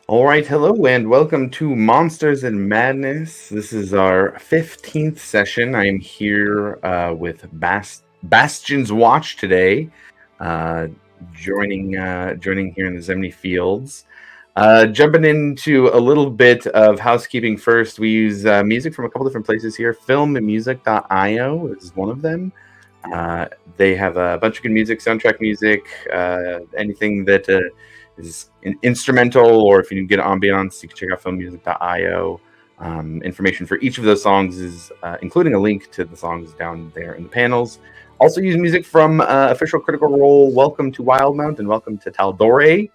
All right, hello and welcome to Monsters and Madness. This is our 15th session. I am here with Bastion's Watch today, uh, joining here in the Zemni Fields. Jumping into a little bit of housekeeping first, we use music from a couple different places here. Filmandmusic.io is one of them. Uh, they have a bunch of good music, soundtrack music, anything that is instrumental, or if you need to get ambiance, you can check out filmmusic.io. Information for each of those songs is including a link to the songs down there in the panels. Also use music from official Critical Role, Welcome to Wildmount and Welcome to Taldore.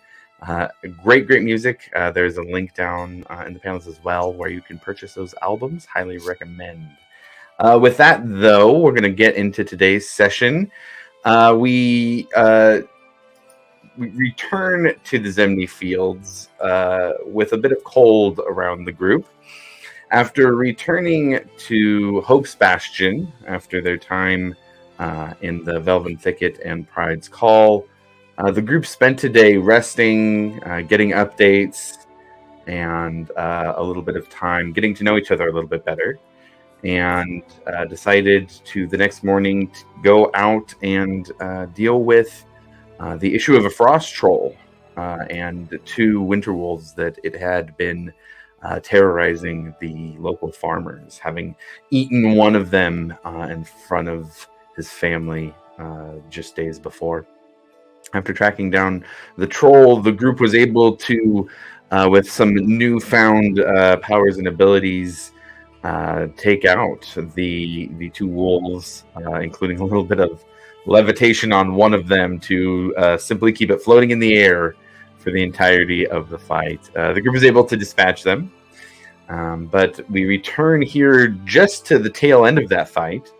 Great music. There's a link down in the panels as well where you can purchase those albums. Highly recommend. With that, though, we're going to get into today's session. We return to the Zemni Fields with a bit of cold around the group. After returning to Hope's Bastion after their time in the Velvet Thicket and Pride's Call, the group spent today resting, getting updates, and a little bit of time getting to know each other a little bit better, and decided to the next morning to go out and deal with the issue of a frost troll and two winter wolves that it had been terrorizing the local farmers, having eaten one of them in front of his family just days before. After tracking down the troll, the group was able to, with some newfound powers and abilities, take out the two wolves, including a little bit of levitation on one of them to simply keep it floating in the air for the entirety of the fight. The group was able to dispatch them, but we return here just to the tail end of that fight,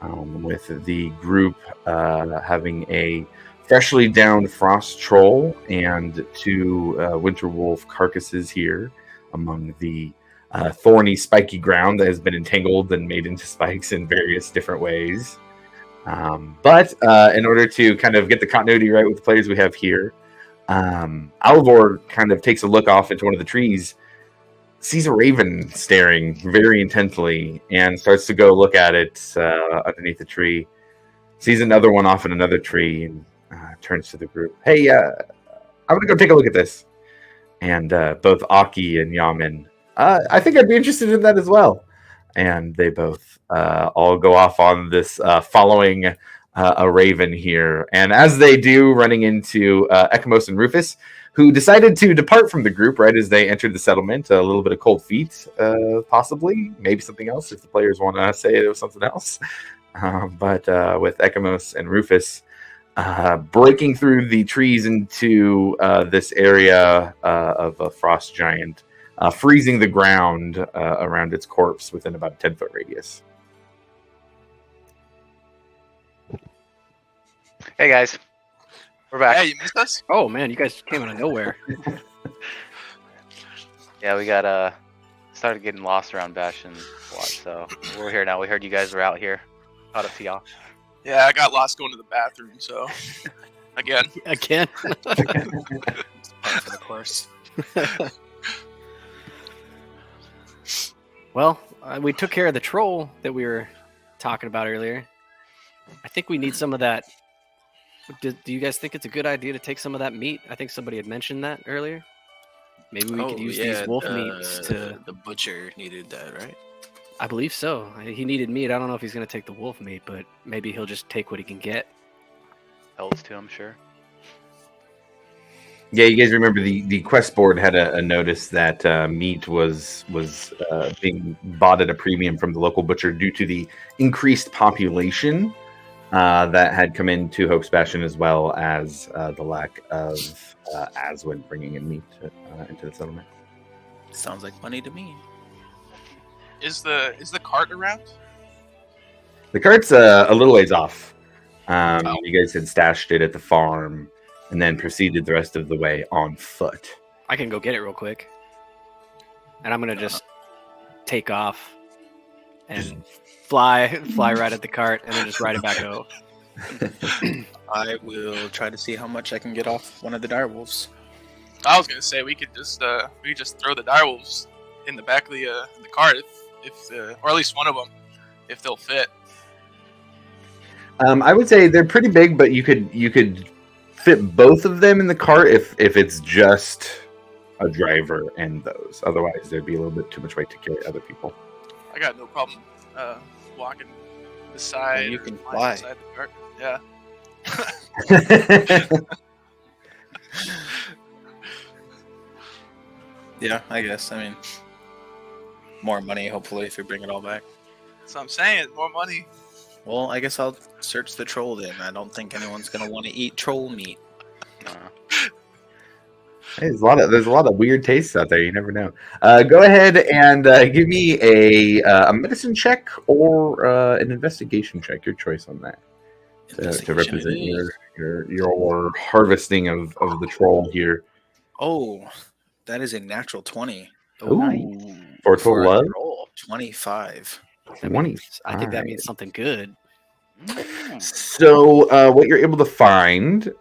with the group having a freshly downed frost troll and two winter wolf carcasses here among the thorny, spiky ground that has been entangled and made into spikes in various different ways. But in order to kind of get the continuity right with the players we have here, Alvor kind of takes a look off into one of the trees, sees a raven staring very intently, and starts to go look at it underneath the tree. Sees another one off in another tree, and turns to the group. Hey, I'm going to go take a look at this. And both Aki and Yamin, I think I'd be interested in that as well. And they both all go off on this following a raven here. And as they do, running into Ekamos and Rufus, who decided to depart from the group right as they entered the settlement. A little bit of cold feet, possibly. Maybe something else if the players want to say it was something else. But with Ekamos and Rufus breaking through the trees into this area of a frost giant, freezing the ground around its corpse within about a 10-foot radius. Hey guys, we're back. Yeah, you missed us? Oh man, you guys came out of nowhere. Yeah, we got started getting lost around Bastion Watch, so we're here now. We heard you guys were out here. Out of y'all. Yeah, I got lost going to the bathroom, so again. Again? It's part for the course. Well, we took care of the troll that we were talking about earlier. I think we need some of that. Do you guys think it's a good idea to take some of that meat? I think somebody had mentioned that earlier. Maybe we could use these wolf meats to... The butcher needed that, right? I believe so. He needed meat. I don't know if he's going to take the wolf meat, but maybe he'll just take what he can get. Helps to, I'm sure. Yeah, you guys remember the quest board had a notice that meat was being bought at a premium from the local butcher due to the increased population that had come into Hope's Bastion, as well as the lack of Aswin bringing in meat into the settlement. Sounds like money to me. Is the cart around? The cart's a little ways off. You guys had stashed it at the farm and then proceeded the rest of the way on foot. I can go get it real quick. And I'm going to just take off and fly right at the cart and then just ride it back out. I will try to see how much I can get off one of the direwolves. I was gonna say we could just throw the direwolves in the back of the cart if or at least one of them if they'll fit. I would say they're pretty big, but you could fit both of them in the cart if it's just a driver and those. Otherwise, there'd be a little bit too much weight to carry other people. I got no problem walking beside. You can or fly. beside the cart. Yeah. Yeah, I guess. I mean, more money, hopefully, if you bring it all back. That's what I'm saying. More money. Well, I guess I'll search the troll then. I don't think anyone's gonna want to eat troll meat. Hey, there's a lot of weird tastes out there. You never know. Go ahead and give me a medicine check or an investigation check. Your choice on that to represent your harvesting of the troll here. Oh, that is a natural 20. Ooh. For a total For a of troll, 25. 20. I think that means something good. So what you're able to find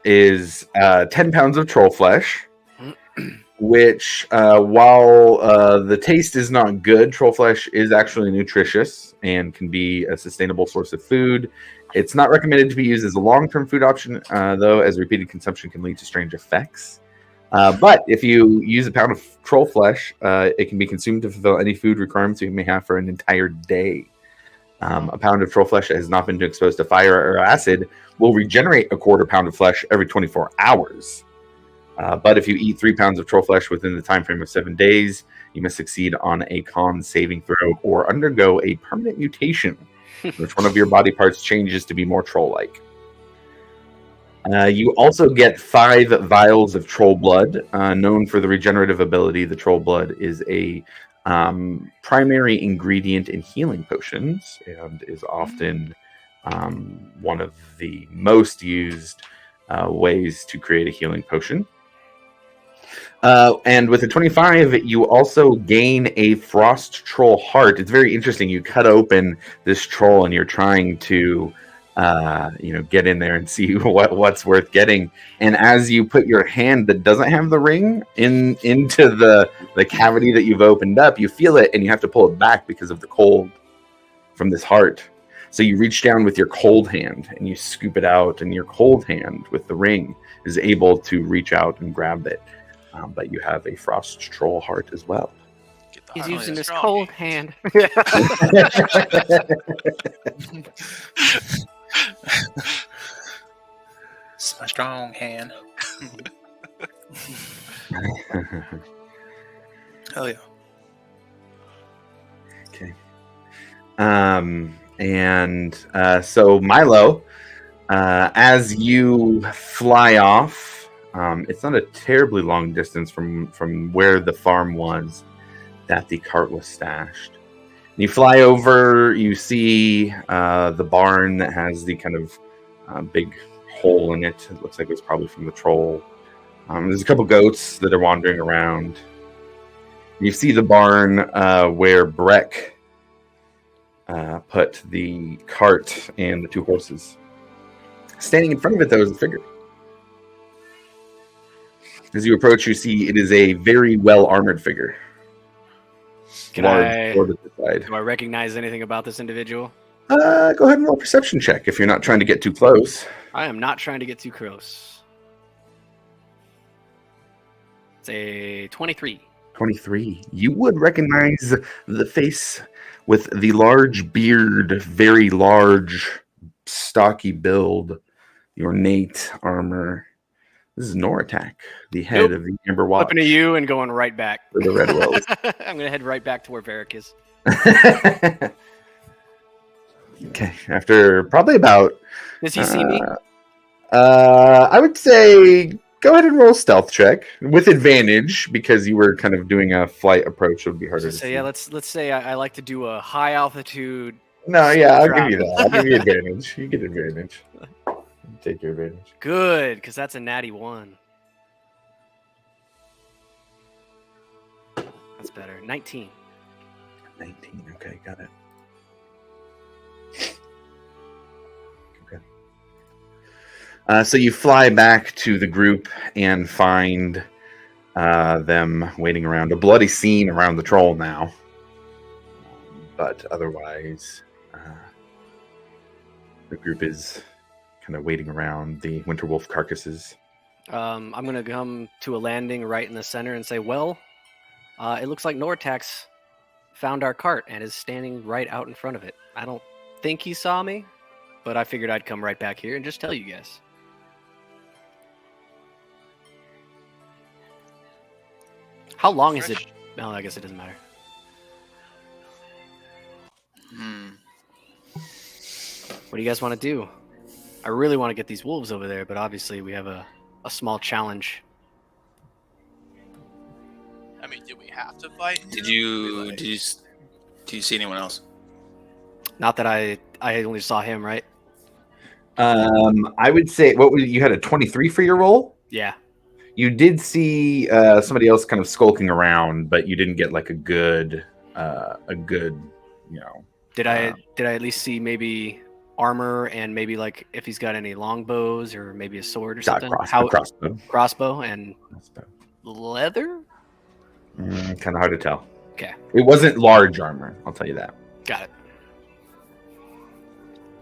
is 10 pounds of troll flesh, which while the taste is not good, troll flesh is actually nutritious and can be a sustainable source of food. It's not recommended to be used as a long-term food option, though, as repeated consumption can lead to strange effects. But if you use a pound of troll flesh, it can be consumed to fulfill any food requirements you may have for an entire day. A pound of troll flesh that has not been exposed to fire or acid will regenerate a quarter pound of flesh every 24 hours. But if you eat 3 pounds of troll flesh within the time frame of 7 days, you must succeed on a con saving throw or undergo a permanent mutation, which one of your body parts changes to be more troll-like. You also get 5 vials of troll blood, known for the regenerative ability. The troll blood is a primary ingredient in healing potions and is often one of the most used ways to create a healing potion. And with the 25, you also gain a frost troll heart. It's very interesting. You cut open this troll and you're trying to get in there and see what's worth getting. And as you put your hand that doesn't have the ring into the cavity that you've opened up, you feel it and you have to pull it back because of the cold from this heart. So you reach down with your cold hand and you scoop it out, and your cold hand with the ring is able to reach out and grab it. But you have a frost troll heart as well. He's using his cold hand. It's my strong hand. Hell yeah. Okay. So Milo, as you fly off, it's not a terribly long distance from where the farm was that the cart was stashed. You fly over, you see the barn that has the kind of big hole in it. It looks like it's probably from the troll. There's a couple goats that are wandering around. You see the barn where Breck put the cart and the 2 horses. Standing in front of it, though, is a figure. As you approach, you see it is a very well-armored figure. Do I recognize anything about this individual? Go ahead and roll a perception check if you're not trying to get too close. I am not trying to get too close. It's a 23. 23. You would recognize the face with the large beard, very large, stocky build, the ornate armor. This is Noratak, the head of the Amber Watch. Flipping to you and going right back. For the Red Wells. I'm going to head right back to where Varric is. Okay, after probably about... Does he see me? I would say go ahead and roll a stealth check with advantage because you were kind of doing a flight approach. It would be harder to see. Yeah, let's say I like to do a high altitude. No, yeah, I'll give you that. I'll give you advantage. You get advantage. Take your advantage. Good, because that's a natty 1. That's better. 19. 19. Okay, got it. Okay. So you fly back to the group and find them waiting around. A bloody scene around the troll now. But otherwise, the group is kind of waiting around the winter wolf carcasses. I'm gonna come to a landing right in the center and say, "Well, it looks like Nortax found our cart and is standing right out in front of it. I don't think he saw me, but I figured I'd come right back here and just tell you guys." How long is it? No, I guess it doesn't matter. What do you guys want to do? I really want to get these wolves over there, but obviously we have a small challenge. I mean, did we have to fight? Did you see anyone else? Not that I only saw him, right? I would say you had a 23 for your roll? Yeah. You did see somebody else kind of skulking around, but you didn't get like a good, Did I at least see maybe armor and maybe like if he's got any longbows or maybe a sword or something? Crossbow and leather? Kind of hard to tell. Okay. It wasn't large armor, I'll tell you that. Got it.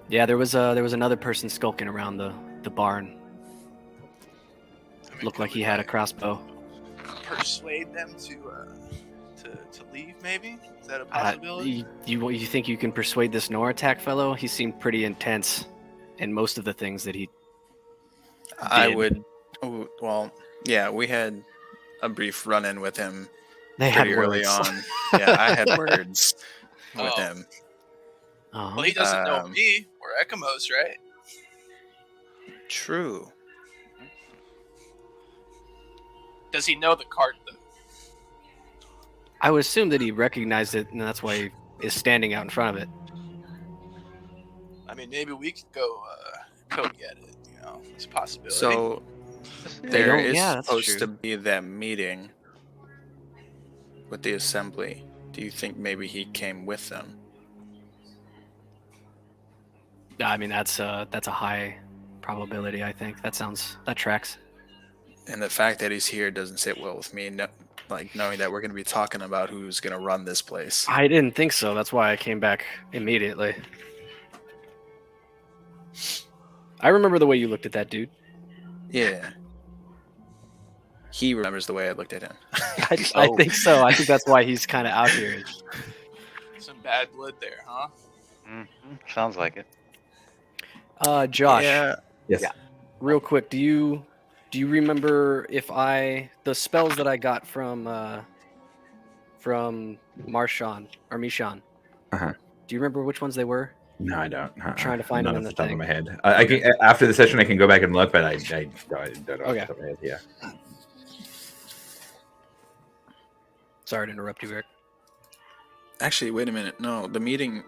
Yeah, there was another person skulking around the barn. Looked like he had a crossbow. Persuade them to leave, maybe? Is that a possibility? You think you can persuade this Noratak fellow? He seemed pretty intense in most of the things that he I did. would. Well, yeah, we had a brief run-in with him They had pretty early words. on. Yeah, I had words with him. Uh-huh. Well, he doesn't know me or Ekamos, right? True. Does he know the cart, though? I would assume that he recognized it, and that's why he is standing out in front of it. I mean, maybe we could go get it. You know, it's a possibility. So They there don't- is yeah, that's supposed true. to be that meeting with the assembly. Do you think maybe he came with them? I mean, that's a high probability. I think that tracks. And the fact that he's here doesn't sit well with me. Knowing that we're going to be talking about who's going to run this place. I didn't think so. That's why I came back immediately. I remember the way you looked at that dude. Yeah. He remembers the way I looked at him. I think so. I think that's why he's kind of out here. Some bad blood there, huh? Mm-hmm. Sounds like it. Josh. Yeah. Yes. Yeah. Real quick, do you remember if the spells that I got from Marshawn or Mishan? Uh-huh. Do you remember which ones they were? No, I don't. Trying to find None them in off the top thing. of my head. I can after the session I can go back and look, but I don't know off the top of my head. Yeah. Sorry to interrupt you, Eric. Actually, wait a minute. No, the meeting.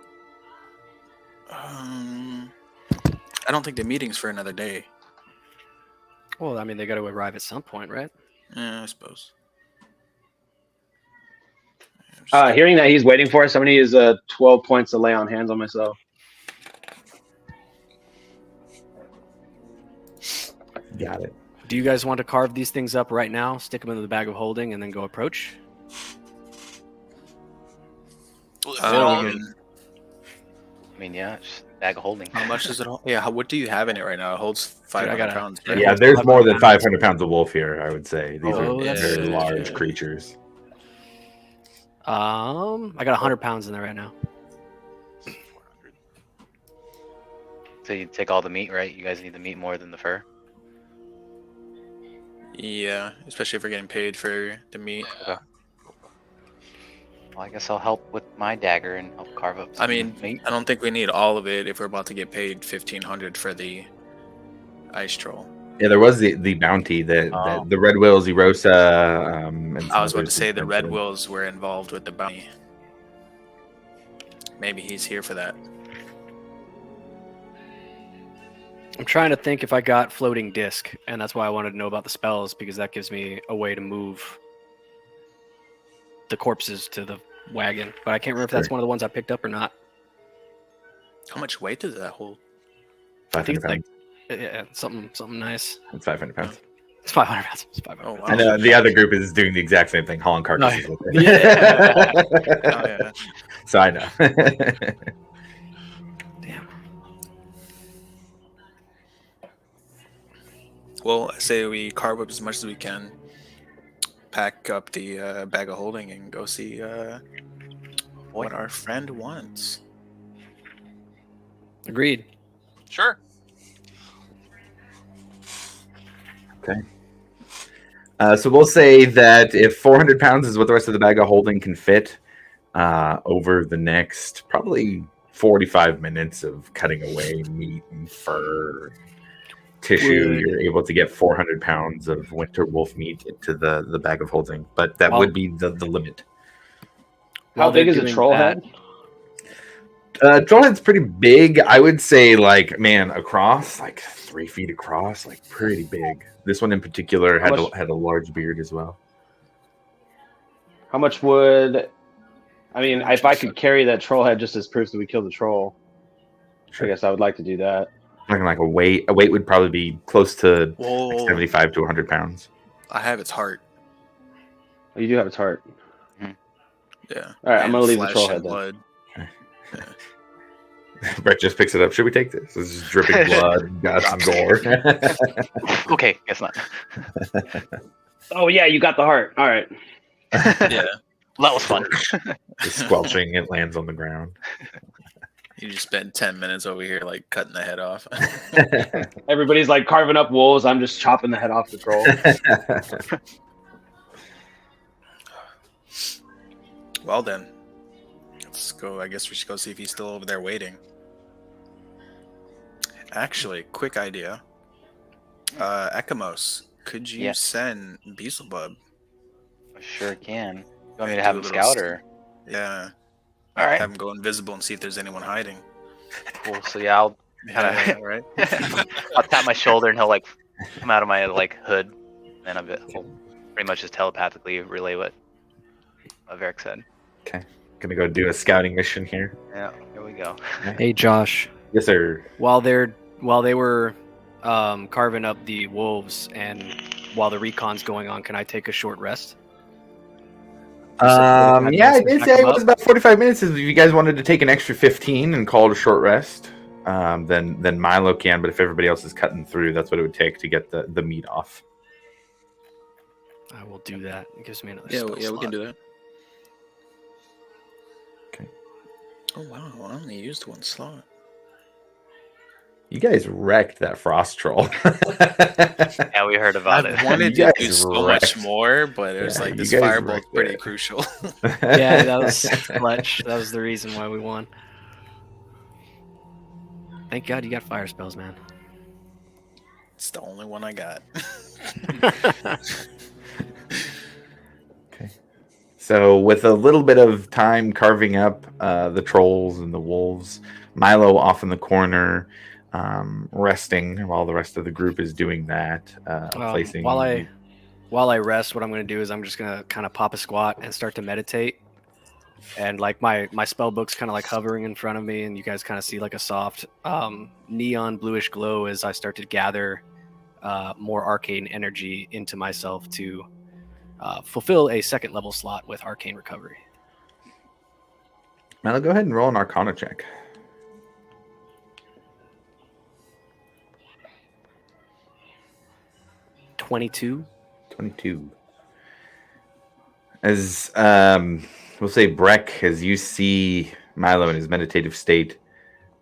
I don't think the meeting's for another day. Well, I mean, they got to arrive at some point, right? Yeah, I suppose. Hearing that he's waiting for us, I'm going to use 12 points to lay on hands on myself. Got it. Do you guys want to carve these things up right now, stick them into the bag of holding, and then go approach? Well, if they're all- Um, I mean, yeah, just bag of holding. how much does it hold? Yeah, what do you have in it right now? It holds 500 gotta- pounds. Yeah. Right? Yeah, there's more than 500 pounds of wolf here, I would say. These Oh, are that's very good. large Yeah. creatures. I got 100 pounds in there right now. 400. So you take all the meat, right? You guys need the meat more than the fur. Yeah, especially if we're getting paid for the meat. Well, I guess I'll help with my dagger and help carve up. I some mean, meat. I don't think we need all of it if we're about to get paid 1,500 for the ice troll. Yeah, there was the bounty, the Red Wills, Erosa. And I was some about to others say the Red mentioned. Wills were involved with the bounty. Maybe he's here for that. I'm trying to think if I got floating disc, and that's why I wanted to know about the spells, because that gives me a way to move the corpses to the wagon. But I can't remember if that's Sure. one of the ones I picked up or not. How much weight does that hold? I think 500 it's like pounds. Yeah, something nice. It's 500 pounds. It's 500 pounds. It's 500 Oh, pounds. wow. And the other group is doing the exact same thing, hauling carcasses with it. Yeah. Oh, yeah. So I know. Damn. Well, I say we carve up as much as we can, pack up the bag of holding, and go see what our friend wants. Agreed. Sure. Okay. So we'll say that if 400 pounds is what the rest of the bag of holding can fit, over the next probably 45 minutes of cutting away meat and fur, tissue, Would- you're able to get 400 pounds of winter wolf meat into the bag of holding. But that Well- would be the limit. How While big they're is a doing troll that- head? Trollhead's pretty big. I would say, like, man, across, like 3 feet across, like pretty big. This one in particular How had much- a large beard as well. How much would? I mean, if I could carry that troll head just as proof that we killed the troll, Sure. I guess I would like to do that. Looking like a weight. A weight would probably be close to Whoa. 75 to 100 pounds. I have its heart. Oh, you do have its heart. Yeah. All right, I'm gonna And leave the flesh troll and head then. blood. Brett just picks it up. Should we take this? This is dripping blood, guts, and gore. Okay, guess not. Oh yeah, you got the heart. All right. Yeah. That was fun. Just squelching, it lands on the ground. You just spend 10 minutes over here, like, cutting the head off. Everybody's like carving up wolves. I'm just chopping the head off the troll. Well, then. Let's go. I guess we should go see if he's still over there waiting. Actually, quick idea. Ekamos, could you Yeah. send Beelzebub? I sure can. You want me Do to have a him little scout st- or? Yeah. All right. Have him go invisible and see if there's anyone hiding. Cool. So yeah, I'll Yeah, right? I'll tap my shoulder and he'll like come out of my like hood, and I'll pretty much just telepathically relay what Varric said. Gonna go do a scouting mission here. Yeah, here we go. Hey Josh, Yes, sir. while they were carving up the wolves and while the recon's going on, can I take a short rest? Just like 45 Yeah, I minutes and did pack say it them was up? about 45 minutes. If you guys wanted to take an extra 15 and call it a short rest, then Milo can. But if everybody else is cutting through, that's what it would take to get the meat off. I will do that. It gives me another Yeah, spell we can slot. do that. Okay. Oh, wow. I only used one slot. You guys wrecked that frost troll. Yeah, we heard about I it. wanted You to do guys so wrecked. much more, but it was Yeah, like you this guys fireball's wrecked pretty it. crucial. Yeah, that was clutch. That was the reason why we won. Thank God you got fire spells, man. It's the only one I got. Okay. So with a little bit of time carving up the trolls and the wolves, Milo off in the corner, resting while the rest of the group is doing that. Placing While I rest, what I'm going to do is I'm just going to kind of pop a squat and start to meditate. And like my spell book's kind of like hovering in front of me, and you guys kind of see like a soft neon bluish glow as I start to gather more arcane energy into myself to fulfill a second level slot with arcane recovery. Milo, go ahead and roll an Arcana check. $22. 22. As we'll say, Breck, as you see Milo in his meditative state,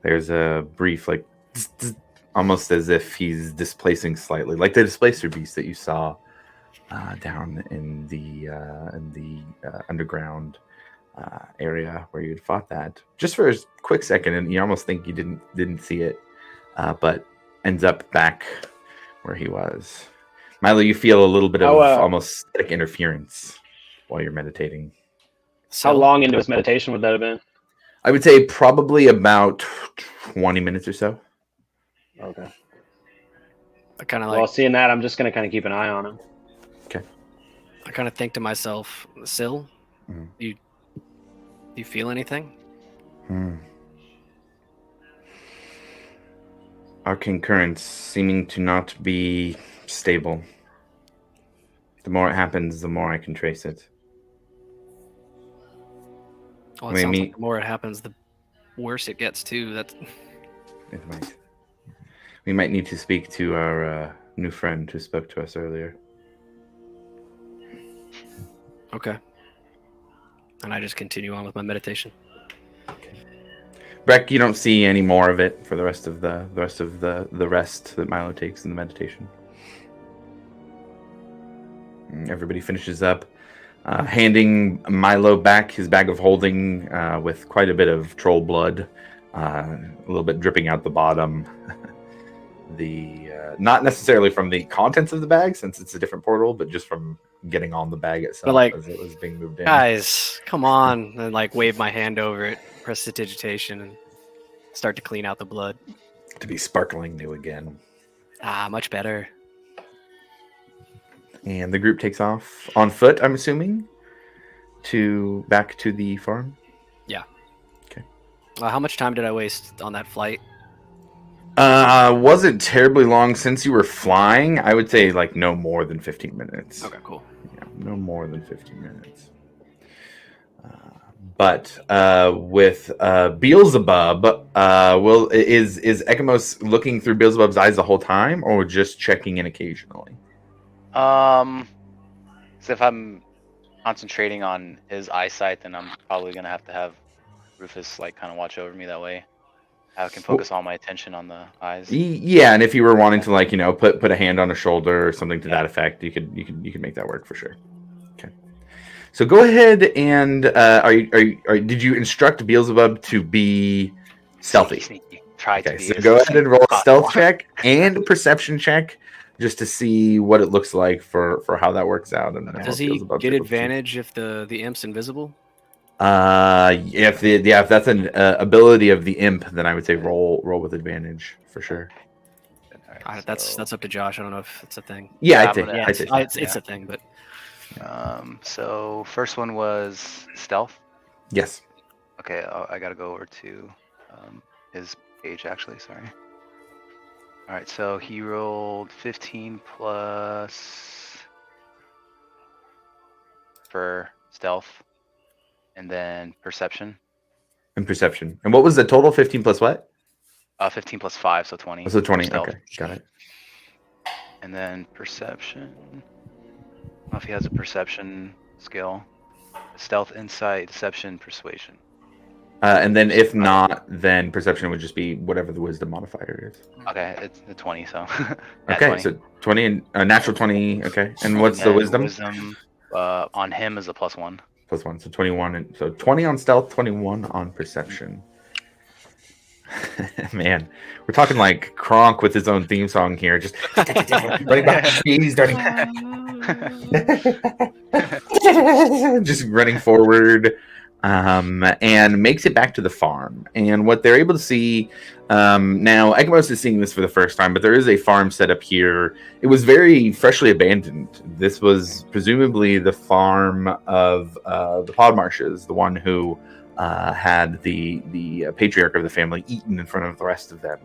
there's a brief, like, tz, tz, almost as if he's displacing slightly, like the displacer beast that you saw down in the underground area where you had fought that. Just for a quick second, and you almost think you didn't see it, but ends up back where he was. Milo, you feel a little bit of almost static interference while you're meditating. How long into his meditation would that have been? I would say probably about 20 minutes or so. Okay. I kind of Well, like seeing that, I'm just gonna kind of keep an eye on him. I kind of think to myself, Syl, Mhm. you feel anything? arcane currents seeming to not be stable. The more it happens, the more I can trace it. Well, it We sounds meet- like the more it happens, the worse it gets too. That's It might. We might need to speak to our new friend who spoke to us earlier. okay. And I just continue on with my meditation. Breck, you don't see any more of it for the rest of the rest that Milo takes in the meditation. Everybody finishes up, handing Milo back his bag of holding with quite a bit of troll blood, a little bit dripping out the bottom. Not necessarily from the contents of the bag, since it's a different portal, but just from getting on the bag itself like, as it was being moved in. Guys, come on. And like wave my hand over it, press the digitation, and start to clean out the blood. To be sparkling new again. Ah, much better. And the group takes off on foot, I'm assuming, back to the farm. How much time did I waste on that flight? Wasn't terribly long since you were flying. I would say like no more than 15 minutes. Okay, cool. Yeah, no more than 15 minutes. But with Beelzebub, is Ekamos looking through Beelzebub's eyes the whole time, or just checking in occasionally? So if I'm concentrating on his eyesight, then I'm probably gonna have to have Rufus like kind of watch over me that way. I can focus all my attention on the eyes. Yeah, and if you were wanting to like put a hand on a shoulder or something to that effect, you could make that work for sure. Okay. So go ahead and did you instruct Beelzebub to be stealthy? Sneaky. Try to be. So go ahead and roll a stealth check and a perception check just to see what it looks like for how that works out. And Does he get advantage if the imp's invisible? If that's an ability of the imp, then I would say roll with advantage for sure. Alright, That's up to Josh. I don't know if it's a thing. Yeah, It's a thing, but so first one was stealth. Yes. Okay, I gotta go over to his page actually. Sorry. All right, so he rolled 15 plus for stealth, and then perception. And perception. And what was the total? 15 plus what? 15 plus 5, so 20. So 20. Stealth. Okay, got it. And then perception. I don't know if he has a perception skill. Stealth, insight, deception, persuasion. And then if not, then perception would just be whatever the wisdom modifier is. Okay, it's a 20, so. Okay, 20. so 20 and natural 20. Okay, and what's the wisdom? Wisdom on him is a +1. +1, so 21. And so 20 on stealth, 21 on perception. Man, we're talking like Kronk with his own theme song here. Just running back, he's running just running forward, and makes it back to the farm. And what they're able to see now, Ekamos is seeing this for the first time, but there is a farm set up here. It was very freshly abandoned. This was presumably the farm of the Podmarshes, the one who had the patriarch of the family eaten in front of the rest of them.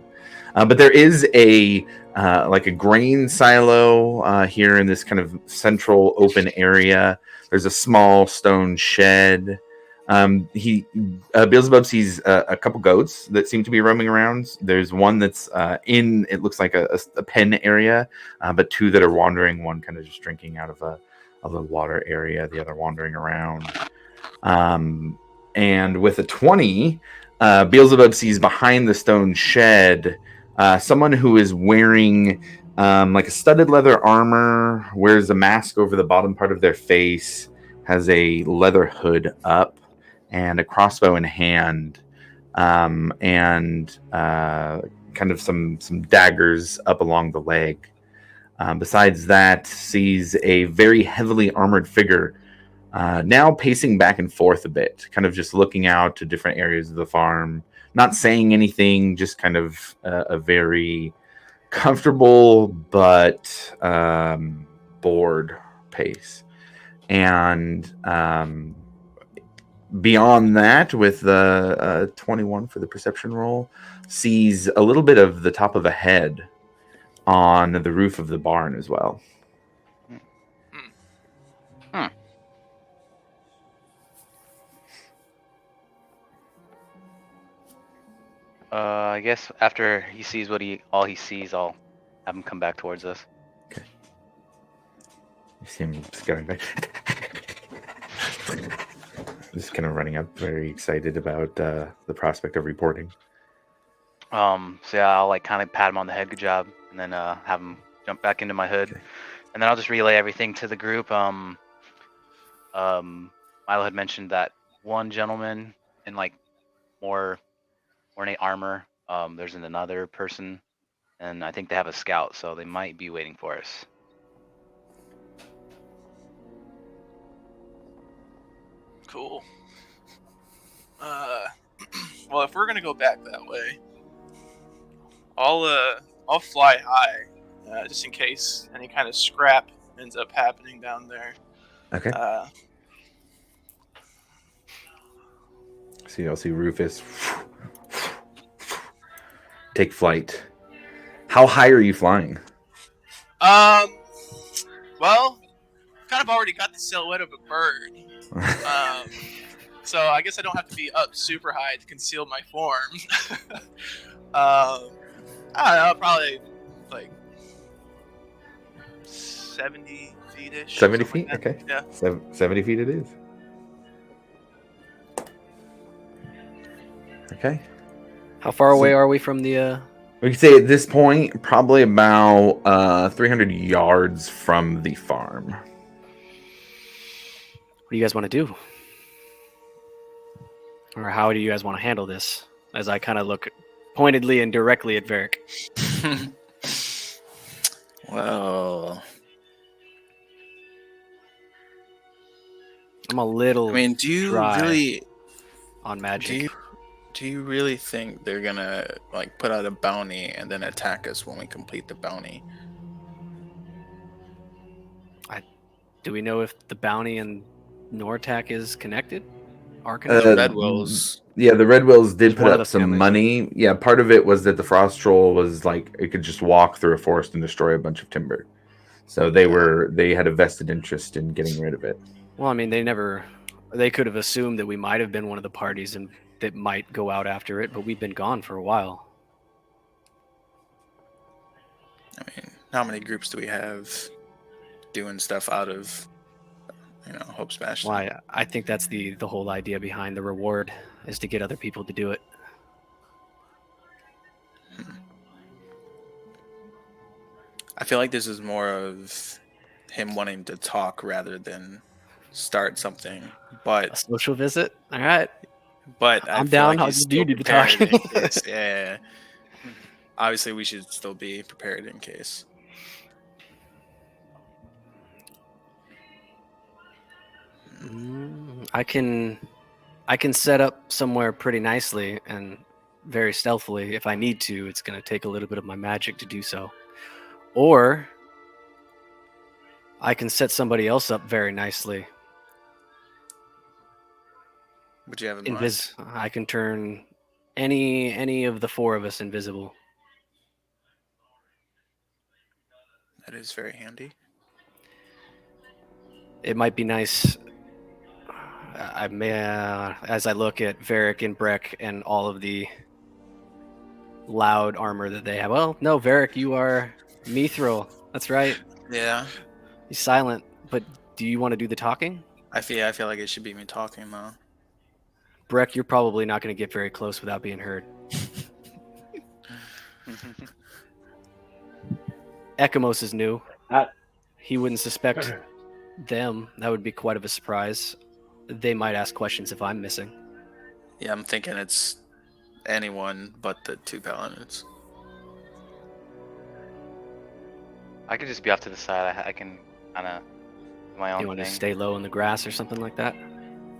But there is a grain silo here in this kind of central open area. There's a small stone shed. Beelzebub sees a couple goats that seem to be roaming around. There's one that's it looks like a pen area, but two that are wandering. One kind of just drinking out of a water area. The other wandering around. And with a 20, Beelzebub sees behind the stone shed someone who is wearing like a studded leather armor, wears a mask over the bottom part of their face, has a leather hood up, and a crossbow in hand, and kind of some daggers up along the leg. Besides that, sees a very heavily armored figure now pacing back and forth a bit, kind of just looking out to different areas of the farm, not saying anything, just kind of a very comfortable but bored pace. And beyond that, with the 21 for the perception roll, sees a little bit of the top of a head on the roof of the barn as well. I guess after he sees all he sees, I'll have him come back towards us. Okay. You see him scattering back. Just kind of running up, very excited about the prospect of reporting. So yeah, I'll like kind of pat him on the head, good job, and then have him jump back into my hood, Okay. and then I'll just relay everything to the group. Milo had mentioned that one gentleman in like more ornate armor. There's another person, and I think they have a scout, so they might be waiting for us. Cool. Well, if we're gonna go back that way, I'll fly high, just in case any kind of scrap ends up happening down there. Okay. So you'll see Rufus take flight. How high are you flying? Well, kind of already got the silhouette of a bird. So I guess I don't have to be up super high to conceal my form. I don't know, probably like 70 feet-ish. 70 something feet? like that. Okay. Yeah. 70 feet it is. Okay. How far away are we from the? We could say at this point, probably about 300 yards from the farm. What do you guys want to do? Or how do you guys want to handle this? As I kind of look pointedly and directly at Varric. Well, I'm a little I mean, do you dry really on magic. do you really think they're gonna like put out a bounty and then attack us when we complete the bounty? Do we know if the bounty and Nortac is connected? Are The connected? Redwills. Yeah, the Redwills did There's put one of up the some families. money. Yeah, part of it was that the Frost Troll was like it could just walk through a forest and destroy a bunch of timber. So they had a vested interest in getting rid of it. Well, I mean, they could have assumed that we might have been one of the parties and that might go out after it, but we've been gone for a while. I mean, how many groups do we have doing stuff out of, Hope's Bastion? Why? I think that's the whole idea behind the reward is to get other people to do it. I feel like this is more of him wanting to talk rather than start something. A But social visit? All right. I I'm feel down. like I'll he's just still do the prepared talking. in case. Yeah. Obviously, we should still be prepared in case. I can set up somewhere pretty nicely and very stealthily if I need to. It's going to take a little bit of my magic to do so. Or I can set somebody else up very nicely. Would you have in mind? I can turn any of the four of us invisible. That is very handy. It might be nice. I may, as I look at Varric and Breck and all of the loud armor that they have. Well, no, Varric, you are Mithril. That's right. Yeah. He's silent. But do you want to do the talking? I feel like it should be me talking though. Breck, you're probably not going to get very close without being heard. Ekamos is new. He wouldn't suspect them. That would be quite of a surprise. They might ask questions if I'm missing. Yeah, I'm thinking it's anyone but the two paladins. I could just be off to the side. I can kind of do my own You want to thing. stay low in the grass or something like that?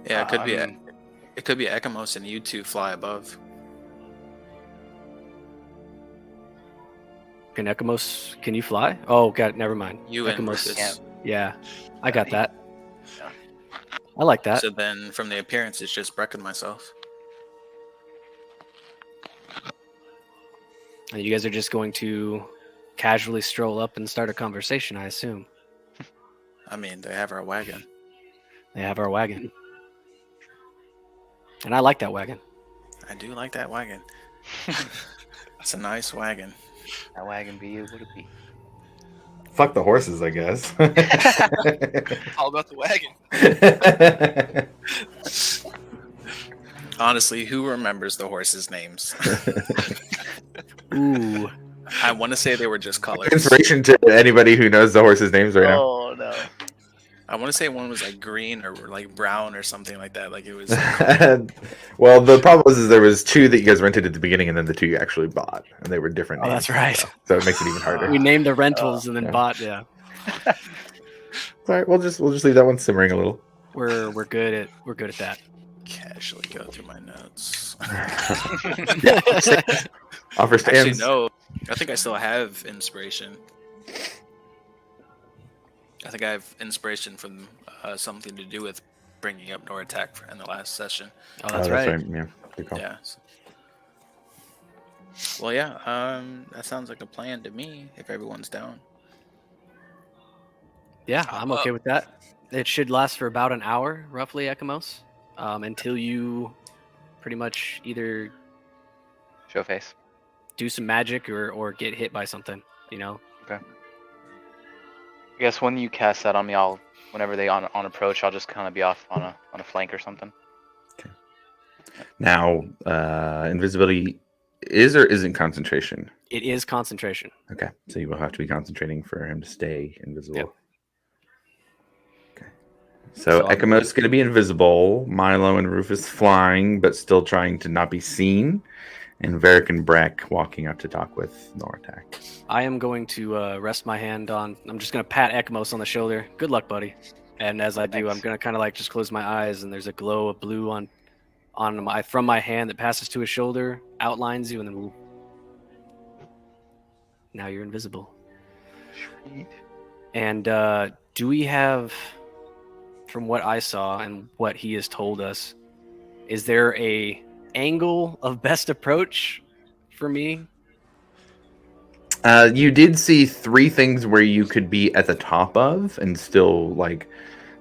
Yeah, it could be. I mean- It could be Ekamos and you two fly above. Can Ekamos? Can you fly? Oh, God, never mind. You and Ekamos. Rufus. Yeah, I got that. I like that. So then, from the appearance, it's just Breck and myself. And you guys are just going to casually stroll up and start a conversation, I assume. I mean, they have our wagon. They have our wagon. And I like that wagon. I do like that wagon. It's a nice wagon. That wagon be able to be. Fuck the horses, I guess. All about the wagon. Honestly, who remembers the horses' names? Ooh. I want to say they were just colors. Inspiration to anybody who knows the horses' names right now. Oh no. I want to say one was like green or like brown or something like that. Like it was. Well, the problem was there was 2 that you guys rented at the beginning, and then the 2 you actually bought, and they were different. Oh, names, that's right. So it makes it even harder. We named the rentals and then yeah. bought. Yeah, All right, we'll just leave that one simmering a little. we're good at that. Casually go through my notes. Offer stands. Actually, no. I think I still have inspiration. I think I have inspiration from something to do with bringing up Noratak in the last session. Oh, that's right. Yeah, good call. Yeah. Well, yeah. That sounds like a plan to me. If everyone's down. Yeah, I'm okay with that. It should last for about an hour, roughly, Ekamos, until you pretty much either Show face. do some magic or get hit by something. You know. I guess when you cast that on me, whenever they on approach, I'll just kind of be off on a flank or something. Okay. Now, invisibility is or isn't concentration? It is concentration. Okay, so you will have to be concentrating for him to stay invisible. Yep. Okay. So I'm- Ekamos is going to be invisible. Milo and Rufus flying, but still trying to not be seen. And Varric and Breck walking up to talk with Noratak. I am going to rest my hand on. I'm just going to pat Ekamos on the shoulder. Good luck, buddy. And as I do, Thanks. I'm going to kind of like just close my eyes, and there's a glow of blue from my hand that passes to his shoulder, outlines you, and then whoop. Now you're invisible. Sweet. And do we have, from what I saw and what he has told us, is there a angle of best approach for me? You did see 3 things where you could be at the top of and still like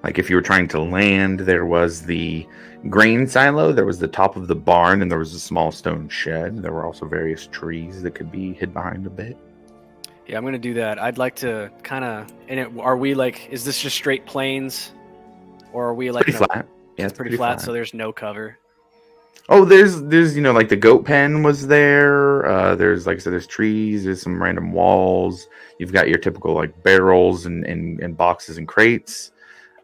if you were trying to land, there was the grain silo, there was the top of the barn, and there was a small stone shed. There were also various trees that could be hid behind a bit. Yeah, I'm gonna do that. I'd like to kind of. Are we like? Is this just straight plains, or are we like Pretty flat. Yeah, It's pretty flat, so there's no cover. Oh, there's like the goat pen was there. There's like I said, there's trees. There's some random walls. You've got your typical like barrels and boxes and crates.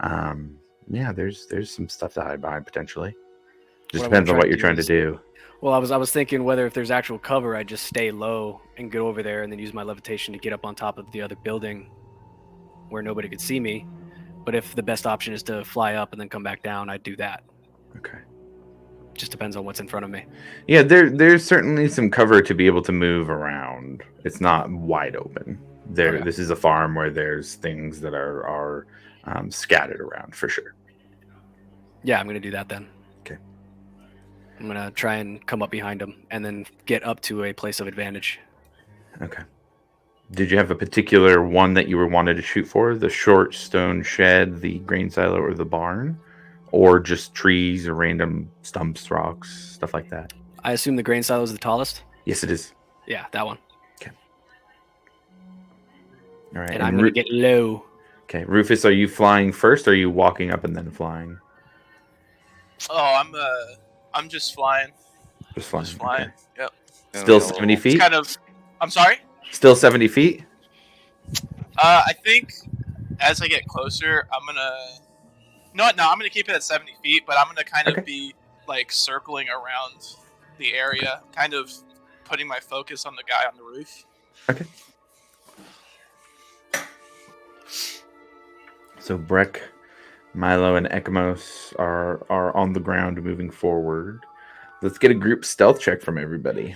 Yeah, there's some stuff to hide behind potentially. Just What I depends on wanna what try you're to trying do to do. Well, I was thinking whether if there's actual cover, I'd just stay low and get over there, and then use my levitation to get up on top of the other building where nobody could see me. But if the best option is to fly up and then come back down, I'd do that. Okay. Just depends on what's in front of me. Yeah, there's certainly some cover to be able to move around. It's not wide open. Okay. This is a farm where there's things that are scattered around for sure. Yeah, I'm gonna do that then. Okay. I'm gonna try and come up behind him and then get up to a place of advantage. Okay. Did you have a particular one that you were wanted to shoot for? The short stone shed, the grain silo, or the barn? Or just trees or random stumps, rocks, stuff like that? I assume the grain silo is the tallest. Yes, it is. Yeah, that one. All right. And I'm gonna get low. Okay, Rufus, are you flying first, or are you walking up and then flying? Oh, I'm just flying. Just flying. Just flying. okay. Yep. Still 70 It's feet? kind of. I'm sorry. Still 70 feet? I think as I get closer, I'm gonna. No, I'm gonna keep it at 70 feet, but I'm gonna kind Okay. of be like circling around the area, kind of putting my focus on the guy on the roof. Okay. So Breck, Milo, and Ekamos are on the ground moving forward. Let's get a group stealth check from everybody.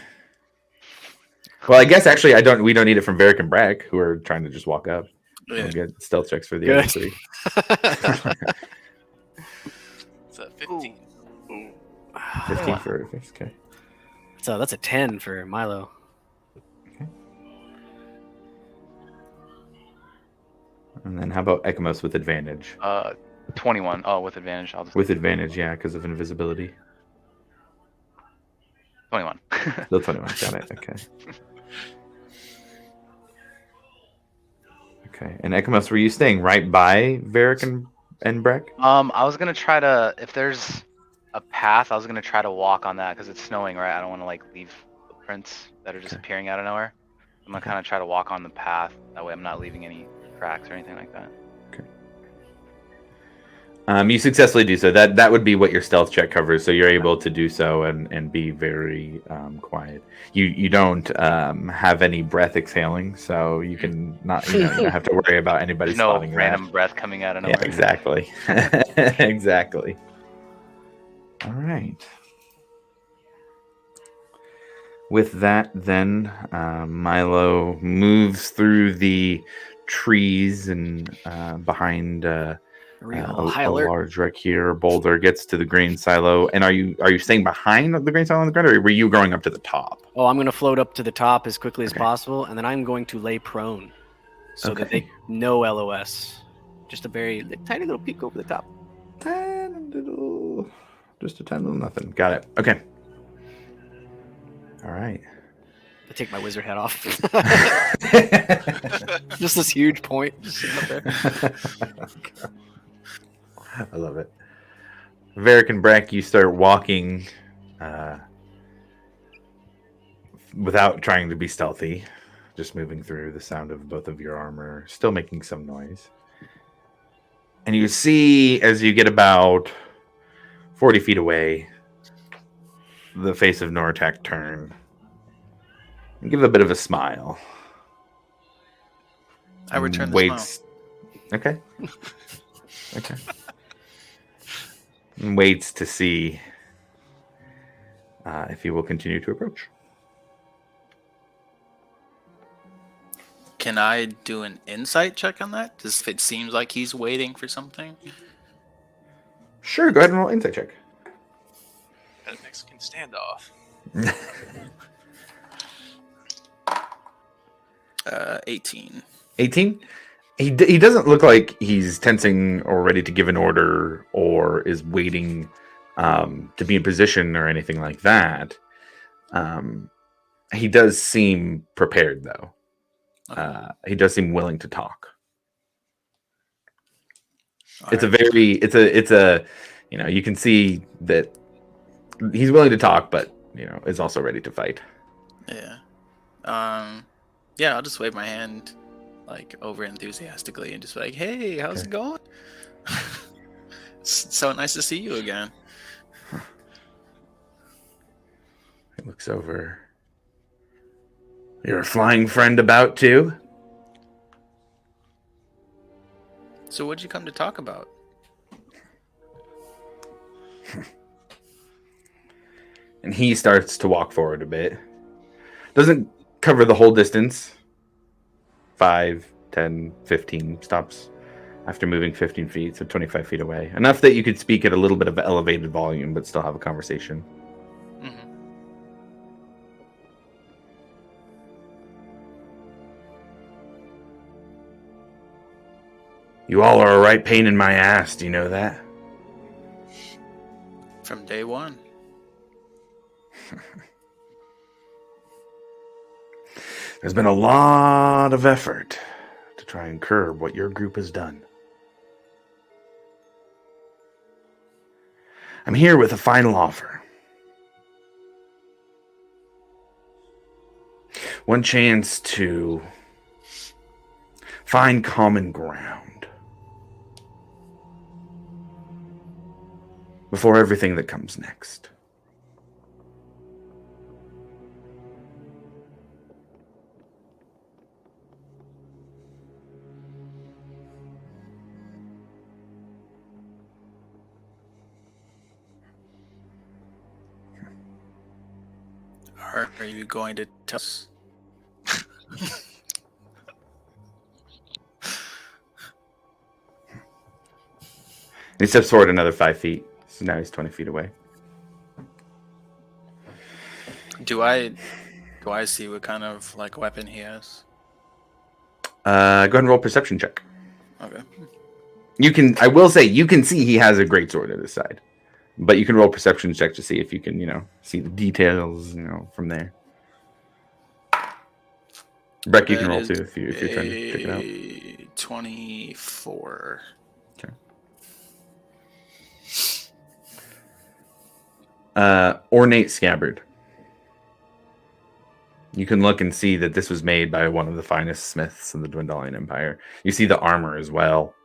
Well, I guess actually we don't need it from Varric and Breck, who are trying to just walk up. Yeah. We'll get stealth checks for the Good. other 3. 15. 15 for Rufus. Okay. So that's a 10 for Milo. And then how about Ekamos with advantage? 21. Oh, with advantage. I'll just With advantage, yeah, because of invisibility. 21. Still 21. Got it. Okay. Okay. And Ekamos, were you staying right by Varric and Breck? I was gonna try to, if there's a path, I was gonna try to walk on that because it's snowing, right? I don't want to like leave footprints that are just Okay. appearing out of nowhere. I'm gonna kind of try to walk on the path. That way, I'm not leaving any tracks or anything like that. You successfully do so. That would be what your stealth check covers. So you're able to do so and be very quiet. You don't have any breath exhaling, so you can not you don't have to worry about anybody There's no spotting random that. breath coming out of Yeah, nowhere. exactly. Exactly. All right. With that, then Milo moves through the trees and behind. High A alert. large wreck here. Boulder gets to the grain silo. And are you staying behind the grain silo on the ground, or were you going up to the top? Oh, I'm going to float up to the top as quickly as Okay. possible, and then I'm going to lay prone so that Okay. they no LOS. Just a very tiny little peek over the top. Just a tiny little nothing. Got it. Okay. All right. I take my wizard hat off. Just this huge point just sitting up there. I love it. Varric and Breck, you start walking without trying to be stealthy, just moving through the sound of both of your armor, still making some noise. And you see, as you get about 40 feet away, the face of Nortek turn and give a bit of a smile. I return the waits. Okay. Okay. And waits to see if he will continue to approach. Can I do an insight check on that? If it seems like he's waiting for something? Sure, go ahead and roll insight check. Got a Mexican standoff. 18. 18? He doesn't look like he's tensing or ready to give an order or is waiting to be in position or anything like that. He does seem prepared, though. He does seem willing to talk. It's a you can see that he's willing to talk, but is also ready to fight. Yeah. I'll just wave my hand like over enthusiastically and just be like, hey, how's it going? It's so nice to see you again. He looks over. You're a flying friend about too? So what'd you come to talk about? And he starts to walk forward a bit. Doesn't cover the whole distance. 5, 10, 15 stops after moving 15 feet, so 25 feet away. Enough that you could speak at a little bit of elevated volume, but still have a conversation. Mm-hmm. You all are a right pain in my ass, do you know that? From day one. There's been a lot of effort to try and curb what your group has done. I'm here with a final offer. One chance to find common ground before everything that comes next. Are you going to tell us? He steps forward another 5 feet. So now he's 20 feet away. Do I see what kind of like weapon he has? Go ahead and roll perception check. Okay. I will say, you can see he has a great sword at his side. But you can roll perception check to see if you can, see the details, from there. Breck, you can roll too if you're trying to check it out. 24. Ornate scabbard. You can look and see that this was made by one of the finest smiths in the Dwendalian Empire. You see the armor as well.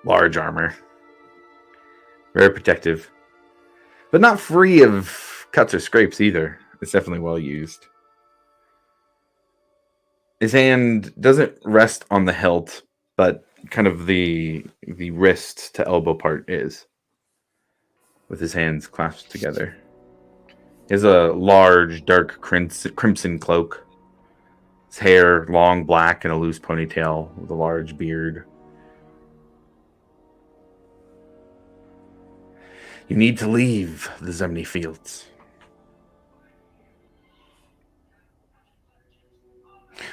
Large armor. Very protective. But not free of cuts or scrapes either. It's definitely well used. His hand doesn't rest on the hilt, but kind of the wrist to elbow part is. With his hands clasped together. He has a large, dark crimson cloak. His hair long, black, and a loose ponytail with a large beard. You need to leave the Zemni fields.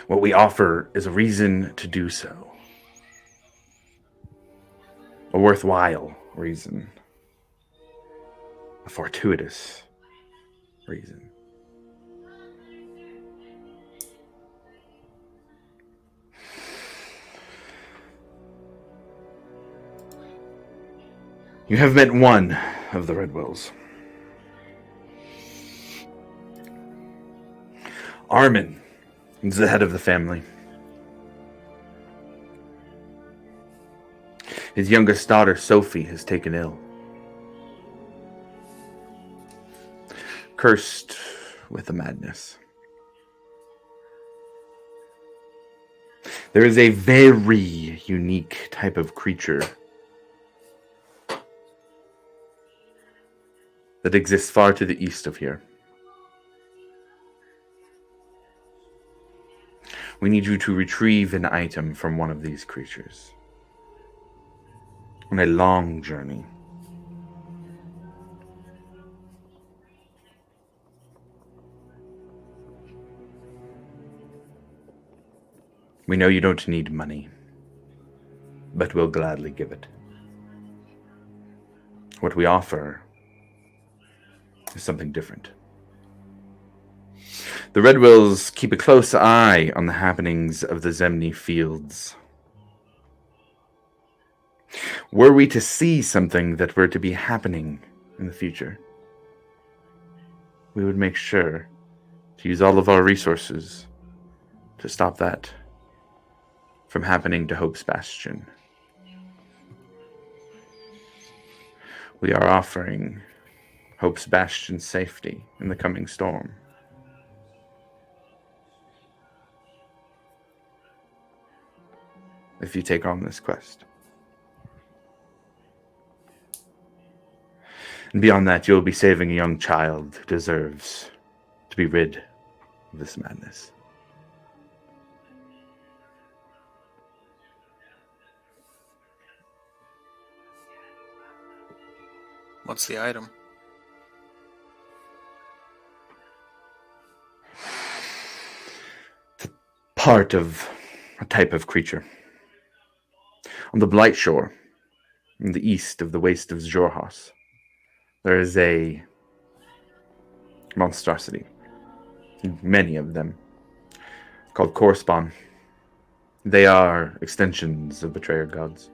What we offer is a reason to do so. A worthwhile reason. A fortuitous reason. You have met one of the Redwills. Armin is the head of the family. His youngest daughter, Sophie, has taken ill. Cursed with a madness. There is a very unique type of creature that exists far to the east of here. We need you to retrieve an item from one of these creatures. On a long journey. We know you don't need money, but we'll gladly give it. What we offer is something different. The Redwills keep a close eye on the happenings of the Zemni fields. Were we to see something that were to be happening in the future, we would make sure to use all of our resources to stop that from happening to Hope's Bastion. We are offering Hope's Bastion safety in the coming storm. If you take on this quest. And beyond that, you'll be saving a young child who deserves to be rid of this madness. What's the item? It's part of a type of creature. On the Blight Shore, in the east of the waste of Xhorhas, there is a monstrosity, many of them, called Korresponn. They are extensions of betrayer gods.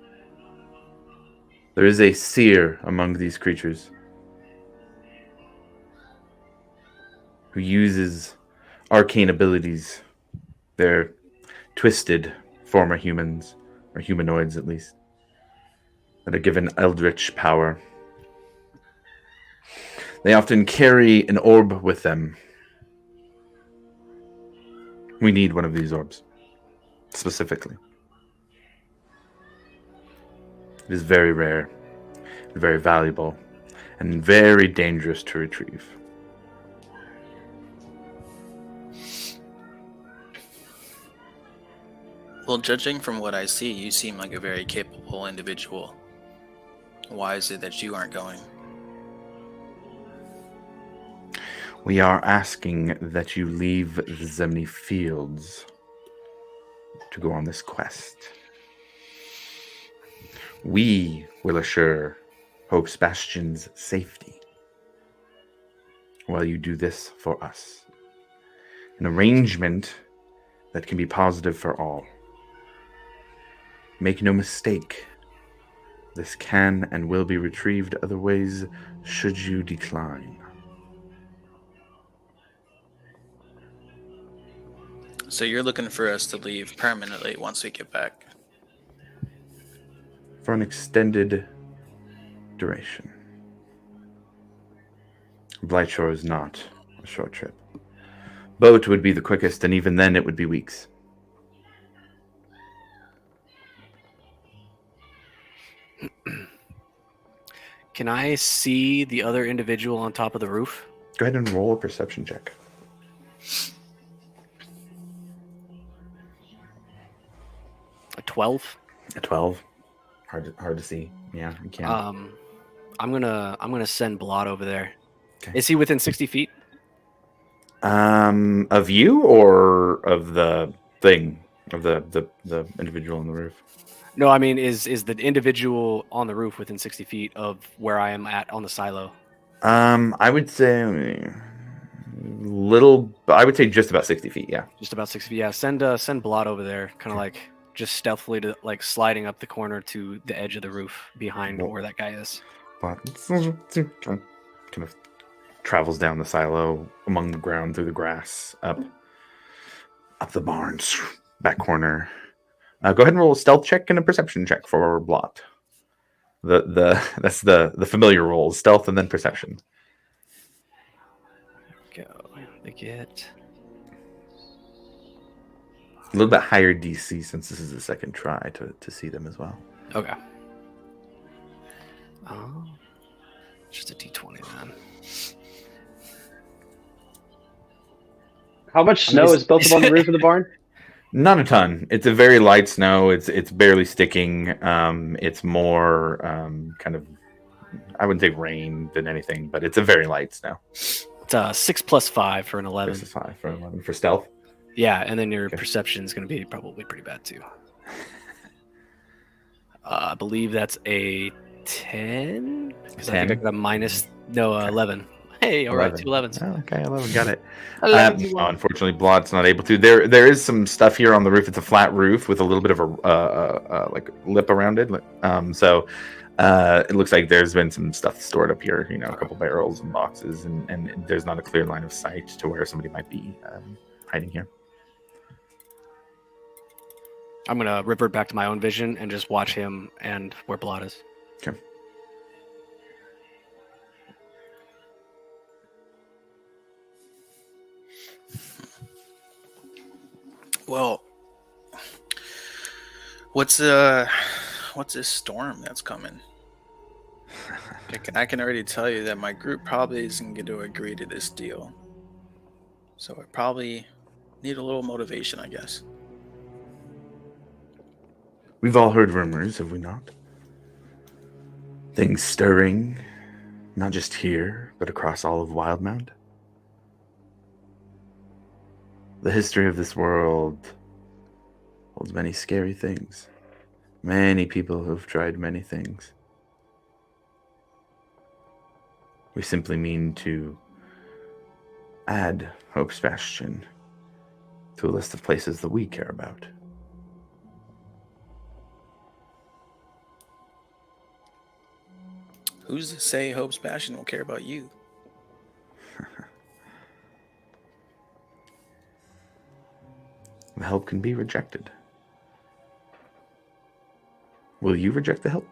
There is a seer among these creatures who uses arcane abilities. They're twisted former humans, or humanoids at least, that are given eldritch power. They often carry an orb with them. We need one of these orbs, specifically. It is very rare, very valuable, and very dangerous to retrieve. Well, judging from what I see, you seem like a very capable individual. Why is it that you aren't going? We are asking that you leave the Zemni fields to go on this quest. We will assure Hope Bastion's safety while you do this for us. An arrangement that can be positive for all. Make no mistake, this can and will be retrieved other ways should you decline. So you're looking for us to leave permanently once we get back. For an extended duration. Blightshore is not a short trip. Boat would be the quickest, and even then it would be weeks. Can I see the other individual on top of the roof? Go ahead and roll a perception check. A 12. A 12. Hard to see. Yeah, you can. I'm gonna send Blot over there. Okay. Is he within 60 feet? Of you or of the thing of the individual on the roof? No, I mean, is the individual on the roof within 60 feet of where I am at on the silo? I would say I would say just about 60 feet. Yeah. Just about 60 feet. Yeah, send Blot over there, kind of like just stealthily to like sliding up the corner to the edge of the roof behind where that guy is. But kind of travels down the silo among the ground through the grass up the barns back corner. Go ahead and roll a stealth check and a perception check for Blot. That's the familiar rolls, stealth and then perception. Go. They get A little bit higher DC since this is the second try to see them as well. okay. Oh, just a D20 then. How much snow is built up on the roof of the barn? Not a ton. It's a very light snow. It's barely sticking. It's more kind of, I wouldn't say rain than anything, but it's a very light snow. It's 6 plus 5 for an 11. 6 is 5 for 11 for stealth. Yeah, and then your Okay. perception is going to be probably pretty bad too. I believe that's a 10. Because I think I 10? got a minus. No, 11. Hey, all right, 2 11s. Oh, okay, 11. Got it. 11. Unfortunately, Blot's not able to. There is some stuff here on the roof. It's a flat roof with a little bit of a like lip around it. So it looks like there's been some stuff stored up here. You know, a couple barrels and boxes, and there's not a clear line of sight to where somebody might be hiding here. I'm going to revert back to my own vision and just watch him and where Blot is. Okay. Well, what's this storm that's coming? I can already tell you that my group probably isn't going to agree to this deal. So I probably need a little motivation, I guess. We've all heard rumors, have we not? Things stirring, not just here, but across all of Wildmount. The history of this world holds many scary things. Many people who've tried many things. We simply mean to add Hope's Bastion to a list of places that we care about. Who's to say Hope's Bastion will care about you? The help can be rejected. Will you reject the help?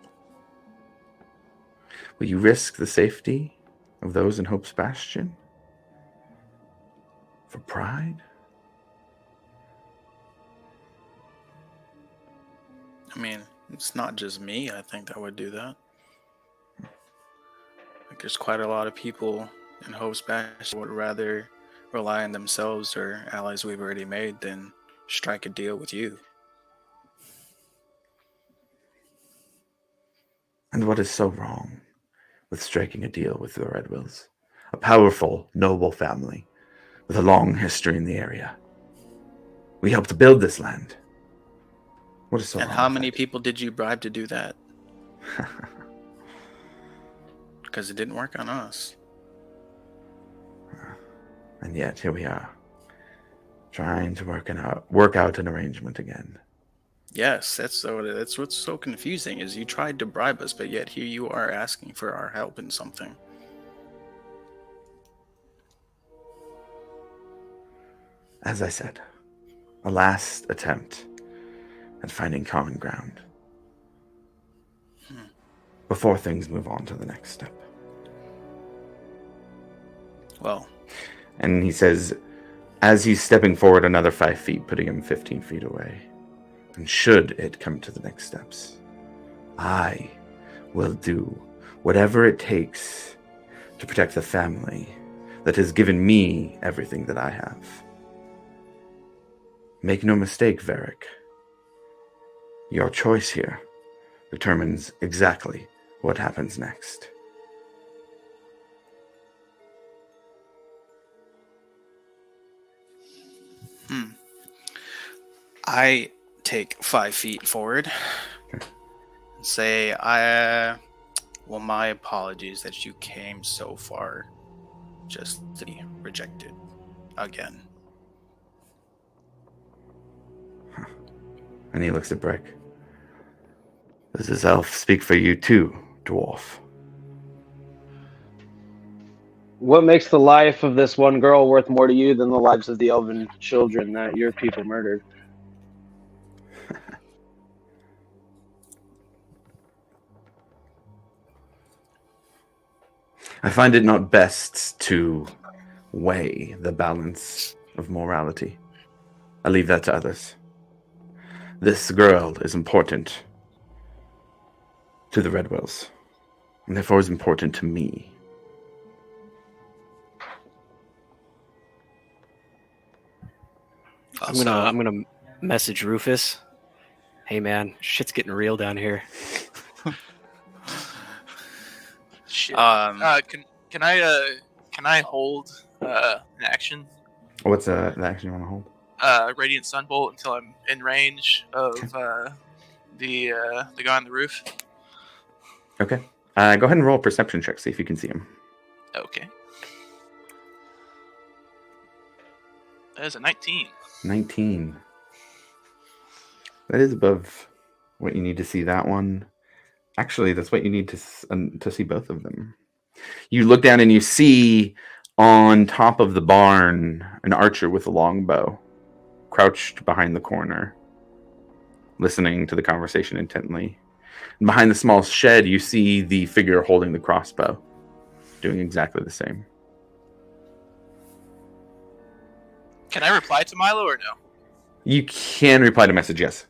Will you risk the safety of those in Hope's Bastion? For pride? I mean, it's not just me, I think, that would do that. Like, there's quite a lot of people in Hope's Bastion would rather rely on themselves or allies we've already made than strike a deal with you. And what is so wrong with striking a deal with the Red Wills? a powerful, noble family with a long history in the area. We helped to build this land. What is so And wrong how with many that? people did you bribe to do that? Because it didn't work on us. And yet, here we are, trying to work out an arrangement again. Yes, that's what's so confusing is you tried to bribe us, but yet here you are asking for our help in something. As I said, a last attempt at finding common ground before things move on to the next step. Well, And he says, as he's stepping forward another 5 feet, putting him 15 feet away, and should it come to the next steps, I will do whatever it takes to protect the family that has given me everything that I have. Make no mistake, Varric. Your choice here determines exactly what happens next. I take 5 feet forward and say, well, my apologies that you came so far just to be rejected again. And he looks at Brick. Does this elf speak for you too, dwarf? What makes the life of this one girl worth more to you than the lives of the elven children that your people murdered? I find it not best to weigh the balance of morality. I leave that to others. This girl is important to the Redwells, and therefore is important to me. I'm gonna message Rufus. Hey man, shit's getting real down here. Shit. Um, Can I hold an action? What's the action you want to hold? Radiant Sunbolt until I'm in range of the guy on the roof. Okay. Go ahead and roll a perception check, see if you can see him. Okay. That is a 19. 19. That is above what you need to see that one. Actually, that's what you need to see both of them. You look down and you see on top of the barn an archer with a longbow, crouched behind the corner, listening to the conversation intently. And behind the small shed, you see the figure holding the crossbow, doing exactly the same. Can I reply to Milo or no? You can reply to message, yes.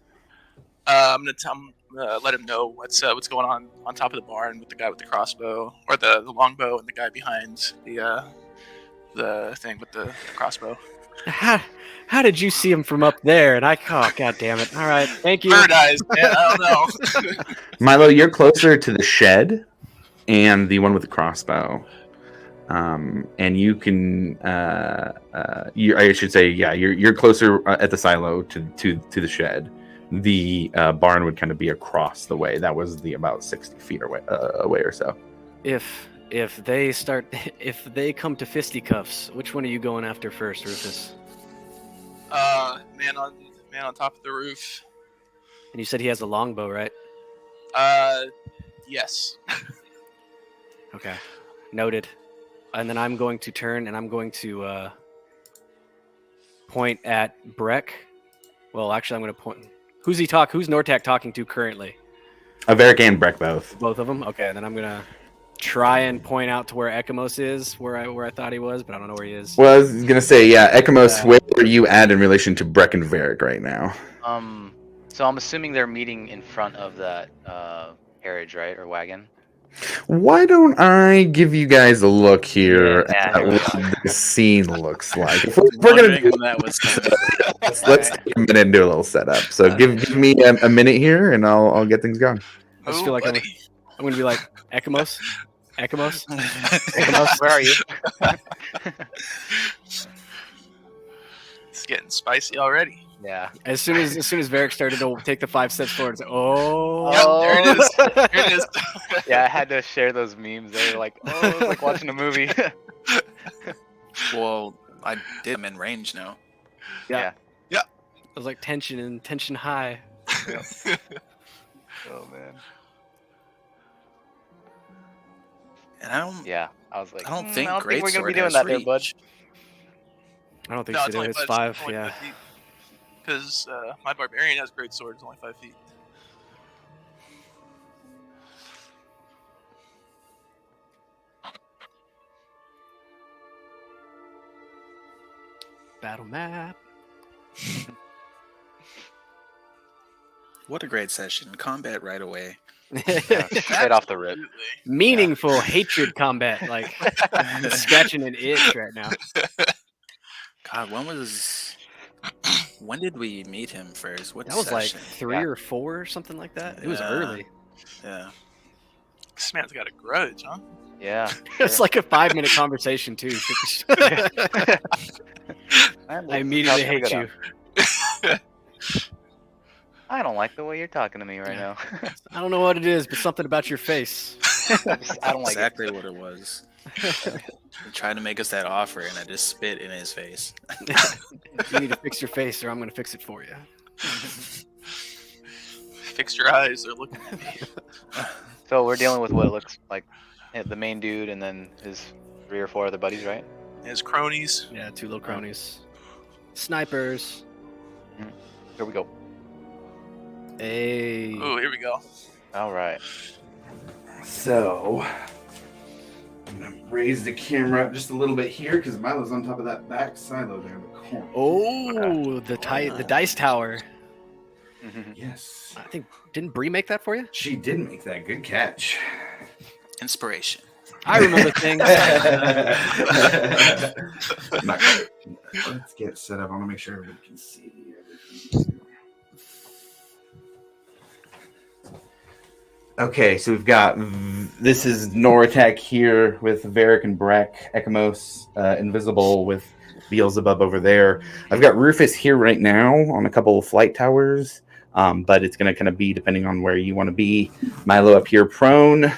I'm gonna let him know what's going on top of the barn with the guy with the crossbow, or the longbow, and the guy behind the thing with the crossbow. How did you see him from up there? And oh, god damn it! All right, thank you. Bird eyes, man. I don't know. Milo, you're closer to the shed and the one with the crossbow. And you can, I should say, yeah, you're closer at the silo to the shed. The barn would kind of be across the way. That was the about 60 feet away or so. If they come to fisticuffs, which one are you going after first, Rufus? Man on top of the roof. And you said he has a longbow, right? Yes. Okay, noted. And then I'm going to turn and I'm going to point at Breck. Well, actually, I'm going to point. Who's Nortak talking to currently? Varric and Breck both. Both of them. Okay, then I'm gonna try and point out to where Ekamos is, where I thought he was, but I don't know where he is. Well, I was gonna say, yeah, Ekamos, where are you at in relation to Breck and Varric right now? So I'm assuming they're meeting in front of that carriage, right, or wagon. Why don't I give you guys a look here Yeah, at here we what go. the scene looks like? If we're gonna Wondering do when that was coming. let's take a minute and do a little setup. So give me a minute here, and I'll get things going. I just feel like I'm gonna be like, Ekamos, Ekamos? Where are you? It's getting spicy already. Yeah. As soon as Varric started to take the 5 steps forward, it's like, oh. Yep, there it is. There it is. Yeah, I had to share those memes. They were like, oh, it was like watching a movie. Well, I did him in range now. It was like tension high. Oh man. And I don't. Yeah, I was like, I don't think I don't think we're gonna be Greatsword doing has that there, bud. reach. I don't think No, so. it's Dude. only It's 5. 5. Yeah. Because my barbarian has great sword. It's only 5 feet. Battle map. What a great session. Combat right away. Straight off the rip. Absolutely. Meaningful hatred combat. Like, I'm scratching an itch right now. God, when did we meet him first? What That was like session? 3 or 4 or something like that. It was Yeah. early. Yeah. This man's got a grudge, huh? Yeah. It's like a 5-minute conversation too. I immediately hate you. I don't like the way you're talking to me right now. I don't know what it is, but something about your face. I don't like Exactly what it was. He tried to make us that offer, and I just spit in his face. You need to fix your face, or I'm going to fix it for you. Fix your eyes. They're looking at me. So we're dealing with what looks like the main dude and then his 3 or 4 other buddies, right? His cronies. Yeah, 2 little cronies. Snipers. Here we go. Hey. Oh, here we go. All right. So, I'm gonna raise the camera up just a little bit here because Milo's on top of that back silo there in the corner. Oh, the dice tower. Yes. I think, didn't Bree make that for you? She did make that. Good catch. Inspiration. I remember things. Not quite. Let's get set up. I want to make sure everybody can see everything. Okay, so we've got this is Noratek here with Varric and Breck, Ekamos, Invisible with Beelzebub over there. I've got Rufus here right now on a couple of flight towers, but it's going to kind of be depending on where you want to be. Milo up here prone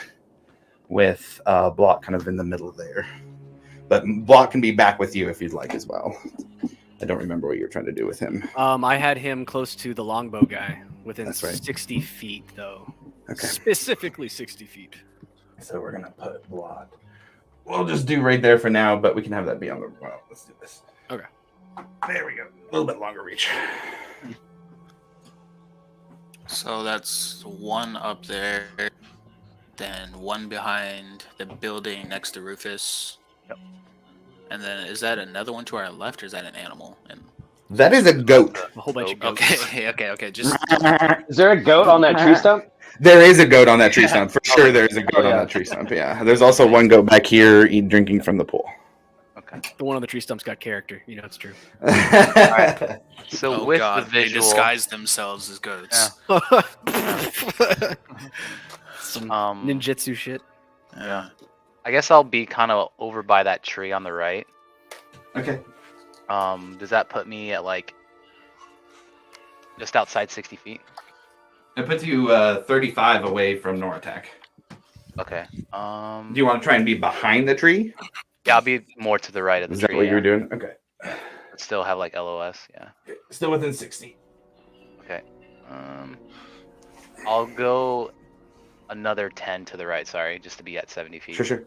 with Block kind of in the middle there. But Block can be back with you if you'd like as well. I don't remember what you were trying to do with him. I had him close to the longbow guy, within That's right. 60 feet, though. Okay. Specifically 60 feet. So we're going to put Block. We'll just do right there for now, but we can have that be on the... Well, let's do this. Okay. There we go. A little bit longer reach. So that's 1 up there, then 1 behind the building next to Rufus. Yep. And then is that another one to our left, or is that an animal? And That is a goat. A whole bunch of goats. okay. Just Is there a goat on that tree stump? There is a goat on that tree stump. For sure there is a goat Oh, yeah. on that tree stump, yeah. There's also one goat back here drinking from the pool. Okay. The one on the tree stump's got character. You know it's true. So oh with god, the they visual, disguise themselves as goats. Some Um, ninjutsu shit. Yeah. I guess I'll be kind of over by that tree on the right. Okay. Does that put me at like just outside 60 feet? It puts you 35 away from Noratek. Okay. Do you want to try and be behind the tree? Yeah, I'll be more to the right of the Is tree. that what you were yeah. doing? Okay. But still have like LOS. Yeah. Still within 60. Okay. I'll go another 10 to the right. Sorry, just to be at 70 feet. Sure.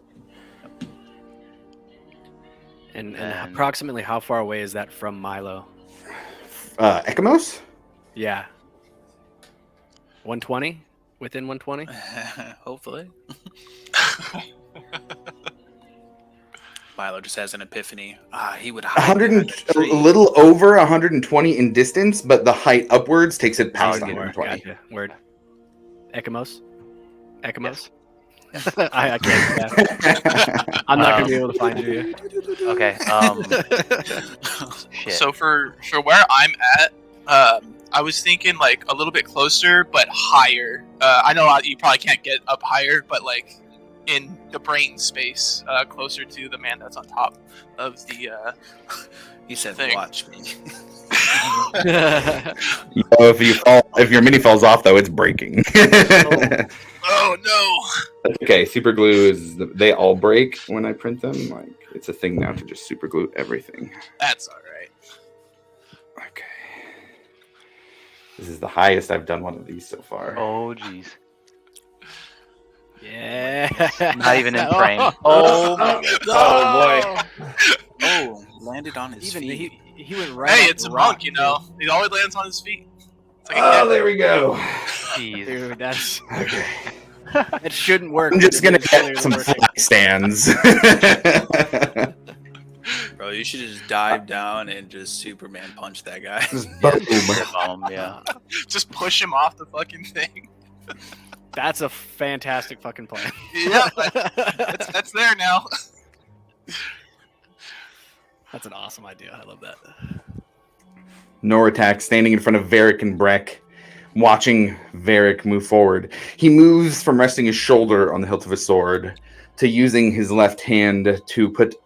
And And- approximately how far away is that from Milo? Ekamos? Yeah. 120? Within 120? Hopefully. Milo just has an epiphany. He would hide 100 behind that a tree. little over 120 in distance, but the height upwards takes it past Okay. 120. Gotcha. Word. Ekamos? I can't do that. I'm not going to be able to find you. Okay. Shit. So for where I'm at, I was thinking like a little bit closer, but higher. I know you probably can't get up higher, but like in the brain space, closer to the man that's on top of the. He said, Thing. "Watch me." If your mini falls off, though, it's breaking. Oh no! Okay, super glue is they all break when I print them. Like it's a thing now to just super glue everything. That's all right. Okay, this is the highest I've done one of these so far. Oh jeez. Yeah. Not even in frame. Oh my god. Oh boy. Oh, landed on his Even feet. he went right. Hey, off it's the a rock, monk, you know. He always lands on his feet. It's like a Oh, cat. there we go. Jeez. Dude, that's Okay, it shouldn't work. I'm but just it gonna is clearly get some working. flag stands. Bro, you should just dive down and just Superman punch that guy. Just Yeah, boom. step on him, yeah. Just push him off the fucking thing. That's a fantastic fucking plan. Yeah, that's there now. That's an awesome idea. I love that. Noratak standing in front of Varric and Breck, watching Varric move forward. He moves from resting his shoulder on the hilt of his sword to using his left hand to put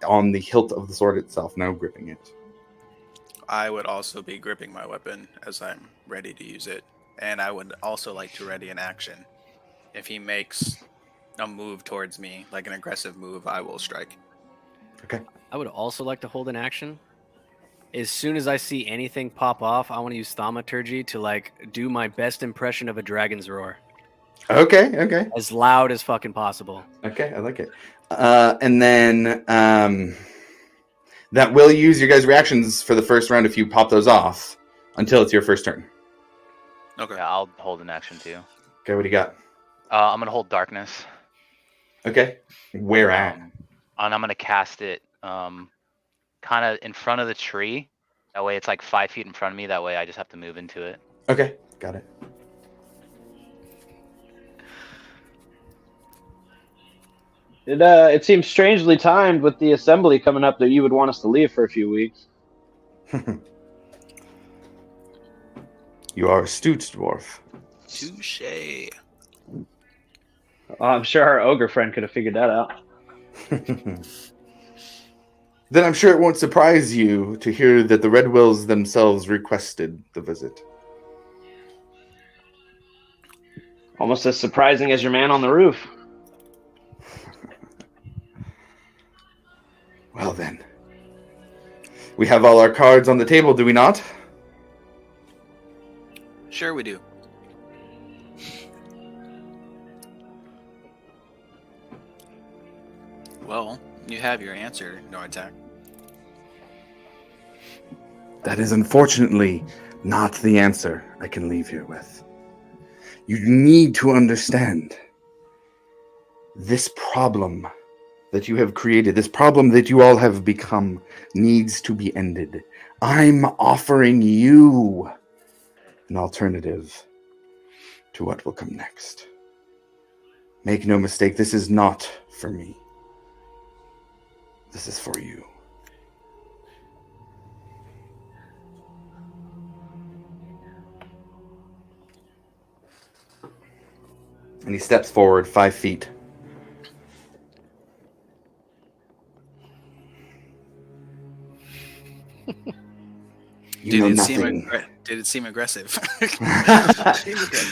on the hilt of the sword itself, now gripping it. I would also be gripping my weapon as I'm ready to use it. And I would also like to ready an action. If he makes a move towards me, like an aggressive move, I will strike. Okay. I would also like to hold an action. As soon as I see anything pop off, I want to use thaumaturgy to like do my best impression of a dragon's roar, Okay. as loud as fucking possible. Okay, I like it. And then that will use your guys' reactions for the first round if you pop those off until it's your first turn. Okay. Yeah, I'll hold an action too. Okay, what do you got? I'm gonna hold darkness. Okay. Where at? And I'm gonna cast it kind of in front of the tree. That way it's like 5 feet in front of me. That way I just have to move into it. Okay, got it. It seems strangely timed with the assembly coming up that you would want us to leave for a few weeks. You are astute, dwarf. Touche. I'm sure our ogre friend could have figured that out. Then I'm sure it won't surprise you to hear that the Red Wills themselves requested the visit. Almost as surprising as your man on the roof. Well then. We have all our cards on the table, do we not? Sure we do. Well, you have your answer, Noratak. That is unfortunately not the answer I can leave you with. You need to understand this problem that you have created, this problem that you all have become, needs to be ended. I'm offering you an alternative to what will come next. Make no mistake, this is not for me. This is for you. And he steps forward 5 feet. You know nothing. Did it seem aggressive?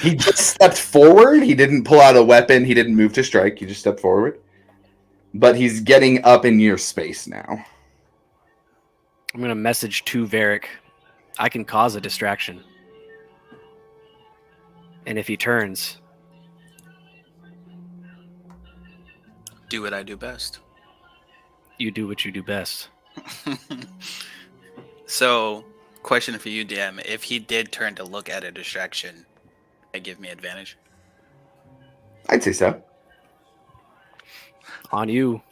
He just stepped forward. He didn't pull out a weapon. He didn't move to strike. He just stepped forward. But he's getting up in your space now. I'm gonna message to Varric. I can cause a distraction, and if he turns, Do what I do best. you do what you do best. So, question for you, DM. If he did turn to look at a distraction, it give me advantage? I'd say so. On you.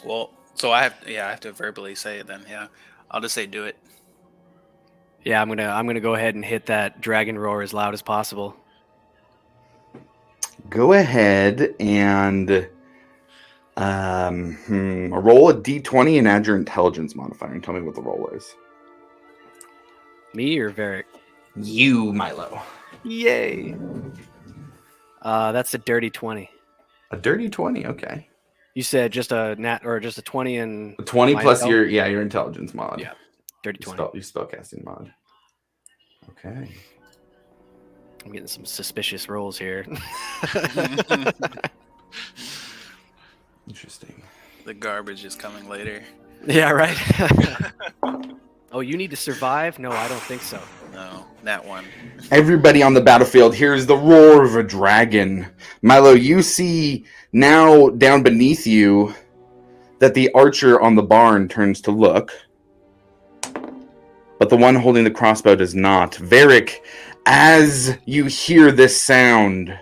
Well, so I have to verbally say it then. Yeah, I'll just say do it. Yeah, I'm gonna go ahead and hit that dragon roar as loud as possible. Go ahead and roll a d20 and add your intelligence modifier and tell me what the roll is. Me or Varric? You, Milo. Yay! That's a dirty 20. A dirty 20. Okay. You said just a nat or just a 20 and 20 my plus intel? your intelligence mod. Yeah. Dirty 20. Your spellcasting mod. Okay. I'm getting some suspicious rolls here. Interesting. The garbage is coming later. Yeah, right. Oh, you need to survive? No, I don't think so. No, that one. Everybody on the battlefield hears the roar of a dragon. Milo, you see now down beneath you that the archer on the barn turns to look, but the one holding the crossbow does not. Varric, as you hear this sound,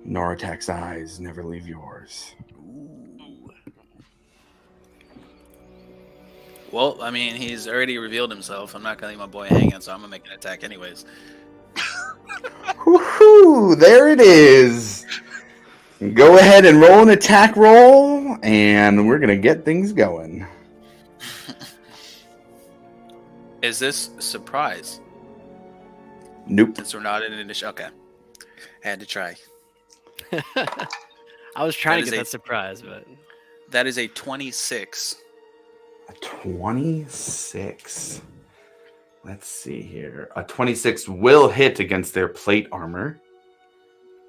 Noratak's eyes never leave yours. Well, I mean, he's already revealed himself. I'm not gonna leave my boy hanging, so I'm gonna make an attack anyways. Woohoo! There it is. Go ahead and roll an attack roll, and we're gonna get things going. Is this a surprise? Nope. Since we're not in an initial. Okay. I had to try. I was trying That to is get a- that surprise, but That is a 26. A 26. Let's see here. A 26 will hit against their plate armor.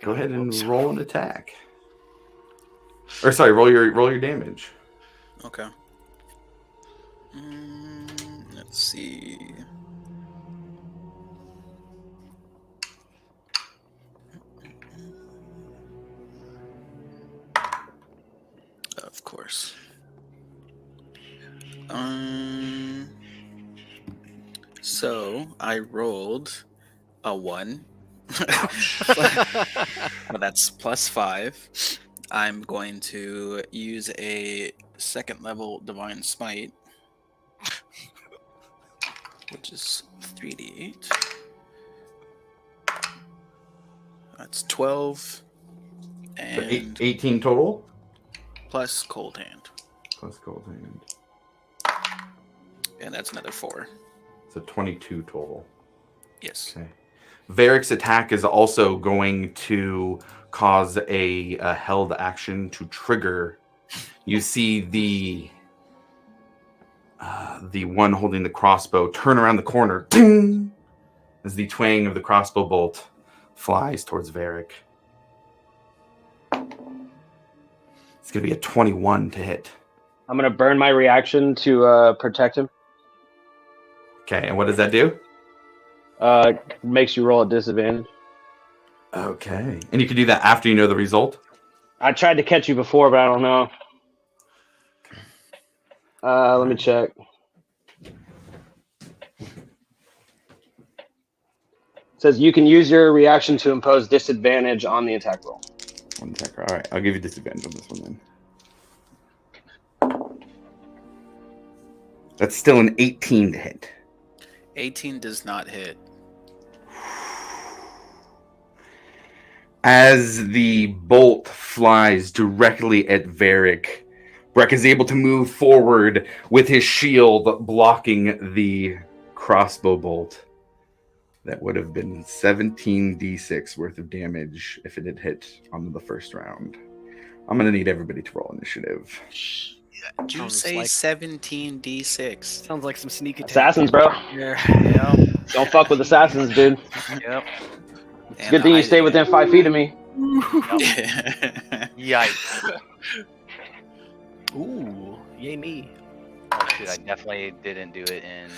Go ahead and Oops. roll an attack. Or sorry, roll your damage. Okay. Let's see. Of course. So I rolled a 1. Well, that's +5. I'm going to use a 2nd level Divine Smite, which is 3d8. That's 12. So And 18 total? plus Cold Hand. Plus cold hand. And that's another 4. So 22 total. Yes. Okay. Varric's attack is also going to cause a held action to trigger. You see the one holding the crossbow turn around the corner, ding, as the twang of the crossbow bolt flies towards Varric. It's going to be a 21 to hit. I'm gonna burn my reaction to protect him. Okay, and what does that do? Makes you roll a disadvantage. Okay. And you can do that after you know the result? I tried to catch you before, but I don't know. Let me check. It says you can use your reaction to impose disadvantage on the attack roll. One attack. All right, I'll give you disadvantage on this one then. That's still an 18 to hit. 18 does not hit. As the bolt flies directly at Varric, Breck is able to move forward with his shield blocking the crossbow bolt. That would have been 17d6 worth of damage if it had hit on the first round. I'm going to need everybody to roll initiative. Did you Sounds say like- 17d6? sounds like some sneak attack. Assassins, bro. Yeah. Yep. Don't fuck with assassins, dude. Yep. It's a good thing you stay within 5 feet of me. Yikes. Ooh, yay me. Oh, shoot, I definitely didn't do it in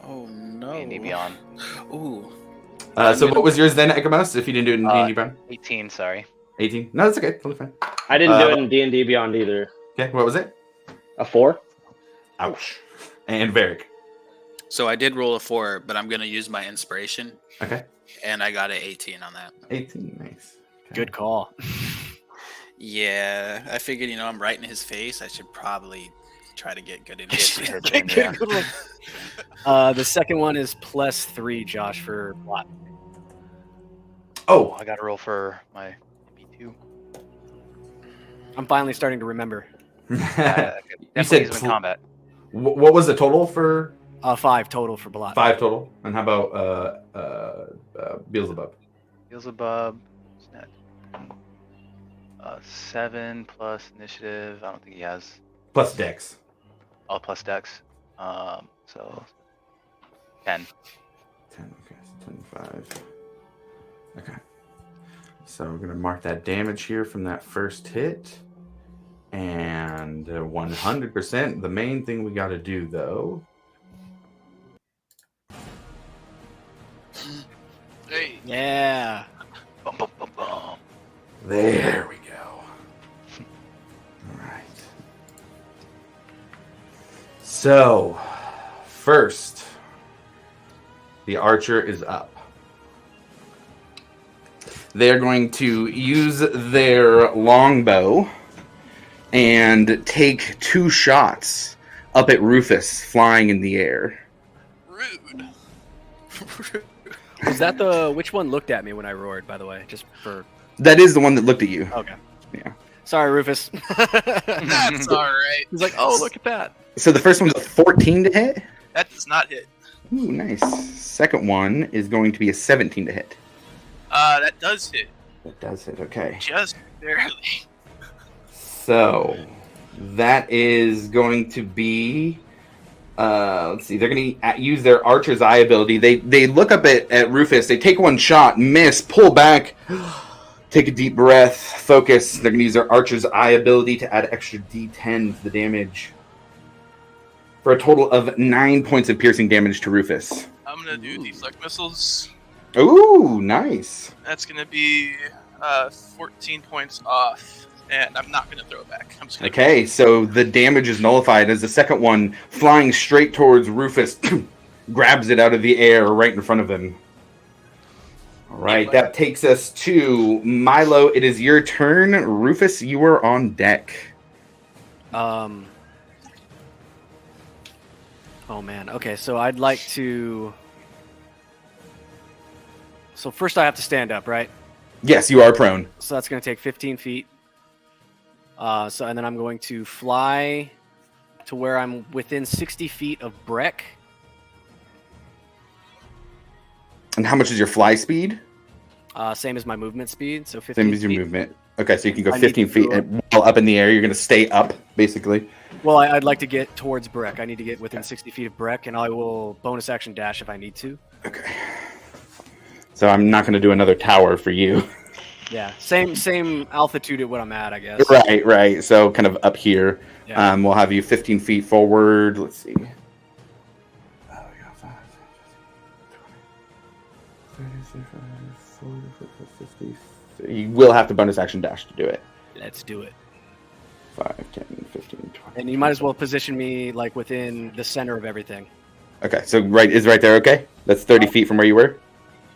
Oh no. D&D Beyond. Ooh. So what was yours then, Ekamos, if you didn't do it in D&D Beyond? 18, sorry. 18? No, that's okay. Totally fine. I didn't do it in D&D Beyond either. Okay, what was it? A 4? Ouch. And Varric. So I did roll a 4, but I'm gonna use my inspiration, Okay. and I got an 18 on that. 18, nice. Okay. Good call. Yeah, I figured, I'm right in his face. I should probably try to get good Get initiative. some hits in, yeah. The second one is +3, Josh, for plot. Oh, I got to roll for my MP2. I'm finally starting to remember. you Definitely said use them in combat. what was the total for 5 total for Blot. 5 total? And how about Beelzebub? Beelzebub. What's that? 7 plus initiative. I don't think he has. Plus Dex. Oh, plus Dex. So 10. 10. Okay, so 25. Okay. So we're gonna mark that damage here from that first hit, and 100%. The main thing we got to do though. Hey, Yeah. Bum, bum, bum, bum. There we go. All right. So, first, the archer is up. They're going to use their longbow and take 2 shots up at Rufus, flying in the air. rude. Was that the which one looked at me when I roared? By the way, just for That is the one that looked at you. okay. Yeah. Sorry, Rufus. That's all right. He's like, oh, look at that. So the first one's a 14 to hit. That does not hit. Ooh, nice. Second one is going to be a 17 to hit. That does hit. That does hit. Okay. Just barely. So that is going to be. Let's see. They're going to use their archer's eye ability. They look up at Rufus. They take one shot, miss, pull back, take a deep breath, focus. They're going to use their archer's eye ability to add extra D10 to the damage for a total of 9 points of piercing damage to Rufus. I'm gonna do deflect missiles. Ooh, nice. That's gonna be 14 points off, and I'm not gonna throw it back. I'm just gonna. Okay, so the damage is nullified as the second one, flying straight towards Rufus, grabs it out of the air right in front of him. All right, that takes us to Milo. It is your turn. Rufus, you are on deck. Oh man. Okay, so I'd like to. So first, I have to stand up, right? Yes, you are prone. So that's going to take 15 feet. And then I'm going to fly to where I'm within 60 feet of Breck. And how much is your fly speed? Same as my movement speed, so 15 Same as your feet. movement. Okay, so you can go I need 15 to feet go- and while up in the air. You're going to stay up, basically. Well, I'd like to get towards Breck. I need to get within 60 feet of Breck, and I will bonus action dash if I need to. Okay. So I'm not going to do another tower for you. Yeah, same altitude at what I'm at, I guess. Right. So kind of up here. Yeah. We'll have you 15 feet forward. Let's see. Oh, we got 5, 20, 30, 40, 50. You will have to bonus action dash to do it. Let's do it. 5, 10, 15, 20. And you might as well position me like within the center of everything. Okay, so right there, okay? That's 30 feet from where you were?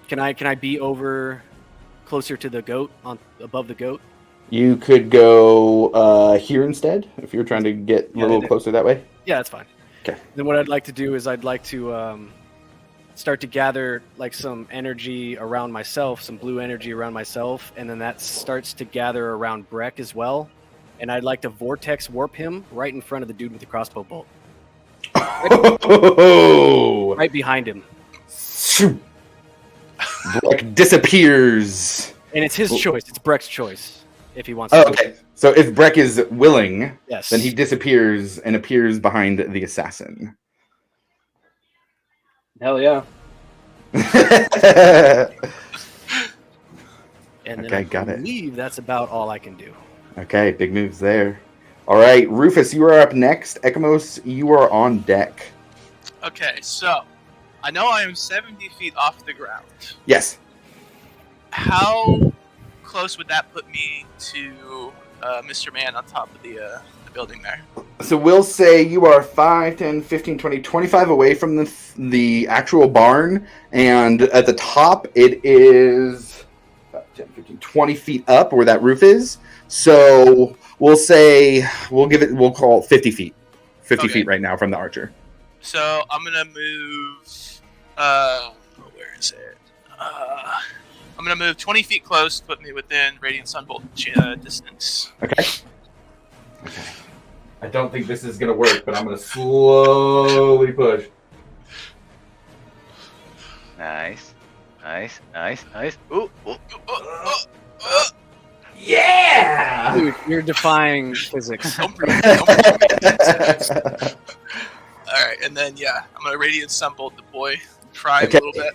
Can I be over closer to the goat, above the goat? You could go here instead, if you're trying to get a little closer that way. Yeah, that's fine. Okay. Then what I'd like to do is I'd like to start to gather like some energy around myself, some blue energy around myself, and then that starts to gather around Breck as well. And I'd like to vortex warp him right in front of the dude with the crossbow bolt. Oh! Right behind him. Breck disappears. And it's his choice. It's Breck's choice if he wants Oh, to. okay. So if Breck is willing, Yes. then he disappears and appears behind the assassin. Hell yeah. And then Okay, I got it. believe that's about all I can do. Okay, big moves there. All right, Rufus, you are up next. Ekamos, you are on deck. Okay, so I know I am 70 feet off the ground. Yes. How close would that put me to Mr. Man on top of the building there? So we'll say you are 5, 10, 15, 20, 25 away from the actual barn, and at the top it is 5, 10, 15, 20 feet up where that roof is. So we'll say we'll call it 50 feet. 50 Okay. feet right now from the archer. So I'm gonna move. Where is it? I'm gonna move 20 feet close, put me within radiant sunbolt distance. Okay. I don't think this is gonna work, but I'm gonna slowly push. Nice. Ooh. Uh, Yeah! Dude, you're defying physics. Don't prove it. All right, and then I'm gonna radiant sunbolt the boy. Try Okay. a little bit.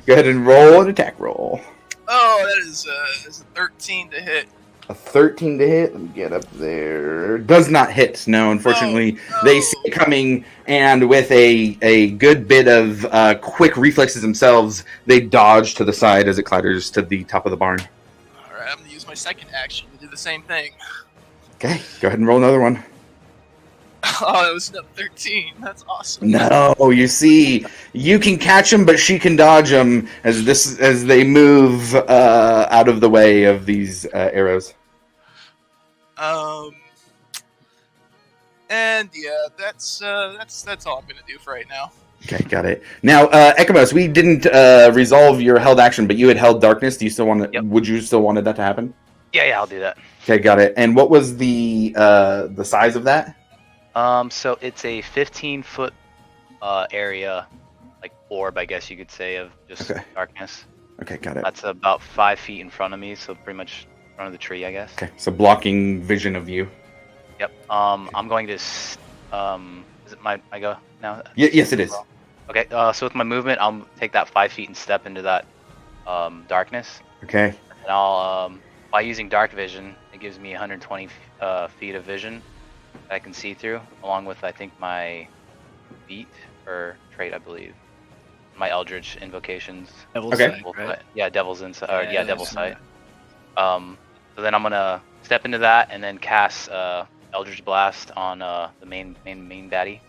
Go ahead and roll an attack roll. Oh, that is a 13 to hit. A 13 to hit. Let me get up there. Does not hit. No, unfortunately, they see it coming, and with a good bit of quick reflexes themselves, they dodge to the side as it clatters to the top of the barn. All right, I'm gonna use my second action to do the same thing. Okay, go ahead and roll another one. Oh, it was a 13. That's awesome. No, you see, you can catch them, but she can dodge them as they move out of the way of these arrows. And that's all I'm gonna do for right now. Okay, got it. Now, Ekamos, we didn't resolve your held action, but you had held darkness. Do you still want to? Yep. Would you still wanted that to happen? Yeah, I'll do that. Okay, got it. And what was the size of that? So it's a 15-foot area, like orb, I guess you could say, of just Okay. darkness. Okay, got it. That's about 5 feet in front of me, so pretty much in front of the tree, I guess. Okay, so blocking vision of you. Yep. I'm going to. Is it my go now? Yes, it is. Okay. So with my movement, I'll take that 5 feet and step into that darkness, Okay. and I'll by using dark vision, it gives me 120 feet of vision that I can see through, along with I think my beat or trait, I believe, my Eldritch invocations. Devil's Okay. Sight, right? Yeah, Devil's Insight. Or, Yeah, Devil's Devil's Sight. So then I'm gonna step into that and then cast Eldritch Blast on the main baddie.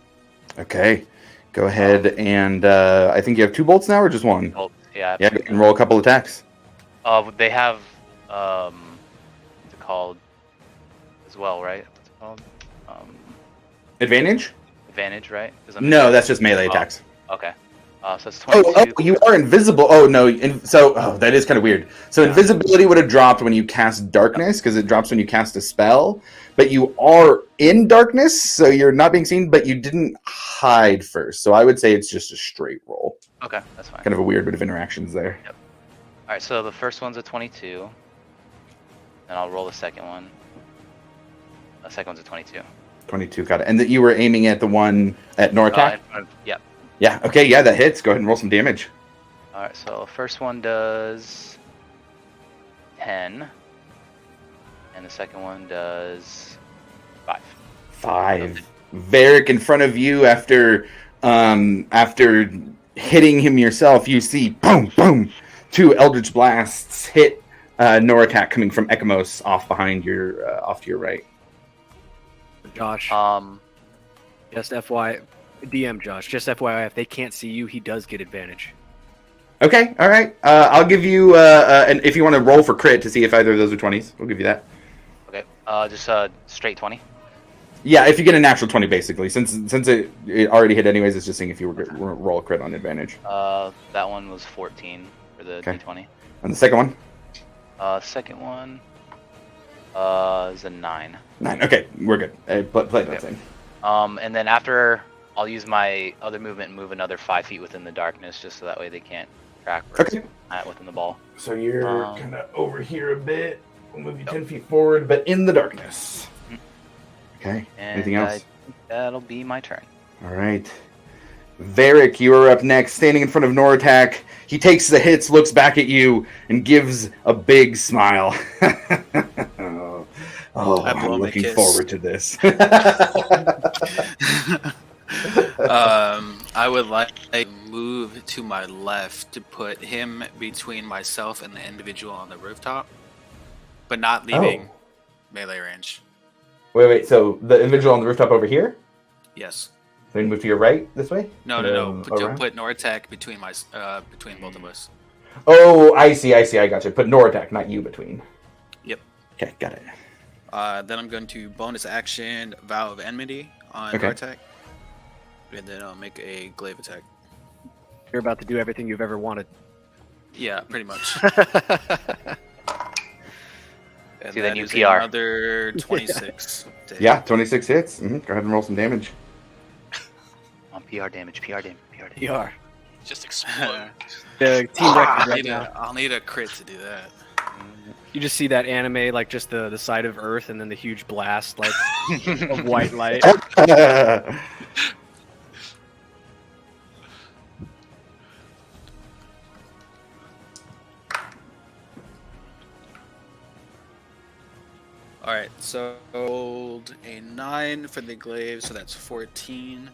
Okay. Go ahead and I think you have 2 bolts now, or just one? Oh, yeah. Yeah, and roll a couple attacks. They have what's it called as well, right? What's it called? Advantage? Advantage, right? 'Cause No, that's just melee attacks. Okay. So it's 22. Oh, you are invisible. Oh no, that is kind of weird. So invisibility would have dropped when you cast darkness, because it drops when you cast a spell. But you are in darkness, so you're not being seen. But you didn't hide first, so I would say it's just a straight roll. Okay, that's fine. Kind of a weird bit of interactions there. All right, so the first one's a 22, and I'll roll the second one. The second one's a 22. 22, got it. And that you were aiming at the one at Nortak? Yep. Yeah. Okay. Yeah, that hits. Go ahead and roll some damage. All right, so the first one does 10, and the second one does 5. 5. Varric in front of you after hitting him yourself, you see boom, boom, 2 Eldritch Blasts hit Noratak coming from Ekamos off behind your off to your right. Josh, just DM Josh, just FYI, if they can't see you, he does get advantage. Okay, all right. I'll give you and if you want to roll for crit to see if either of those are 20s, we'll give you that. Okay, just straight 20. Yeah, if you get a natural 20, basically, since it already hit anyways, it's just seeing if you were roll a crit on advantage. That one was 14 for the Okay. d20. And the second one? Second one is a 9. 9. Okay, we're good. Play that thing. And then after, I'll use my other movement and move another 5 feet within the darkness, just so that way they can't track where Okay. it's at within the ball. So you're Um, kind of over here a bit. We'll move you 10 feet forward, but in the darkness. Okay. And Anything else? I think that'll be my turn. All right. Varric, you are up next, standing in front of Noratak. He takes the hits, looks back at you, and gives a big smile. Oh, I blow I'm him a looking kiss. forward to this. I would like to move to my left to put him between myself and the individual on the rooftop, but not leaving melee range. Wait. So the individual on the rooftop over here? Yes. So you move to your right this way? No. Around? Put Nortec between between both of us. Oh, I see. I got you. Put Noratak, not you between. Yep. Okay, got it. Then I'm going to bonus action Vow of Enmity on Okay. Nortec, and then I'll make a glaive attack. You're about to do everything you've ever wanted. Yeah, pretty much. And See the that new is PR. Another 26. to hit. Yeah, 26 hits. Go ahead and roll some damage. On PR damage. PR. Just explode. The team record I'll right need, now. I'll need a crit to do that. You just see that anime, like just the side of Earth, and then the huge blast, like of white light. All right, so rolled a 9 for the glaive, so that's 14.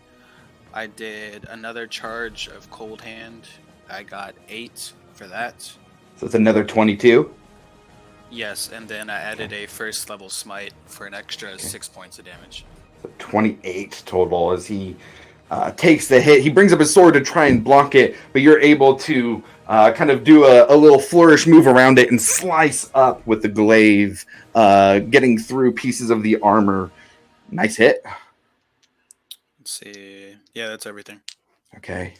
I did another charge of cold hand. I got 8 for that. So it's another 22. Yes, and then I added a first level smite for an extra 6 points of damage. So 28 total as he takes the hit. He brings up his sword to try and block it, but you're able to kind of do a little flourish move around it and slice up with the glaive, getting through pieces of the armor. Nice hit. Let's see. Yeah, that's everything. Okay.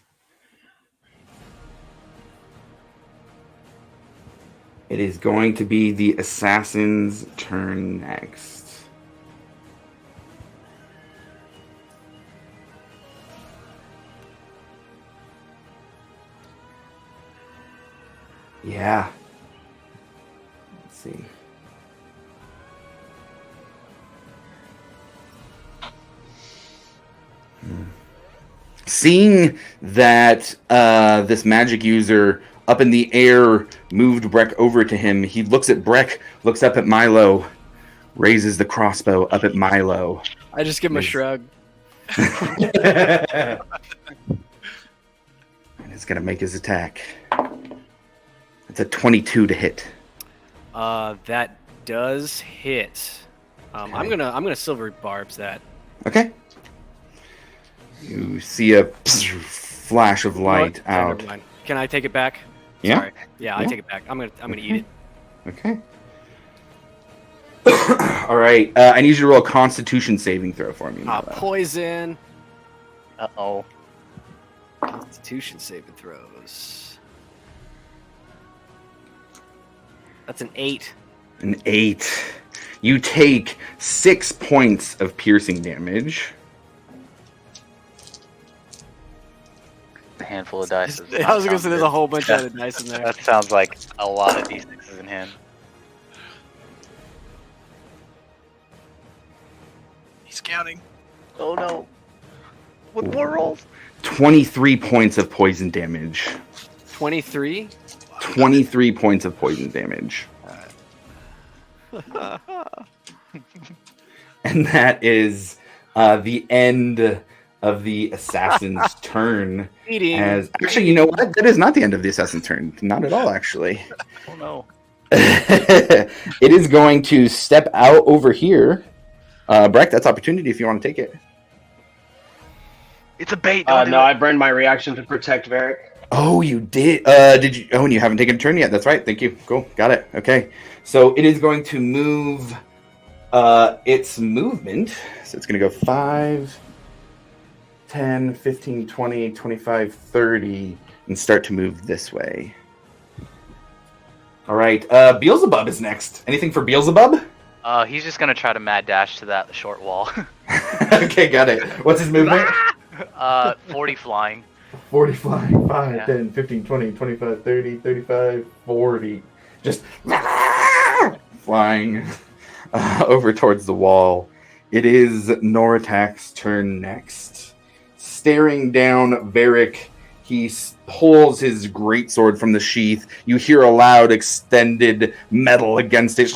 It is going to be the assassin's turn next. Yeah. Let's see. Seeing that this magic user up in the air moved Breck over to him, he looks at Breck, looks up at Milo, raises the crossbow up at Milo. I just give him a shrug. And he's going to make his attack. It's a 22 to hit. That does hit. Okay. I'm gonna silver barbs that. Okay. You see a flash of light out. Never mind. Can I take it back? Yeah. Sorry. Yeah, I take it back. I'm gonna eat it. Okay. All right. I need you to roll a Constitution saving throw for me. Milo. Poison. Uh-oh. Constitution saving throws. That's an 8. An 8. You take 6 points of piercing damage. A handful of dice. I was gonna say there's a whole bunch of dice in there. That sounds like a lot of d6s in hand. He's counting. Oh no. With more rolls. 23 points of poison damage. 23. 23 points of poison damage. And that is the end of the assassin's turn. Eating. Actually, you know what? That is not the end of the assassin's turn. Not at all, actually. Oh no. It is going to step out over here. Breck, that's opportunity if you want to take it. It's a bait. Don't do No, it. I burned my reaction to protect Varric. Oh, you did. Did you? Oh, and you haven't taken a turn yet. That's right. Thank you. Cool. Got it. Okay. So it is going to move its movement. So it's going to go 5, 10, 15, 20, 25, 30, and start to move this way. All right. Beelzebub is next. Anything for Beelzebub? He's just gonna try to mad dash to that short wall. Okay, got it. What's his movement? 40 flying. 40 flying. 5, Yeah. 10, 15, 20, 25, 30, 35, 40. Just flying over towards the wall. It is Noratak's turn next. Staring down Varric, he pulls his greatsword from the sheath. You hear a loud extended metal against it.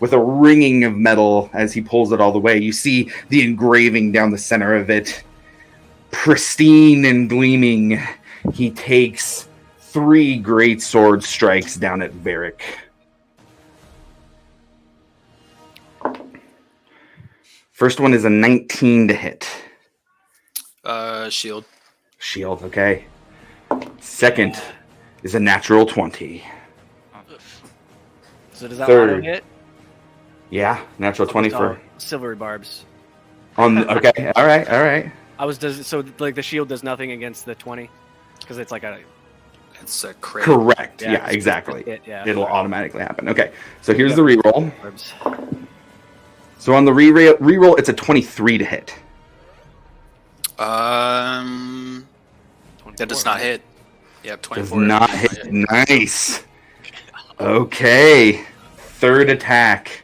With a ringing of metal as he pulls it all the way. You see the engraving down the center of it. Pristine and gleaming. He takes 3 greatsword strikes down at Varric. First one is a 19 to hit. Shield. Shield, okay. Second is a natural 20. So does that Third. auto hit? Yeah, natural 20 for... silvery barbs. Okay, all right. So like the shield does nothing against the 20 because it's like a It's a crit. Correct, Yeah, yeah, it's exactly. hit, yeah. It'll automatically happen. Okay, so here's the reroll. barbs. So on the reroll, it's a 23 to hit. That does not hit. Yep, Does 24. not hit. Nice. Okay. Third attack.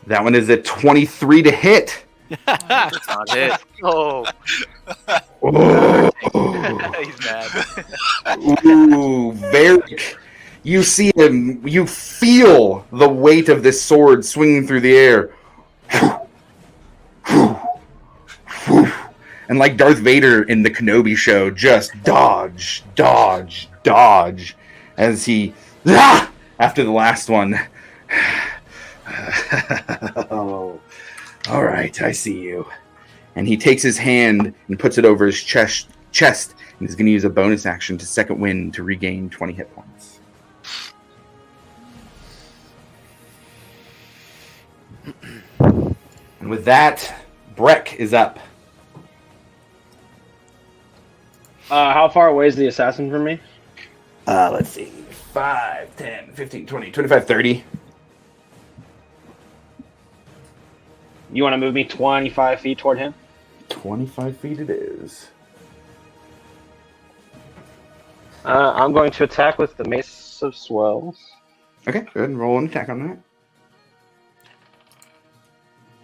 That one is a 23 to hit. That's not it. Oh, Oh. he's mad. Ooh, Varric. You see him. You feel the weight of this sword swinging through the air. And like Darth Vader in the Kenobi show, just dodge, dodge, dodge. As he, after the last one. Oh, all right, I see you. And he takes his hand and puts it over his chest, and he's going to use a bonus action to second wind to regain 20 hit points. And with that, Breck is up. How far away is the assassin from me? Let's see. 5, 10, 15, 20, 25, 30. You want to move me 25 feet toward him? 25 feet it is. I'm going to attack with the Mace of Swells. Okay, go ahead and roll an attack on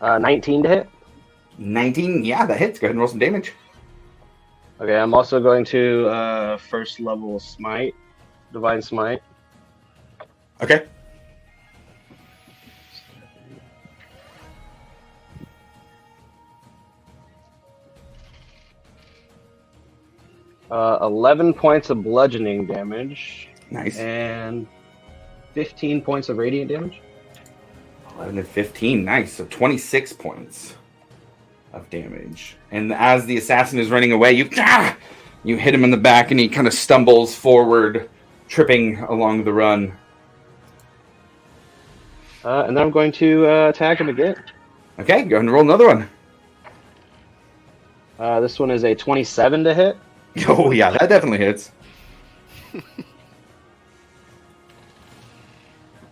that. 19 to hit. 19, yeah, that hits. Go ahead and roll some damage. Okay, I'm also going to first level Smite, Divine Smite. Okay. Uh, 11 points of bludgeoning damage Nice. and 15 points of radiant damage. 11 and 15, nice. So 26 points of damage. And as the assassin is running away, you hit him in the back and he kind of stumbles forward, tripping along the run. And then I'm going to attack him again. Okay, go ahead and roll another one. This one is a 27 to hit. Oh, yeah, that definitely hits.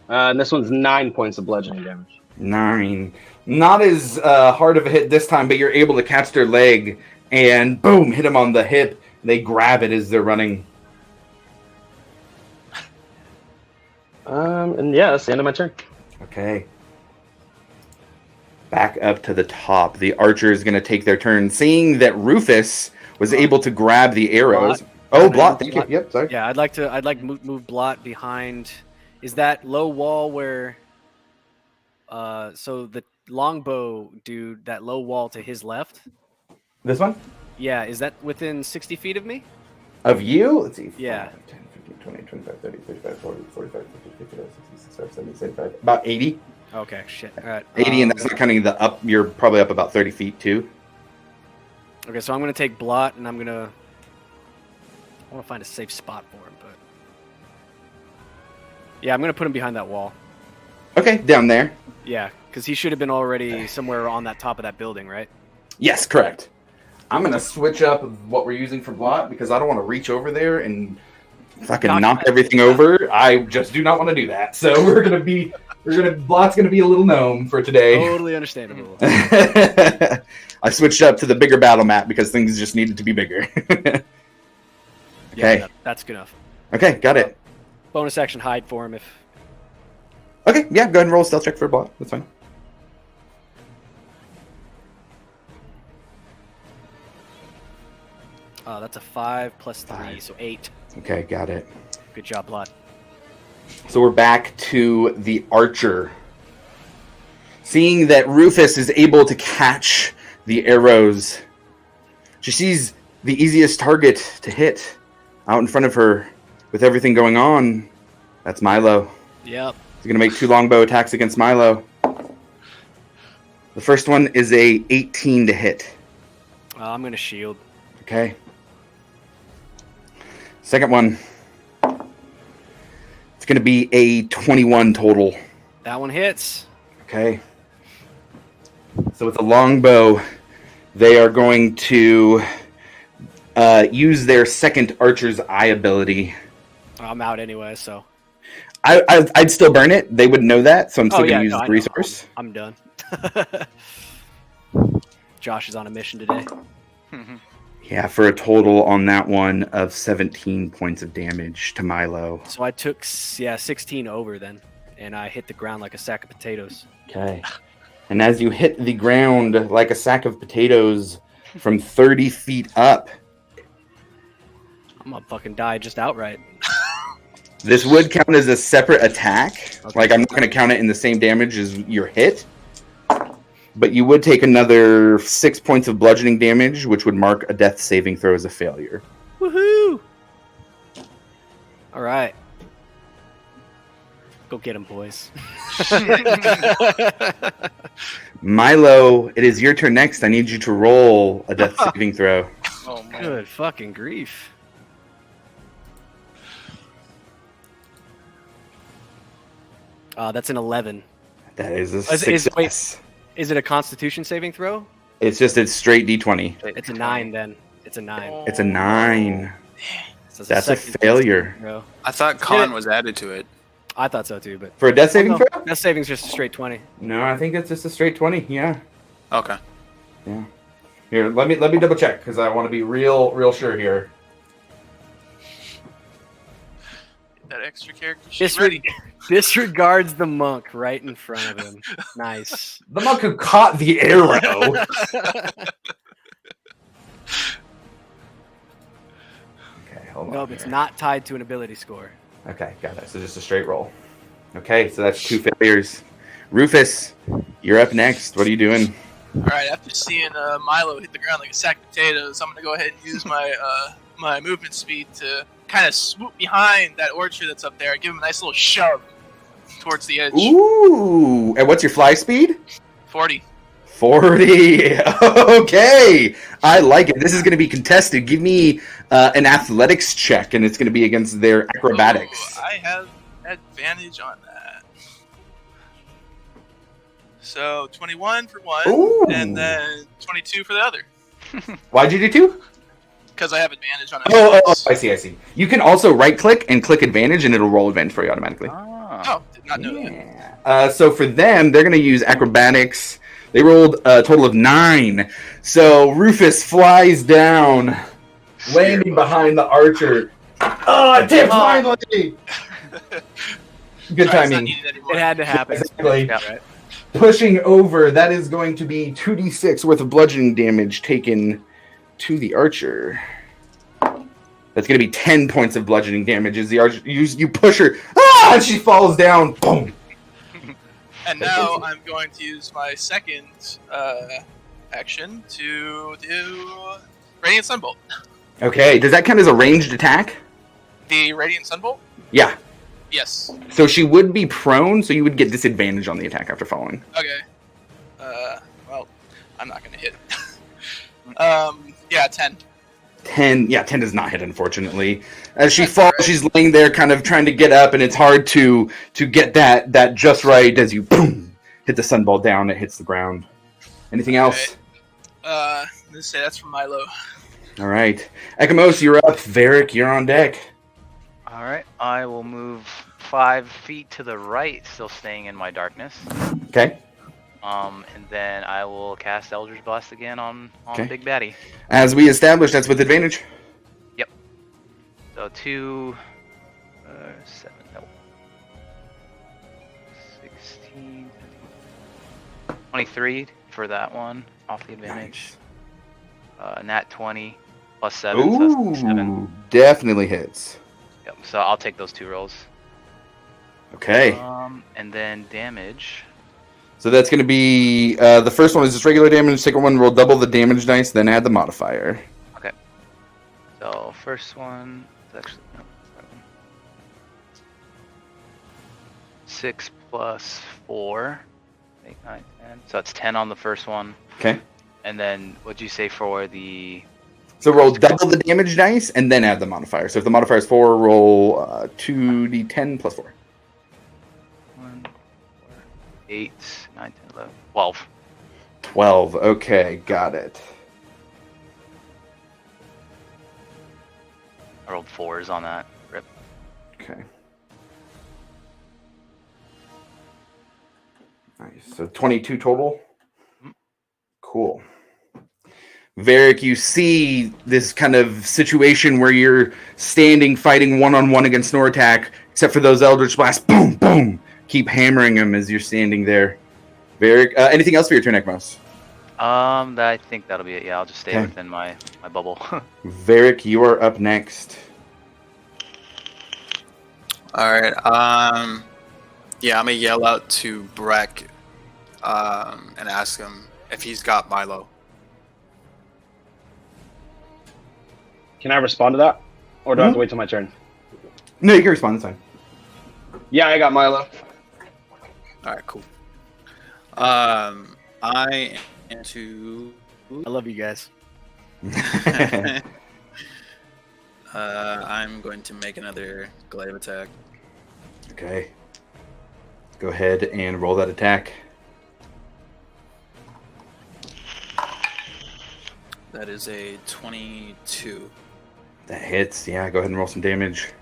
And this one's 9 points of bludgeoning damage. 9. Not as hard of a hit this time, but you're able to catch their leg and boom, hit them on the hip. They grab it as they're running. And yeah, that's the end of my turn. Okay. Back up to the top. The archer is going to take their turn. Seeing that Rufus was able to grab the arrows. Blot. Oh, Blot. Thank you. Yep, sorry. Yeah, I'd like move Blot behind. Is that low wall where? So the longbow dude, that low wall to his left. This one? Yeah, is that within 60 feet of me? Of you? Let's see. 5, Yeah. 10, 15, 20, 25, 30, 35, 40, 45, 50, 55, 60, 65, 70, 75. About 80. Okay, shit. All right. 80, and that's not counting the up. You're probably up about 30 feet, too. Okay, so I'm gonna take Blot, and I want to find a safe spot for him, but yeah, I'm gonna put him behind that wall. Okay, down there. Yeah, because he should have been already somewhere on that top of that building, right? Yes, correct. I'm going to switch up what we're using for Blot because I don't want to reach over there and fucking knock everything over. I just do not want to do that. So Blot's going to be a little gnome for today. Totally understandable. I switched up to the bigger battle map because things just needed to be bigger. Okay. Yeah, that's good enough. Okay, got it. Bonus action hide for him if. Okay, yeah, go ahead and roll a stealth check for Blot. That's fine. That's a 5 plus 3, so 8. Okay, got it. Good job, Blot. So we're back to the archer. Seeing that Rufus is able to catch the arrows, she sees the easiest target to hit out in front of her with everything going on. That's Milo. Yep. He's going to make 2 longbow attacks against Milo. The first one is a 18 to hit. I'm going to shield. Okay. Second one. It's going to be a 21 total. That one hits. Okay. So with the longbow, they are going to use their second archer's eye ability. I'm out anyway, so. I'd still burn it. They would know that, so I'm still going to use the resource. I'm done. Josh is on a mission today. Yeah, for a total on that one of 17 points of damage to Milo. So I took 16 over then, and I hit the ground like a sack of potatoes. Okay. And as you hit the ground like a sack of potatoes from 30 feet up, I'm gonna fucking die just outright. this would count as a separate attack. Okay. Like, I'm not going to count it in the same damage as your hit. But you would take another 6 points of bludgeoning damage, which would mark a death saving throw as a failure. Woohoo! All right. Go get him, boys. Milo, it is your turn next. I need you to roll a death saving throw. Oh man. Good fucking grief. That's an 11. That is a Is- success. Is it a Constitution saving throw? It's straight D20. It's a 9 then. It's a 9. It's a 9. So it's That's a second failure. saving throw. I thought con was added to it. I thought so too, but For a death saving no, throw? that saving's just a straight 20. No, I think it's just a straight 20. Yeah. Okay. Yeah. Here, let me double check because I want to be real sure here. That extra character sheet ready. Disregards the monk right in front of him. Nice. The monk who caught the arrow. Okay, hold on. Nope, it's here. not tied to an ability score. Okay, got it. So just a straight roll. Okay, so that's 2 failures. Rufus, you're up next. What are you doing? All right, after seeing Milo hit the ground like a sack of potatoes, I'm gonna go ahead and use my my movement speed to kind of swoop behind that orchard that's up there. Give him a nice little shove towards the edge. Ooh, and what's your fly speed? 40. 40. Okay, I like it. This is going to be contested. Give me an athletics check, and it's going to be against their acrobatics. Ooh, I have advantage on that. So 21 for one, Ooh. and then 22 for the other, Why'd you do 2? because I have advantage on it. Oh, I see. You can also right-click and click advantage, and it'll roll advantage for you automatically. Ah. Oh, did not know that. Yeah. So for them, they're going to use acrobatics. They rolled a total of 9. So Rufus flies down, landing behind the archer. Oh, it did finally! Good Sorry, it's not timing. needed anymore. It had to happen. Exactly. Yeah. Right? Pushing over, that is going to be 2d6 worth of bludgeoning damage taken to the archer. That's going to be 10 points of bludgeoning damage as the archer, you push her, and she falls down. Boom. And now I'm going to use my second action to do Radiant Sunbolt. Okay, does that count as a ranged attack? The Radiant Sunbolt? Yeah. Yes. So she would be prone, so you would get disadvantage on the attack after falling. Okay. Well, I'm not going to hit. Yeah, 10. 10 does not hit, unfortunately. As she falls, she's laying there kind of trying to get up, and it's hard to get that just right as you boom, hit the sunball down, it hits the ground. Anything else? Let's say that's from Milo. All right. Ekamos, you're up. Varric, you're on deck. All right, I will move 5 feet to the right, still staying in my darkness. Okay. And then I will cast Eldritch Blast again on Okay. Big Baddie. As we established, that's with advantage. So 2, 7, no, 16, 23 for that one off the advantage. Nat 20 plus 7, so that's 7. Ooh, definitely hits. Yep. So I'll take those 2 rolls. Okay. And then damage. So that's going to be the first one is just regular damage. Second one, roll double the damage dice, then add the modifier. So first one is actually no, that one. 6 plus 4, 8, 9, 10. So it's 10 on the first one. Okay. And then what'd you say for the? So roll double the damage dice and then add the modifier. So if the modifier is 4, roll 2d10 plus 4. 1, 4, 8, 9, 10, 11, 12. 12. Okay, got it. I rolled 4s on that. Rip. Okay. Nice. So 22 total. Mhm. Cool. Varric, you see this kind of situation where you're standing fighting one-on-one against Nortak, except for those Eldritch Blasts. Boom, boom. Keep hammering him as you're standing there. Varric, anything else for your turn, Ekmos? I think that'll be it. Yeah, I'll just stay Okay. within my bubble. Varric, you are up next. All right. Yeah, I'm gonna yell out to Breck, and ask him if he's got Milo. Can I respond to that? Or do I have to wait till my turn? No, you can respond this time. Yeah, I got Milo. All right, cool. I am to. I love you guys. I'm going to make another glaive attack. Okay. Go ahead and roll that attack. That is a 22. That hits. Yeah, go ahead and roll some damage.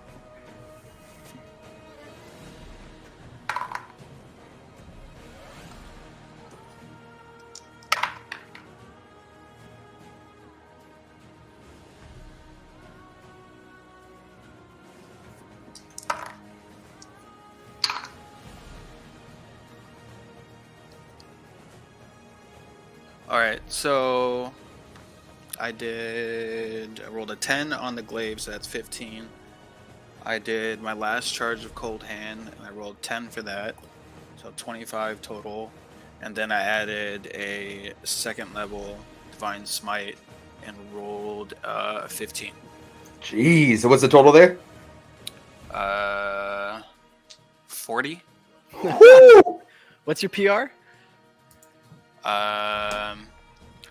Alright, so I rolled a 10 on the glaive, so that's 15. I did my last charge of Cold Hand, and I rolled 10 for that, so 25 total. And then I added a second level Divine Smite and rolled 15. Jeez, so what's the total there? 40. What's your PR?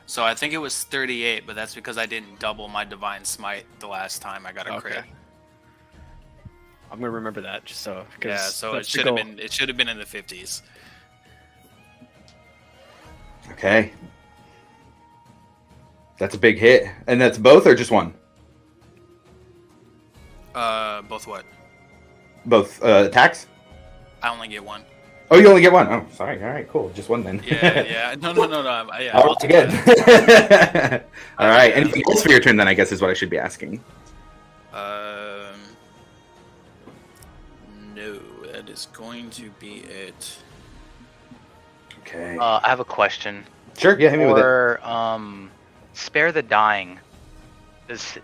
So I think it was 38, but that's because I didn't double my Divine Smite the last time I got a crit. I'm gonna remember that just so. Yeah, so it should have been in the 50s. Okay. That's a big hit. And that's both or just one? Both what? Both attacks? I only get one. Oh, you only get one. Oh, sorry. All right, cool. Just one then. Yeah. No. Yeah, all right, good. All right. Anything else for your turn then, I guess, is what I should be asking. No, that is going to be it. Okay. I have a question. Sure, yeah, hit me with it. For Spare the Dying, does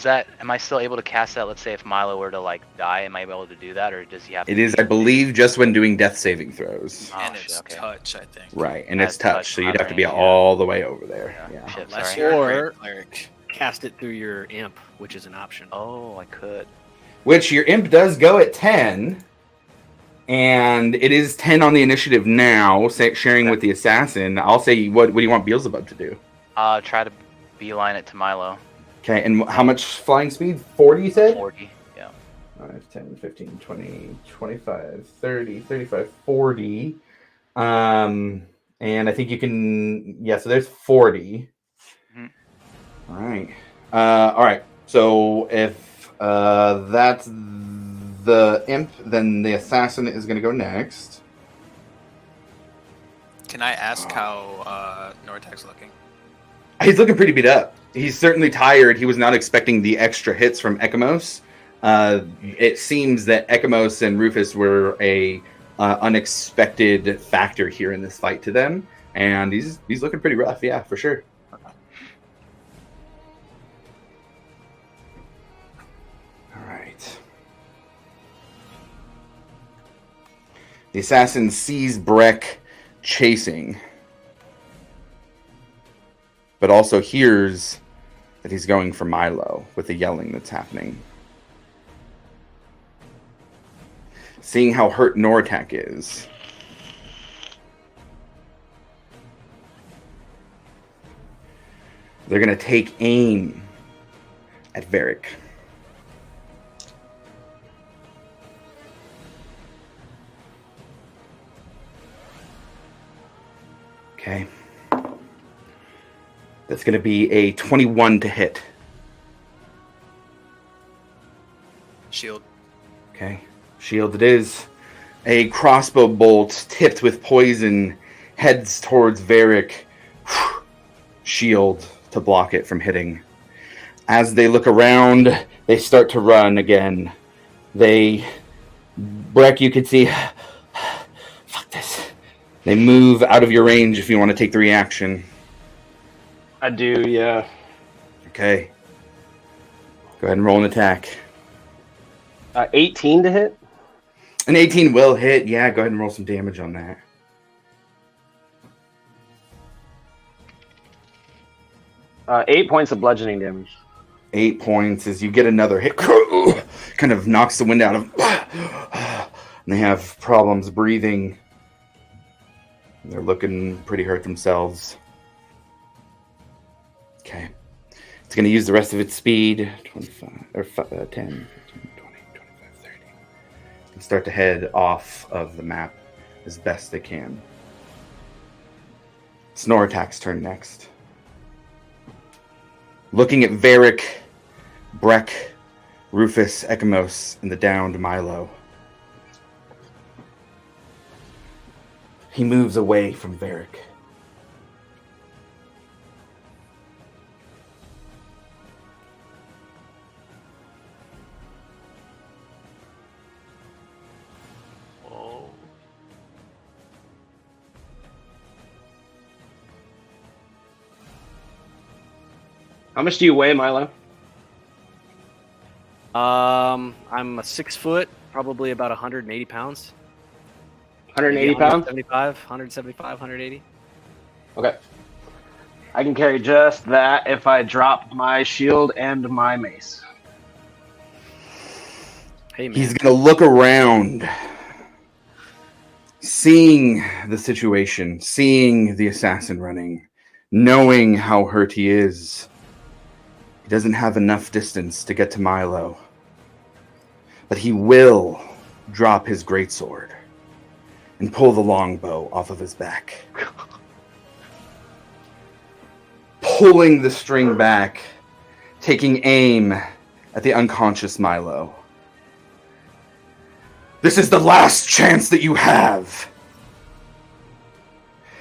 that, am I still able to cast that? Let's say if Milo were to like die, am I able to do that, or does he have to? It is, I believe, just when doing death saving throws. Oh, And shit, it's okay. touch, I think. Right, and That's it's touch, touch, so you'd my have to be brain, yeah. all the way over there. Yeah. Shit, Unless sorry. you're a Or- great cleric. Cast it through your imp, which is an option. Oh, I could. Which your imp does go at 10, and it is 10 on the initiative now, sharing with the assassin. I'll say, what do you want Beelzebub to do? Try to beeline it to Milo. Okay, and how much flying speed? 40, you said? 40. Yeah. 5, 10, 15, 20, 25, 30, 35, 40. And I think you can, yeah, so there's 40. Mhm. All right. So if that's the imp, then the assassin is going to go next. Can I ask how Nortek's looking? He's looking pretty beat up. He's certainly tired. He was not expecting the extra hits from Ekamos. It seems that Ekamos and Rufus were a unexpected factor here in this fight to them, and he's looking pretty rough. Yeah, for sure. All right. The assassin sees Breck chasing, but also hears that he's going for Milo with the yelling that's happening. Seeing how hurt Nortak is, they're going to take aim at Varric. Okay. That's going to be a 21 to hit. Shield. Okay. Shield it is. A crossbow bolt tipped with poison heads towards Varric. shield to block it from hitting. As they look around, they start to run again. Breck, you can see, fuck this. They move out of your range if you want to take the reaction. I do, yeah. Okay. Go ahead and roll an attack. 18 to hit? An 18 will hit. Yeah, go ahead and roll some damage on that. Uh, 8 points of bludgeoning damage. 8 points as you get another hit. Kind of knocks the wind out of them. And they have problems breathing. They're looking pretty hurt themselves. Okay. It's going to use the rest of its speed. 25 or 10, 15, 20, 25, 30. And start to head off of the map as best they can. Snoratak's turn next. Looking at Varric, Breck, Rufus, Ekamos, and the downed Milo. He moves away from Varric. Whoa. How much do you weigh, Milo? I'm a 6 foot, probably about 180 pounds. 180 pounds? 175, 180. Okay. I can carry just that if I drop my shield and my mace. Hey, man. He's going to look around, seeing the situation, seeing the assassin running, knowing how hurt he is. He doesn't have enough distance to get to Milo. But he will drop his greatsword and pull the longbow off of his back. Pulling the string back, taking aim at the unconscious Milo. This is the last chance that you have.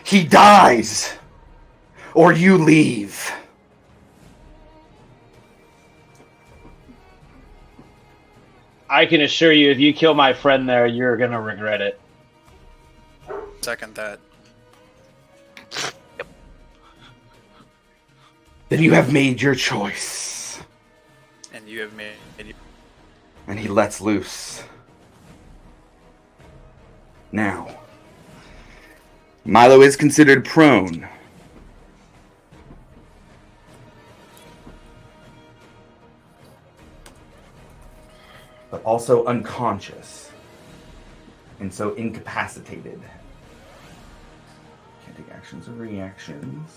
He dies, or you leave. I can assure you, if you kill my friend there, you're going to regret it. Second that. Then you have made your choice. And you have made. And he lets loose. Now, Milo is considered prone. But also unconscious. And so incapacitated. Can't take actions or reactions.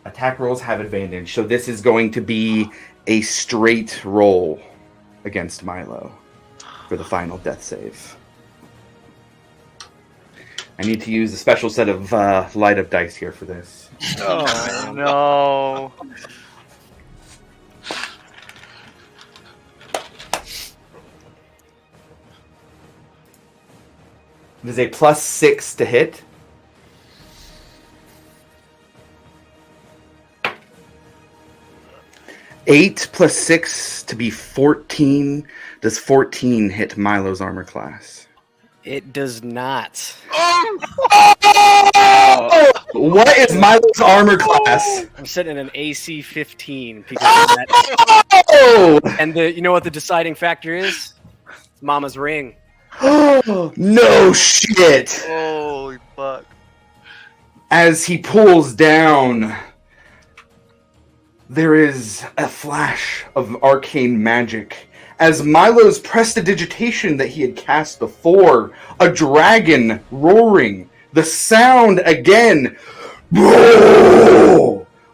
Attack rolls have advantage, so this is going to be a straight roll against Milo for the final death save. I need to use a special set of light up dice here for this. Oh no. It is a +6 to hit. Eight plus 6 to be 14. Does 14 hit Milo's armor class? It does not. Oh! What is Milo's armor class? I'm sitting in an AC 15 because of that. Oh! And you know what the deciding factor is? It's Mama's ring. No shit! Holy fuck. As he pulls down, there is a flash of arcane magic. As Milo's prestidigitation that he had cast before, a dragon roaring, the sound again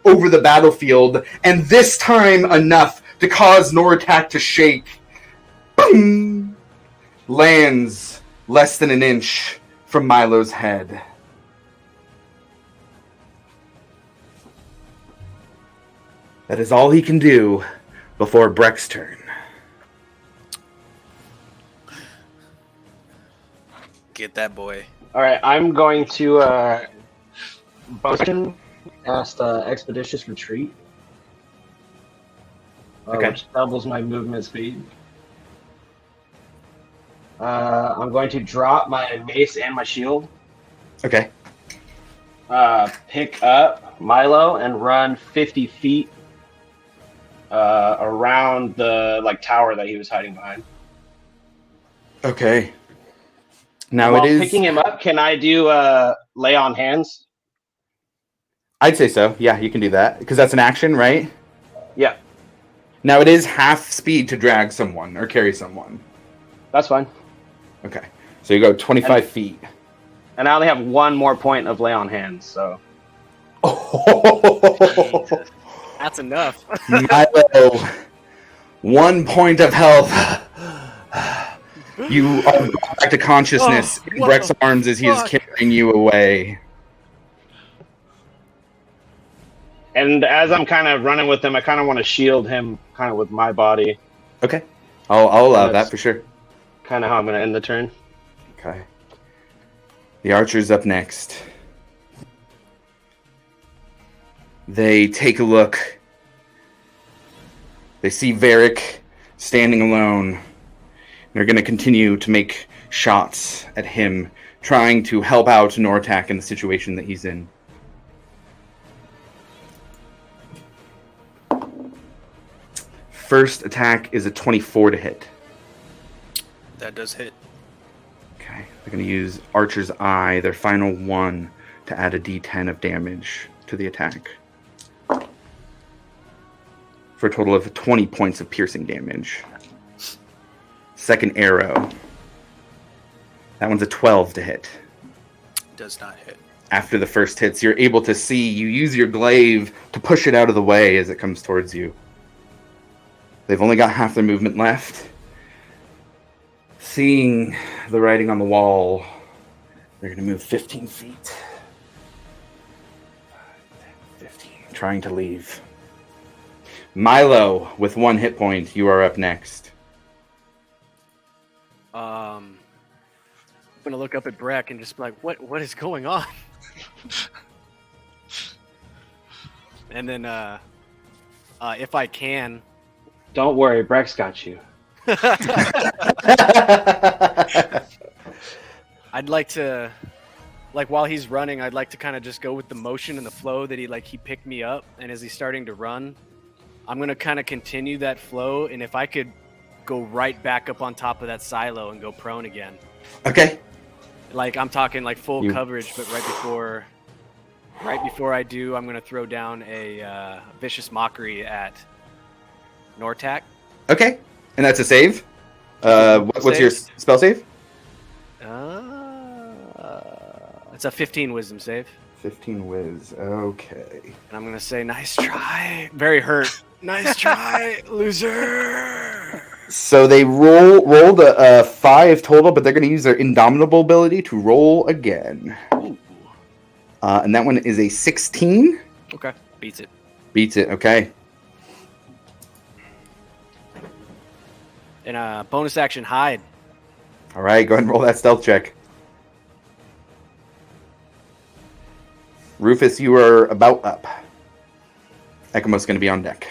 over the battlefield, and this time enough to cause Noratak to shake. Boom! Lands less than an inch from Milo's head. That is all he can do before Breck's turn. Get that boy. All right, I'm going to Bonus cast Expeditious Retreat, Okay. which doubles my movement speed. I'm going to drop my mace and my shield. Okay. Pick up Milo and run 50 feet around the tower that he was hiding behind. Okay. Now While it is. picking him up, can I do lay on hands? I'd say so. Yeah, you can do that because that's an action, right? Yeah, Now it is half speed to drag someone or carry someone. that's fine. Okay. So you go 25 feet. And I only have one more point of lay on hands, so. Jesus. That's enough. Milo, 1 point of health. You are brought back to consciousness in whoa, Breck's arms as he is fuck. carrying you away. And as I'm kind of running with him, I kind of want to shield him kind of with my body. Okay. I'll allow that That's- for sure. Kind of how I'm going to end the turn. Okay. The archer's up next. They take a look. They see Varric standing alone. They're going to continue to make shots at him, trying to help out Nortak in the situation that he's in. First attack is a 24 to hit. That does hit. Okay, they're going to use Archer's Eye, their final one, to add a d10 of damage to the attack. For a total of 20 points of piercing damage. Second arrow. That one's a 12 to hit. Does not hit. After the first hits, you're able to see, you use your glaive to push it out of the way as it comes towards you. They've only got half their movement left. Seeing the writing on the wall, they're going to move 15 feet. 15, trying to leave. Milo, with 1 hit point, you are up next. I'm gonna look up at Breck and just be like, what is going on? And then if I can, Don't worry, Breck's got you. I'd like to, while he's running, I'd like to kind of just go with the motion and the flow that he picked me up, and as he's starting to run, I'm gonna kind of continue that flow, and if I could go right back up on top of that silo and go prone again. Okay. I'm talking full You- coverage, but right before I do, I'm gonna throw down a vicious mockery at Nortak. Okay. And that's a save? What's your spell save? It's a 15 wisdom save. 15 whiz. Okay. And I'm going to say, nice try. Very hurt. Nice try, loser. So they rolled a 5 total, but they're going to use their Indomitable ability to roll again. And that one is a 16. Okay. Beats it. Beats it, okay. And bonus action, hide. All right, go ahead and roll that stealth check. Rufus, you are about up. Ekimo's going to be on deck.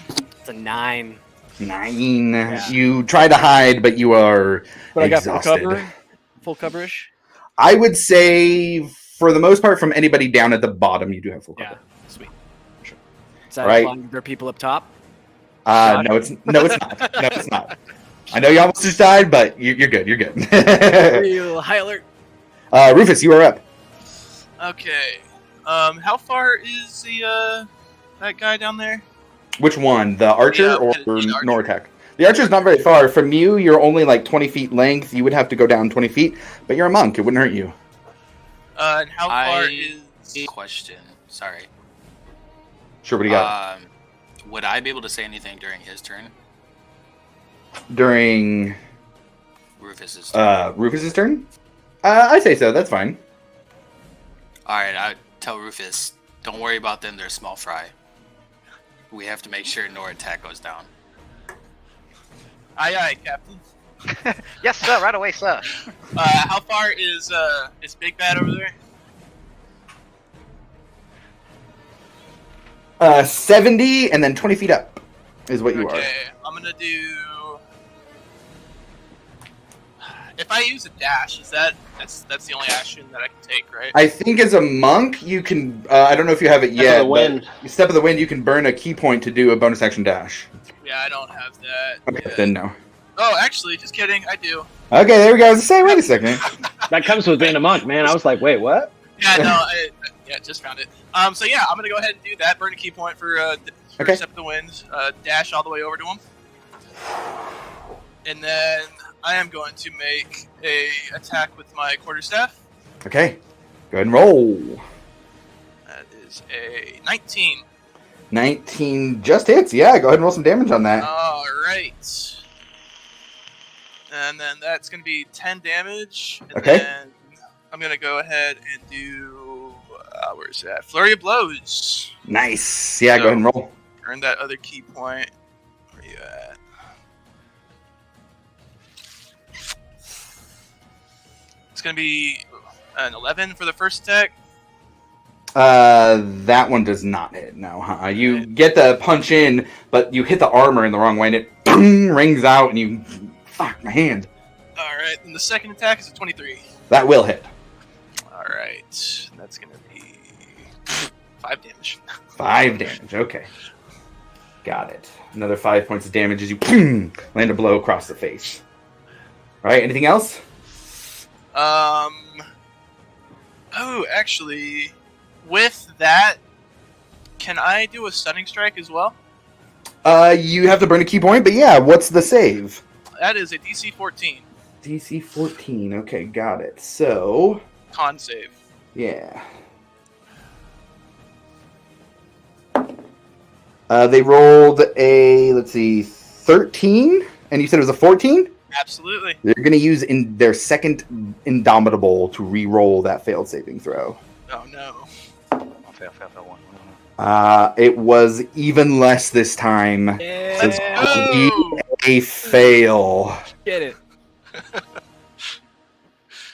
It's a 9. 9. Yeah. You try to hide, but you are But exhausted. I got full cover? Full coverage? I would say, for the most part, from anybody down at the bottom, you do have full cover. Yeah. Sweet. Sure. Is that Right. implying there are people up top? No, it's not. No, it's not. I know you almost just died, but you're good. You're good. Real high alert. Rufus, you are up. Okay. How far is the that guy down there? Which one, the archer Yeah, or the archer. Nortek? The archer's not very far. From you, you're only 20 feet length. You would have to go down 20 feet, but you're a monk. It wouldn't hurt you. And how far A is? question. Sorry. Sure, what do you got? Would I be able to say anything during his turn? During Rufus's turn. Rufus's turn? I'd say so. That's fine. Alright, I tell Rufus, don't worry about them, they're small fry. We have to make sure no attack goes down. Aye, aye, Captain. Yes, sir. Right away, sir. How far is Big Bad over there? 70 and then 20 feet up is what you are. Okay, I'm gonna do. If I use a dash, that's the only action that I can take, right? I think as a monk, you can. I don't know if you have it Step yet. of the wind. But Step of the Wind, you can burn a key point to do a bonus action dash. Yeah, I don't have that. Okay, yet. then no. Oh, actually, just kidding. I do. Okay, there we go. I was gonna say, wait a second. That comes with being a monk, man. I was like, wait, what? Yeah, no, yeah, just found it. So yeah, I'm gonna go ahead and do that. Burn a key point for Okay. Step of the Wind. Dash all the way over to him, and then I am going to make a attack with my quarterstaff. Okay, go ahead and roll. That is a 19. 19 just hits. Yeah, go ahead and roll some damage on that. All right. And then that's going to be 10 damage. And Okay. then I'm going to go ahead and do, where's that? Flurry of Blows. Nice. Yeah, go ahead and roll. Earn that other key point. Where you at? It's going to be an 11 for the first attack. That one does not hit. No, you get the punch in, but you hit the armor in the wrong way, and it rings out, and you fuck my hand. All right. And the second attack is a 23. That will hit. All right. That's going to be 5 damage. 5 damage. Okay, got it. Another 5 points of damage as you land a blow across the face. All right. Anything else? Oh, actually, with that, can I do a stunning strike as well? You have to burn a key point, but yeah, what's the save? That is a DC 14 DC 14. Okay, got it. So, con save. yeah. They rolled a, let's see, 13, and you said it was a 14? Absolutely. They're going to use in their second Indomitable to re-roll that failed saving throw. Oh no. I'll fail one. It was even less this time. Let's Yeah. go. A fail. Get it.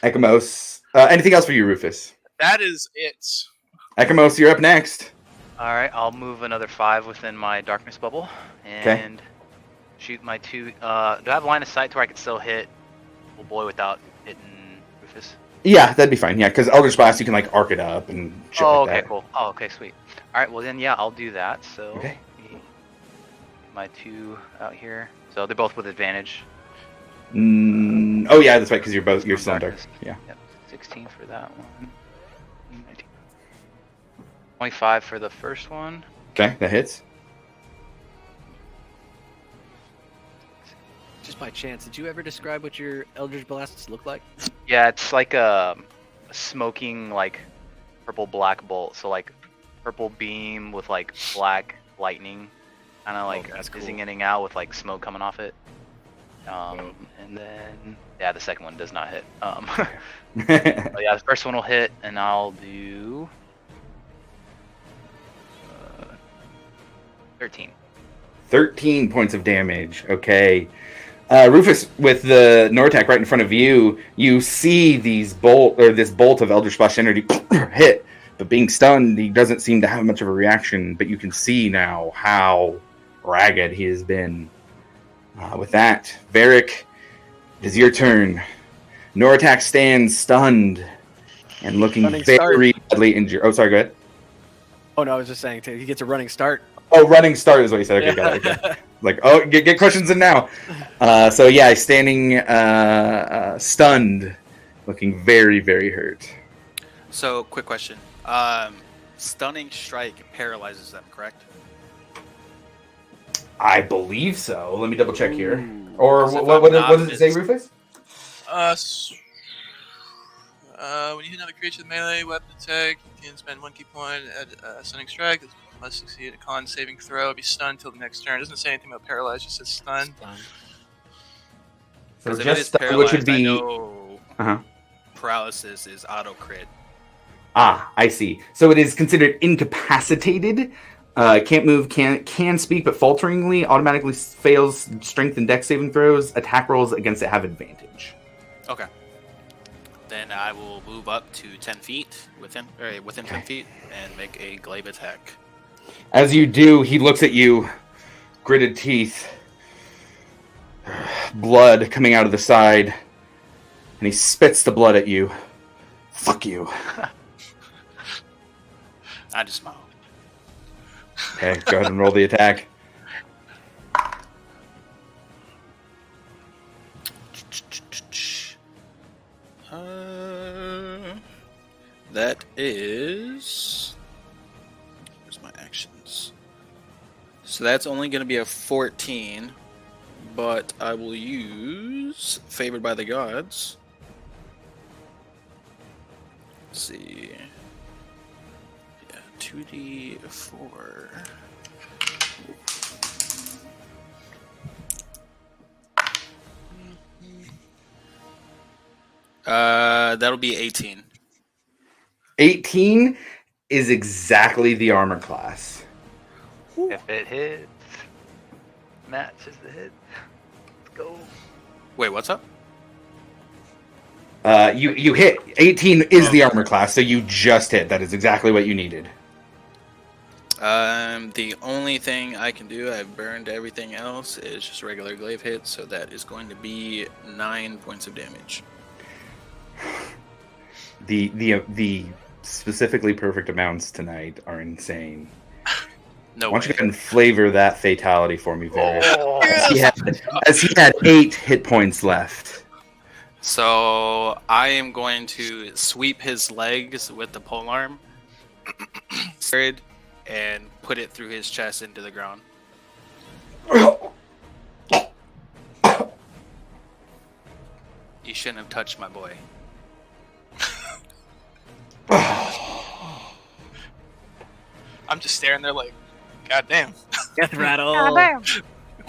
Ekamos. Anything else for you, Rufus? That is it. Ekamos, you're up next. All right, I'll move another 5 within my darkness bubble and shoot my 2. Do I have line of sight to where I can still hit Old Boy without hitting Rufus? Yeah, that'd be fine. Yeah, because Eldritch Blast, you can like arc it up and shit Oh, like okay, that. cool. Oh, okay, sweet. All right, well then, yeah, I'll do that. So Okay. my 2 out here. So they're both with advantage. Oh yeah, that's right. Because you're still in dark. Darkness. Yeah. Yep. 16 for that one. 19. 25 for the first one. Okay, that hits. Just by chance, did you ever describe what your Eldritch Blasts look like? Yeah, it's like a smoking like purple black bolt. So like purple beam with like black lightning, kind of like that's cool. fizzing in and out with like smoke coming off it. And then yeah, the second one does not hit. But yeah, the first one will hit, and I'll do 13. 13 points of damage. Okay. Rufus, with the Nortac right in front of you, you see this bolt of Eldritch Blast energy hit, but being stunned, he doesn't seem to have much of a reaction, but you can see now how ragged he has been. With that, Varric, it is your turn. Nortac stands stunned and looking Running very badly injured. Oh, sorry, go ahead. Oh no, I was just saying he gets a running start. Oh, running start is what you said. Okay, got it. Okay. Like, oh, get questions in now. So yeah, he's standing stunned, looking very, very hurt. So, quick question. Stunning strike paralyzes them, correct? I believe so. Let me double check here. Ooh. Or So if what I'm does not it say, Rufus? When you hit another creature with melee weapon attack, you can spend 1 key point at stunning strike. It must succeed a con saving throw. Be stunned until the next turn. It doesn't say anything about paralyzed. It just says stunned. So 'Cause if it just is stunned, which would paralyzed, I be know Uh-huh. paralysis is auto crit. I see. So it is considered incapacitated. Can't move, can speak, but falteringly automatically fails strength and dex saving throws. Attack rolls against it have advantage. Okay. Then I will move up to 10 feet within 10 feet and make a glaive attack. As you do, he looks at you, gritted teeth, blood coming out of the side, and he spits the blood at you. Fuck you. I just smile. Okay, go ahead and roll the attack. That is. Where's my actions? So that's only going to be a 14, but I will use Favored by the Gods. Let's see. Yeah, 2d4. That'll be 18. 18 is exactly the armor class. If it hits, matches the hit. Let's go. Wait, what's up? You hit. 18 is the armor class, so you just hit. That is exactly what you needed. The only thing I can do, I've burned everything else, is just regular glaive hit, so that is going to be 9 points of damage. The specifically perfect amounts tonight are insane. No Why don't you way. go ahead and flavor that fatality for me, Varric? Oh, As he had 8 hit points left. So I am going to sweep his legs with the polearm and put it through his chest into the ground. You shouldn't have touched my boy. I'm just staring there like, God damn. Death rattle.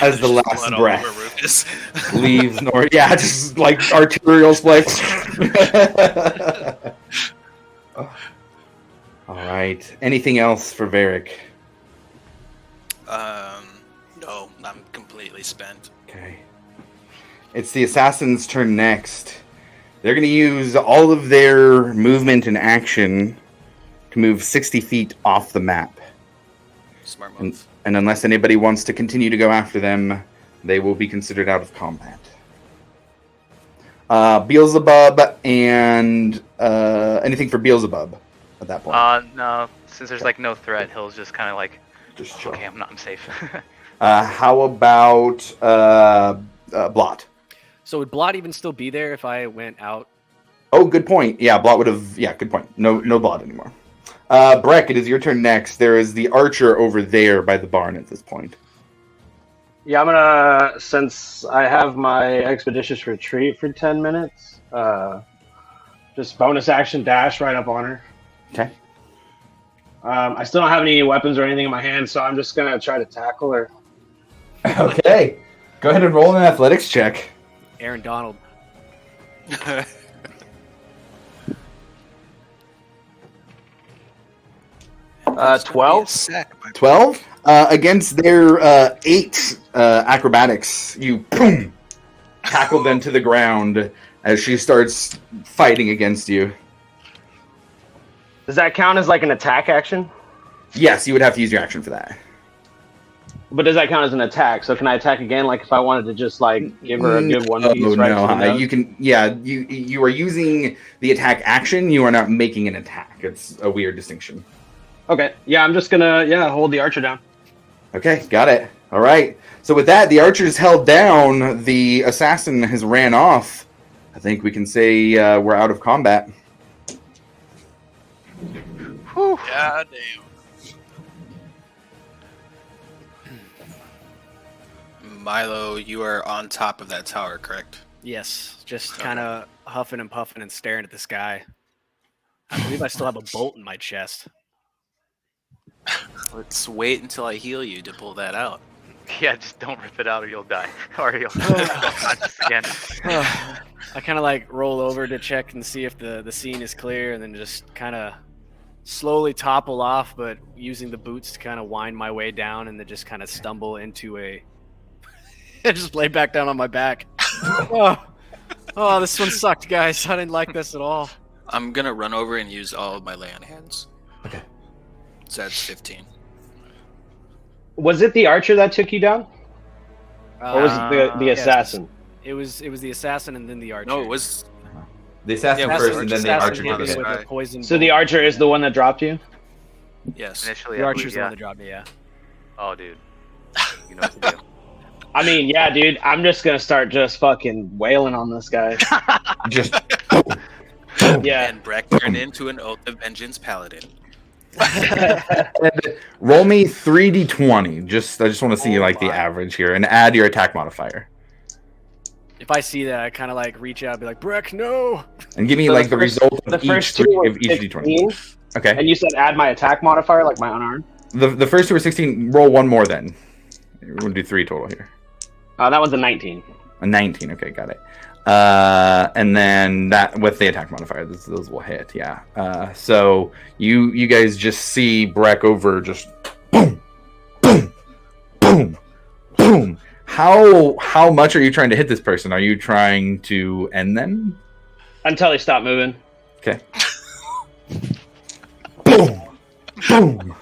As the Blood last all over breath Rufus. leaves Nor, yeah, just like arterial spikes. All right. Anything else for Varric? No, I'm completely spent. Okay. It's the assassin's turn next. They're going to use all of their movement and action to move 60 feet off the map. Smart move. And unless anybody wants to continue to go after them, they will be considered out of combat. Beelzebub and anything for Beelzebub at that point. No. Since there's like no threat, he'll just kind of like, Just chill. okay, I'm safe. How about Blot? So would Blot even still be there if I went out? Oh, good point. Yeah, Blot would have. Yeah, good point. No Blot anymore. Breck, it is your turn next. There is the archer over there by the barn at this point. Yeah, I'm gonna, since I have my expeditious retreat for 10 minutes, just bonus action dash right up on her. Okay. I still don't have any weapons or anything in my hand, so I'm just gonna try to tackle her. Okay. Go ahead and roll an athletics check. Aaron Donald. 12. 12 against their 8 acrobatics. You boom, tackle them to the ground as she starts fighting against you. Does that count as like an attack action? Yes, you would have to use your action for that. But does that count as an attack? So can I attack again? Like if I wanted to just like give her a good one piece, right? No, to the nose? you can. Yeah, you are using the attack action. You are not making an attack. It's a weird distinction. Okay. Yeah, I'm just gonna hold the archer down. Okay, got it. All right. So with that, the archer's held down. The assassin has ran off. I think we can say we're out of combat. God damn. Milo, you are on top of that tower, correct? Yes, just kind of huffing and puffing and staring at the sky. I believe I still have a bolt in my chest. Let's wait until I heal you to pull that out. Yeah, just don't rip it out or you'll die. Or you'll unconscious again. I kind of like roll over to check and see if the scene is clear, and then just kind of slowly topple off, but using the boots to kind of wind my way down, and then just kind of stumble into a. I just lay back down on my back. Oh, this one sucked, guys. I didn't like this at all. I'm gonna run over and use all of my lay on hands. Okay. So that's 15. Was it the archer that took you down, or was it the yes. assassin? It was the assassin and then the archer. No, it was. The assassin Yeah, it was first, the and then the assassin archer hit took a me hit. with a poison So the bolt. archer is the one that dropped you. Yes. Initially, The I archer's believe, the one yeah. that dropped me. Yeah. Oh, dude. You know what to do. I mean, yeah, dude. I'm just gonna start just fucking wailing on this guy. Just Yeah. And Breck turned into an Oath of Vengeance paladin. roll me 3d20. I just want to see like the my. average here, and add your attack modifier, If I see that, I kind of like reach out and be like, Breck, no. and give me So like the first- result the of each first two three were of each 16, d20. Okay. and you said add my attack modifier, like my unarmed. The first two were 16. Roll one more then. We're gonna do 3 total here. That was a 19. A 19. Okay, got it. And then that with the attack modifier, those will hit. Yeah. So you guys just see Breck over just boom, boom, boom, boom. How much are you trying to hit this person? Are you trying to end them? Until they stop moving. Okay. Boom, boom.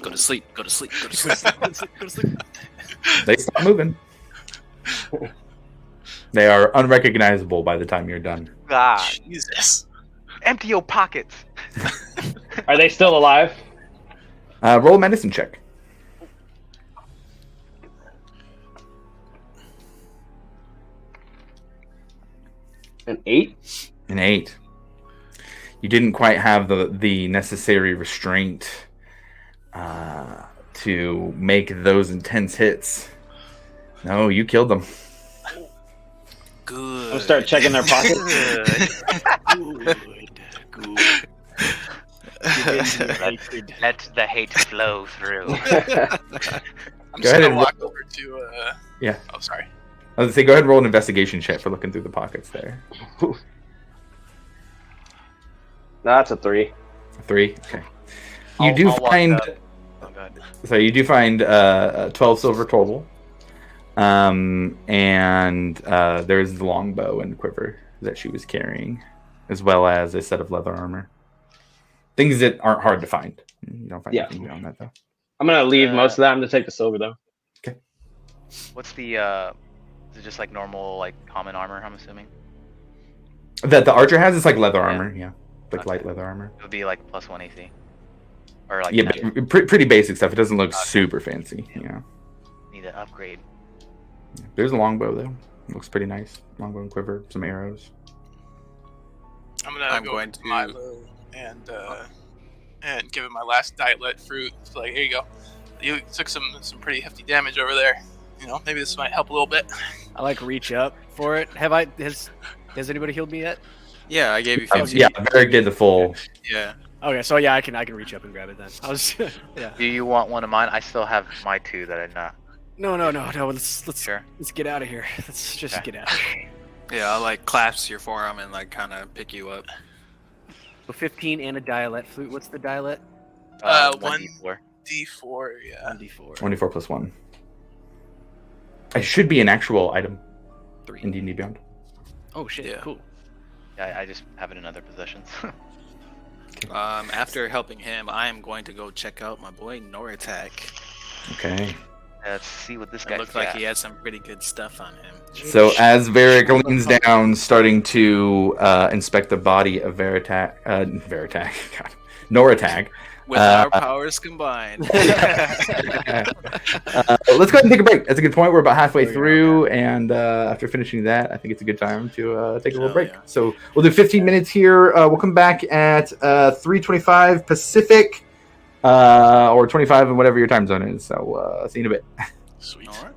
Go to sleep. Go to sleep. Go to sleep. Go to sleep. They stop moving. They are unrecognizable by the time you're done. God. Jesus. Empty your pockets. Are they still alive? Roll a medicine check. An 8. An 8. You didn't quite have the necessary restraint to make those intense hits. No, you killed them. Good. I'll start checking their pockets. Good. Let the hate flow through. I'm Go just ahead gonna and walk over to. Yeah. Oh, sorry. I was gonna say, go ahead and roll an investigation check for looking through the pockets there. That's a 3. 3. Okay. You do I'll walk find. up. Oh, God. So you do find 12 silver total. And there's the longbow and quiver that she was carrying, as well as a set of leather armor. Things that aren't hard to find. You don't find anything beyond that, though. I'm gonna leave most of that. I'm gonna take the silver though. What's the, is it just like normal, like common armor, I'm assuming? That the archer has is like leather Yeah. armor, yeah, like Okay. light leather armor. It would be like +1 AC. Or like, Yeah, ten. but pretty basic stuff. It doesn't look Okay. super fancy. Yeah. Need to upgrade. There's a longbow though. It looks pretty nice. Longbow and quiver, some arrows. I'm gonna I'm go going to to- Milo and give him my last diet fruit. It's like, here you go. You took some pretty hefty damage over there. You know, maybe this might help a little bit. I like reach up for it. Has anybody healed me yet? Yeah, I gave you 15. Yeah, Varric did the full. Yeah. Okay, so yeah, I can reach up and grab it then. I was yeah. Do you want one of mine? I still have my 2 that I not. No. Let's Sure. get out of here. Let's just Okay. get out. Yeah, I'll like clasp your forearm and like kind of pick you up. So 15 and a dialect flute. What's the dialect? 1d4. D4, yeah. 1d4. 24 plus 1. It should be an actual item 3. in D&D Beyond. Oh shit! Yeah. Cool. Yeah, I just have it in other possessions. After helping him, I am going to go check out my boy Noratak. Okay. Let's see what this It guy looks like he has some pretty good stuff on him. So as Varric leans down, starting to inspect the body of Veritak, God, Noratak. With our powers combined. Let's go ahead and take a break. That's a good point. We're about halfway through, and after finishing that, I think it's a good time to take a little Hell break. yeah. So we'll do 15 minutes here. We'll come back at 3:25 Pacific, or 25 in whatever your time zone is. So see you in a bit. Sweet. All right.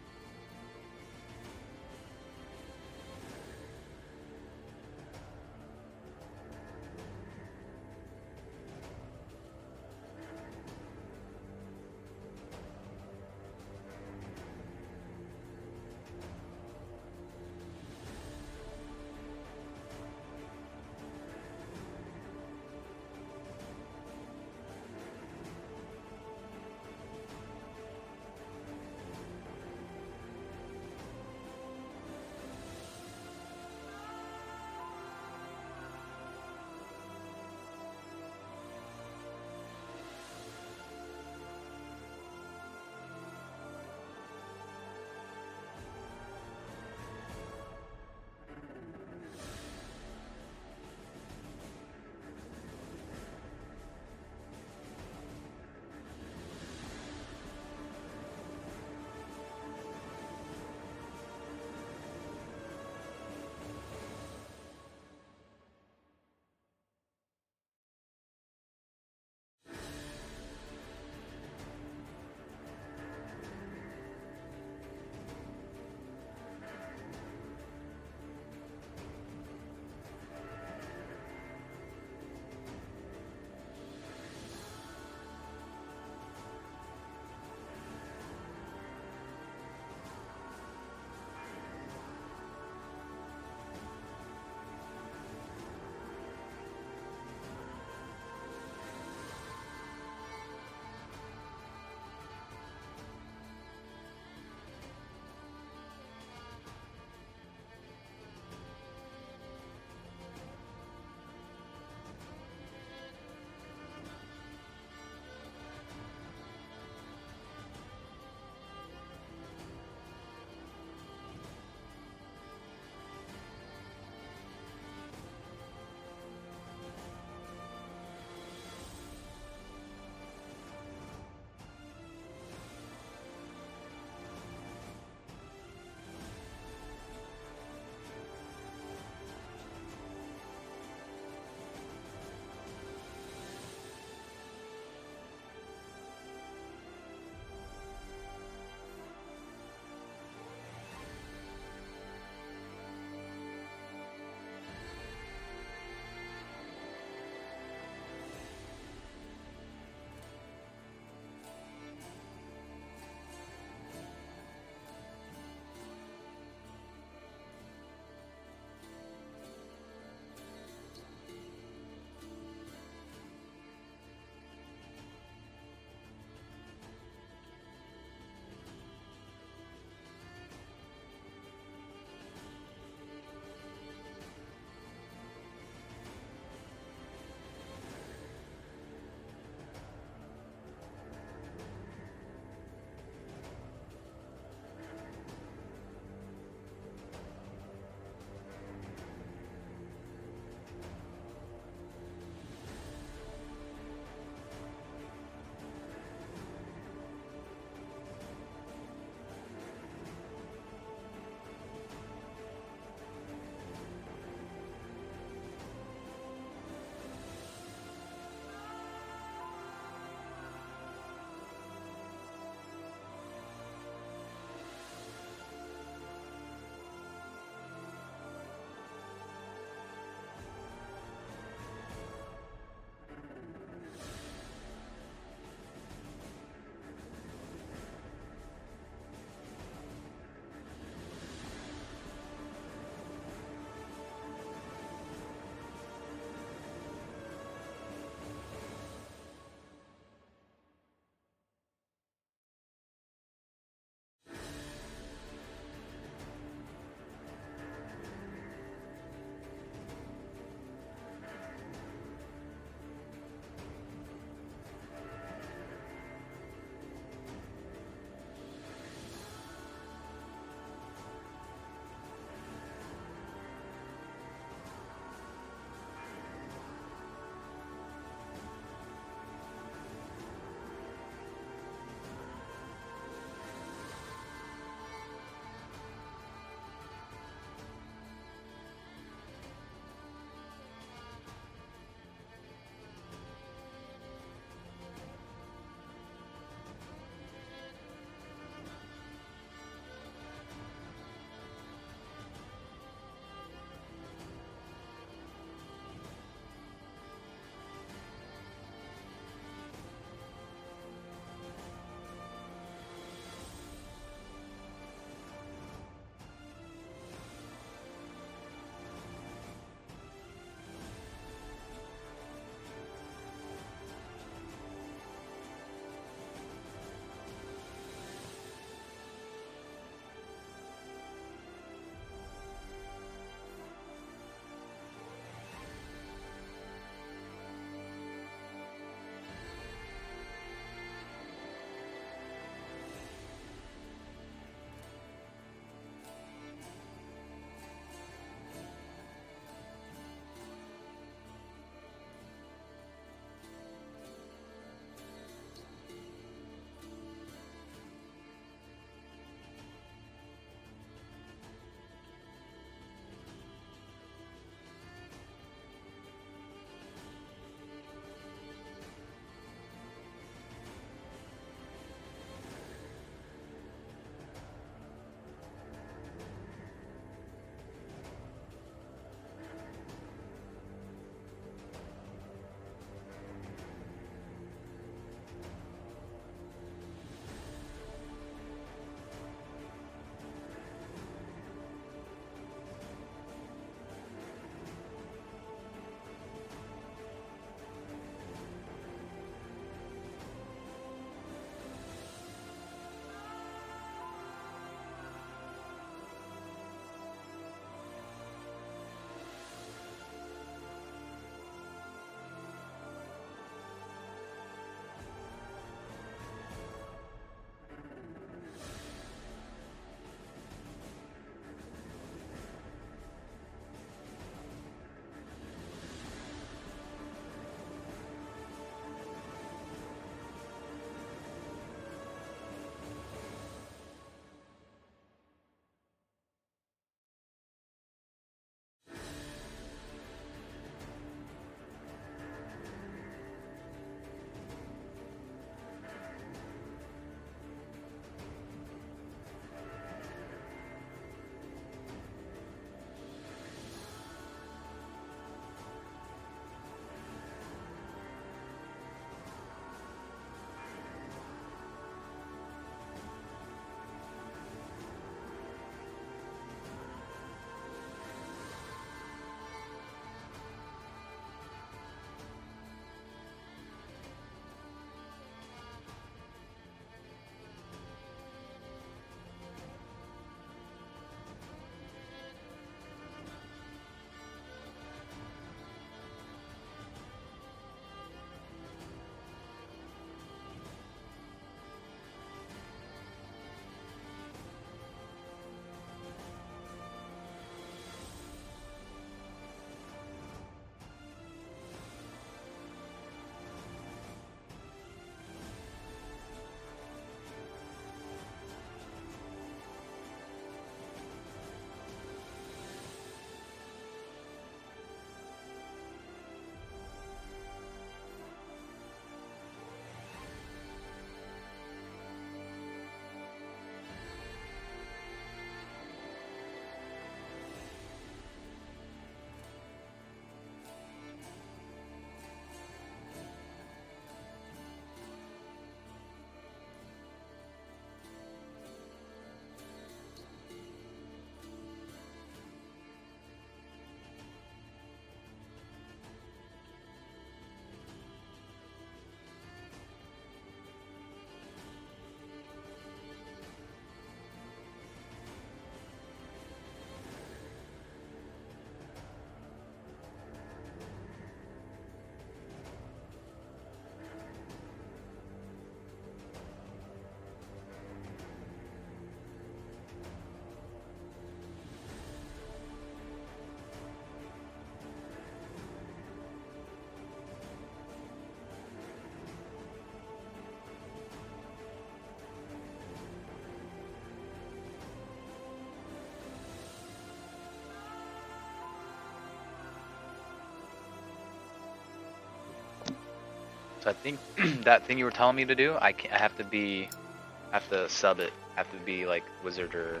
So I think that thing you were telling me to do, I have to sub it. Have to be like wizard or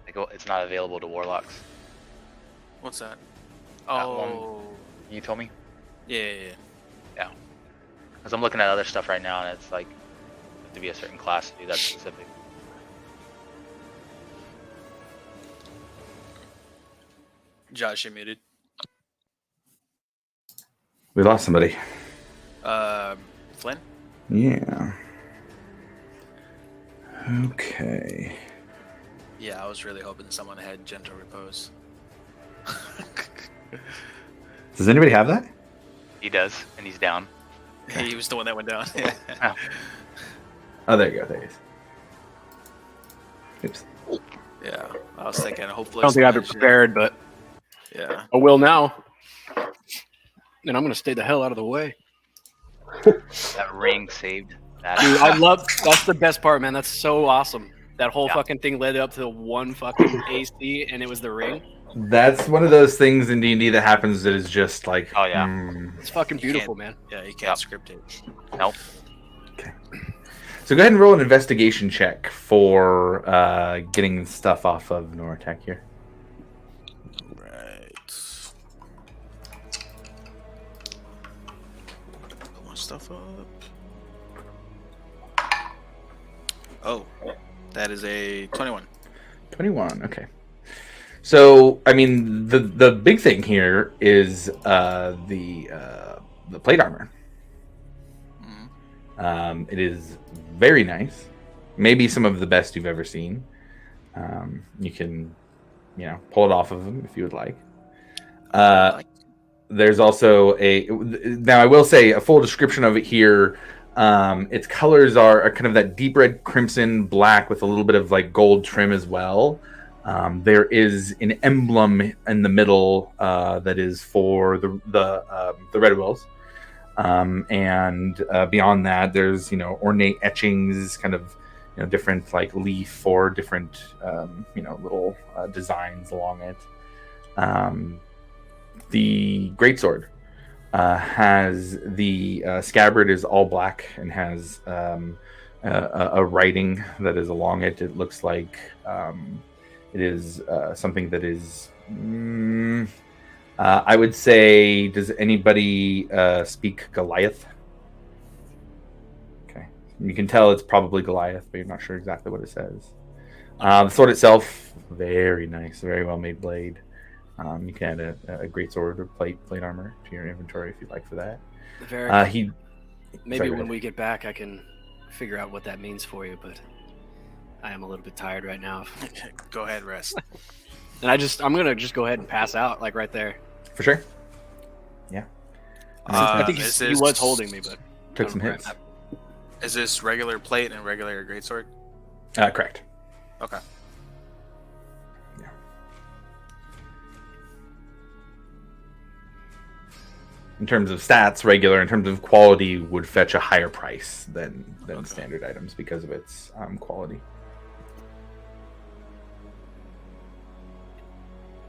like it's not available to warlocks. What's that? That one. Oh, You told me. yeah. Because I'm looking at other stuff right now, and it's like to be a certain class to do that specific. Josh, you're muted. We lost somebody. Flynn? Yeah. Okay. Yeah, I was really hoping someone had gentle repose. Does anybody have that? He does, and he's down. He was the one that went down. Oh, there you go. There he is. Oops. Yeah, I was thinking hopefully. I don't think I've been someone prepared, but should- Yeah. I will now. And I'm gonna stay the hell out of the way. That ring saved that. Dude, I love. That's the best part, man. That's so awesome. That whole Yeah. fucking thing led up to the one fucking AC, and it was the ring. That's one of those things in D&D that happens that is just like, Oh, yeah. It's fucking beautiful, man. Yeah, you can't Yep. script it. Nope. So go ahead and roll an investigation check for getting stuff off of Noratek here. Right. Put my stuff up. Oh, that is a 21. 21, okay. So, I mean, the big thing here is the plate armor. Mhm. It is very nice. Maybe some of the best you've ever seen. You can, pull it off of them if you would like. There's also now I will say a full description of it here. Its colors are kind of that deep red, crimson, black with a little bit of like gold trim as well. There is an emblem in the middle that is for the Red Wills. And beyond that, there's ornate etchings, kind of different like leaf or different little designs along it. The greatsword has the scabbard is all black and has a writing that is along it. It looks like it is something that is. I would say, does anybody speak Goliath? Okay. You can tell it's probably Goliath, but you're not sure exactly what it says. The sword itself, very nice, very well made blade. You can add a great sword or plate armor to your inventory if you'd like for that. Varric, maybe sorry, go when ahead. we get back, I can figure out what that means for you. But I am a little bit tired right now, Go ahead, rest. and I'm gonna just go ahead and pass out, like right there. For sure. Yeah. I think is he this- was holding me, but Took some hits. Is this regular plate and regular greatsword? Correct. Okay. Yeah. In terms of stats, regular. In terms of quality, would fetch a higher price than Okay. standard items because of its quality.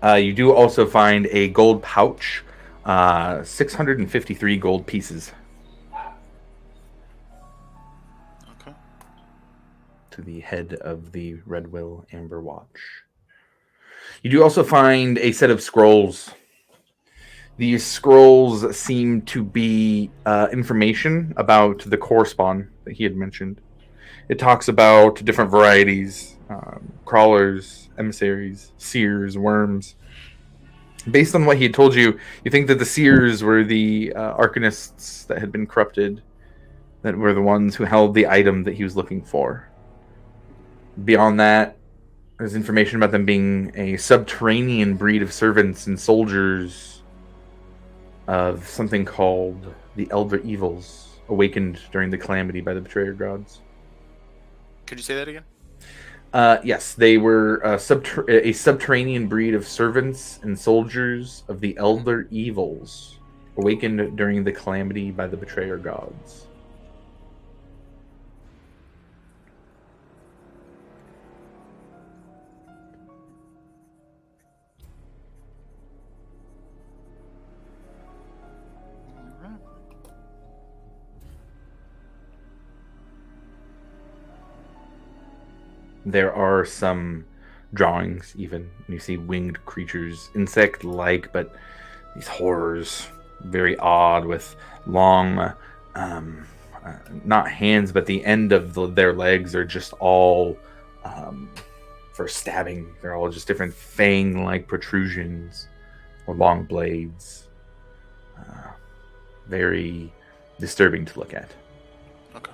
You do also find a gold pouch, 653 gold pieces Okay. to the head of the Red Will Amber Watch. You do also find a set of scrolls. These scrolls seem to be information about the core spawn that he had mentioned. It talks about different varieties, crawlers, emissaries, seers, worms. Based on what he had told you, you think that the seers were the arcanists that had been corrupted, that were the ones who held the item that he was looking for. Beyond that, there's information about them being a subterranean breed of servants and soldiers of something called the Elder Evils, awakened during the calamity by the betrayer gods. Could you say that again? Yes, they were a subterranean breed of servants and soldiers of the Elder Evils, awakened during the calamity by the betrayer gods. there are some drawings, even. You see winged creatures, insect-like, but these horrors, very odd, with long, not hands, but the end of their legs are just all for stabbing. They're all just different fang-like protrusions or long blades. Very disturbing to look at. Okay.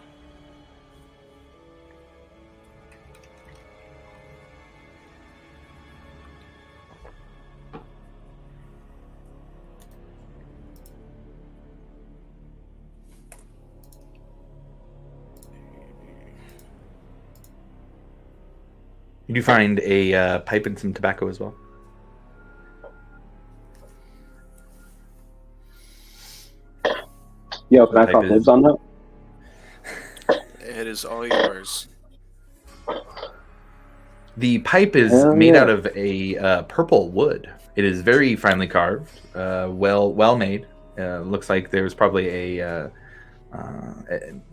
You do find a pipe and some tobacco as well. Yo, can I Type call is- dibs on that? It is all yours. The pipe is Hell made yeah. out of a purple wood. It is very finely carved, well made. Looks like there's probably a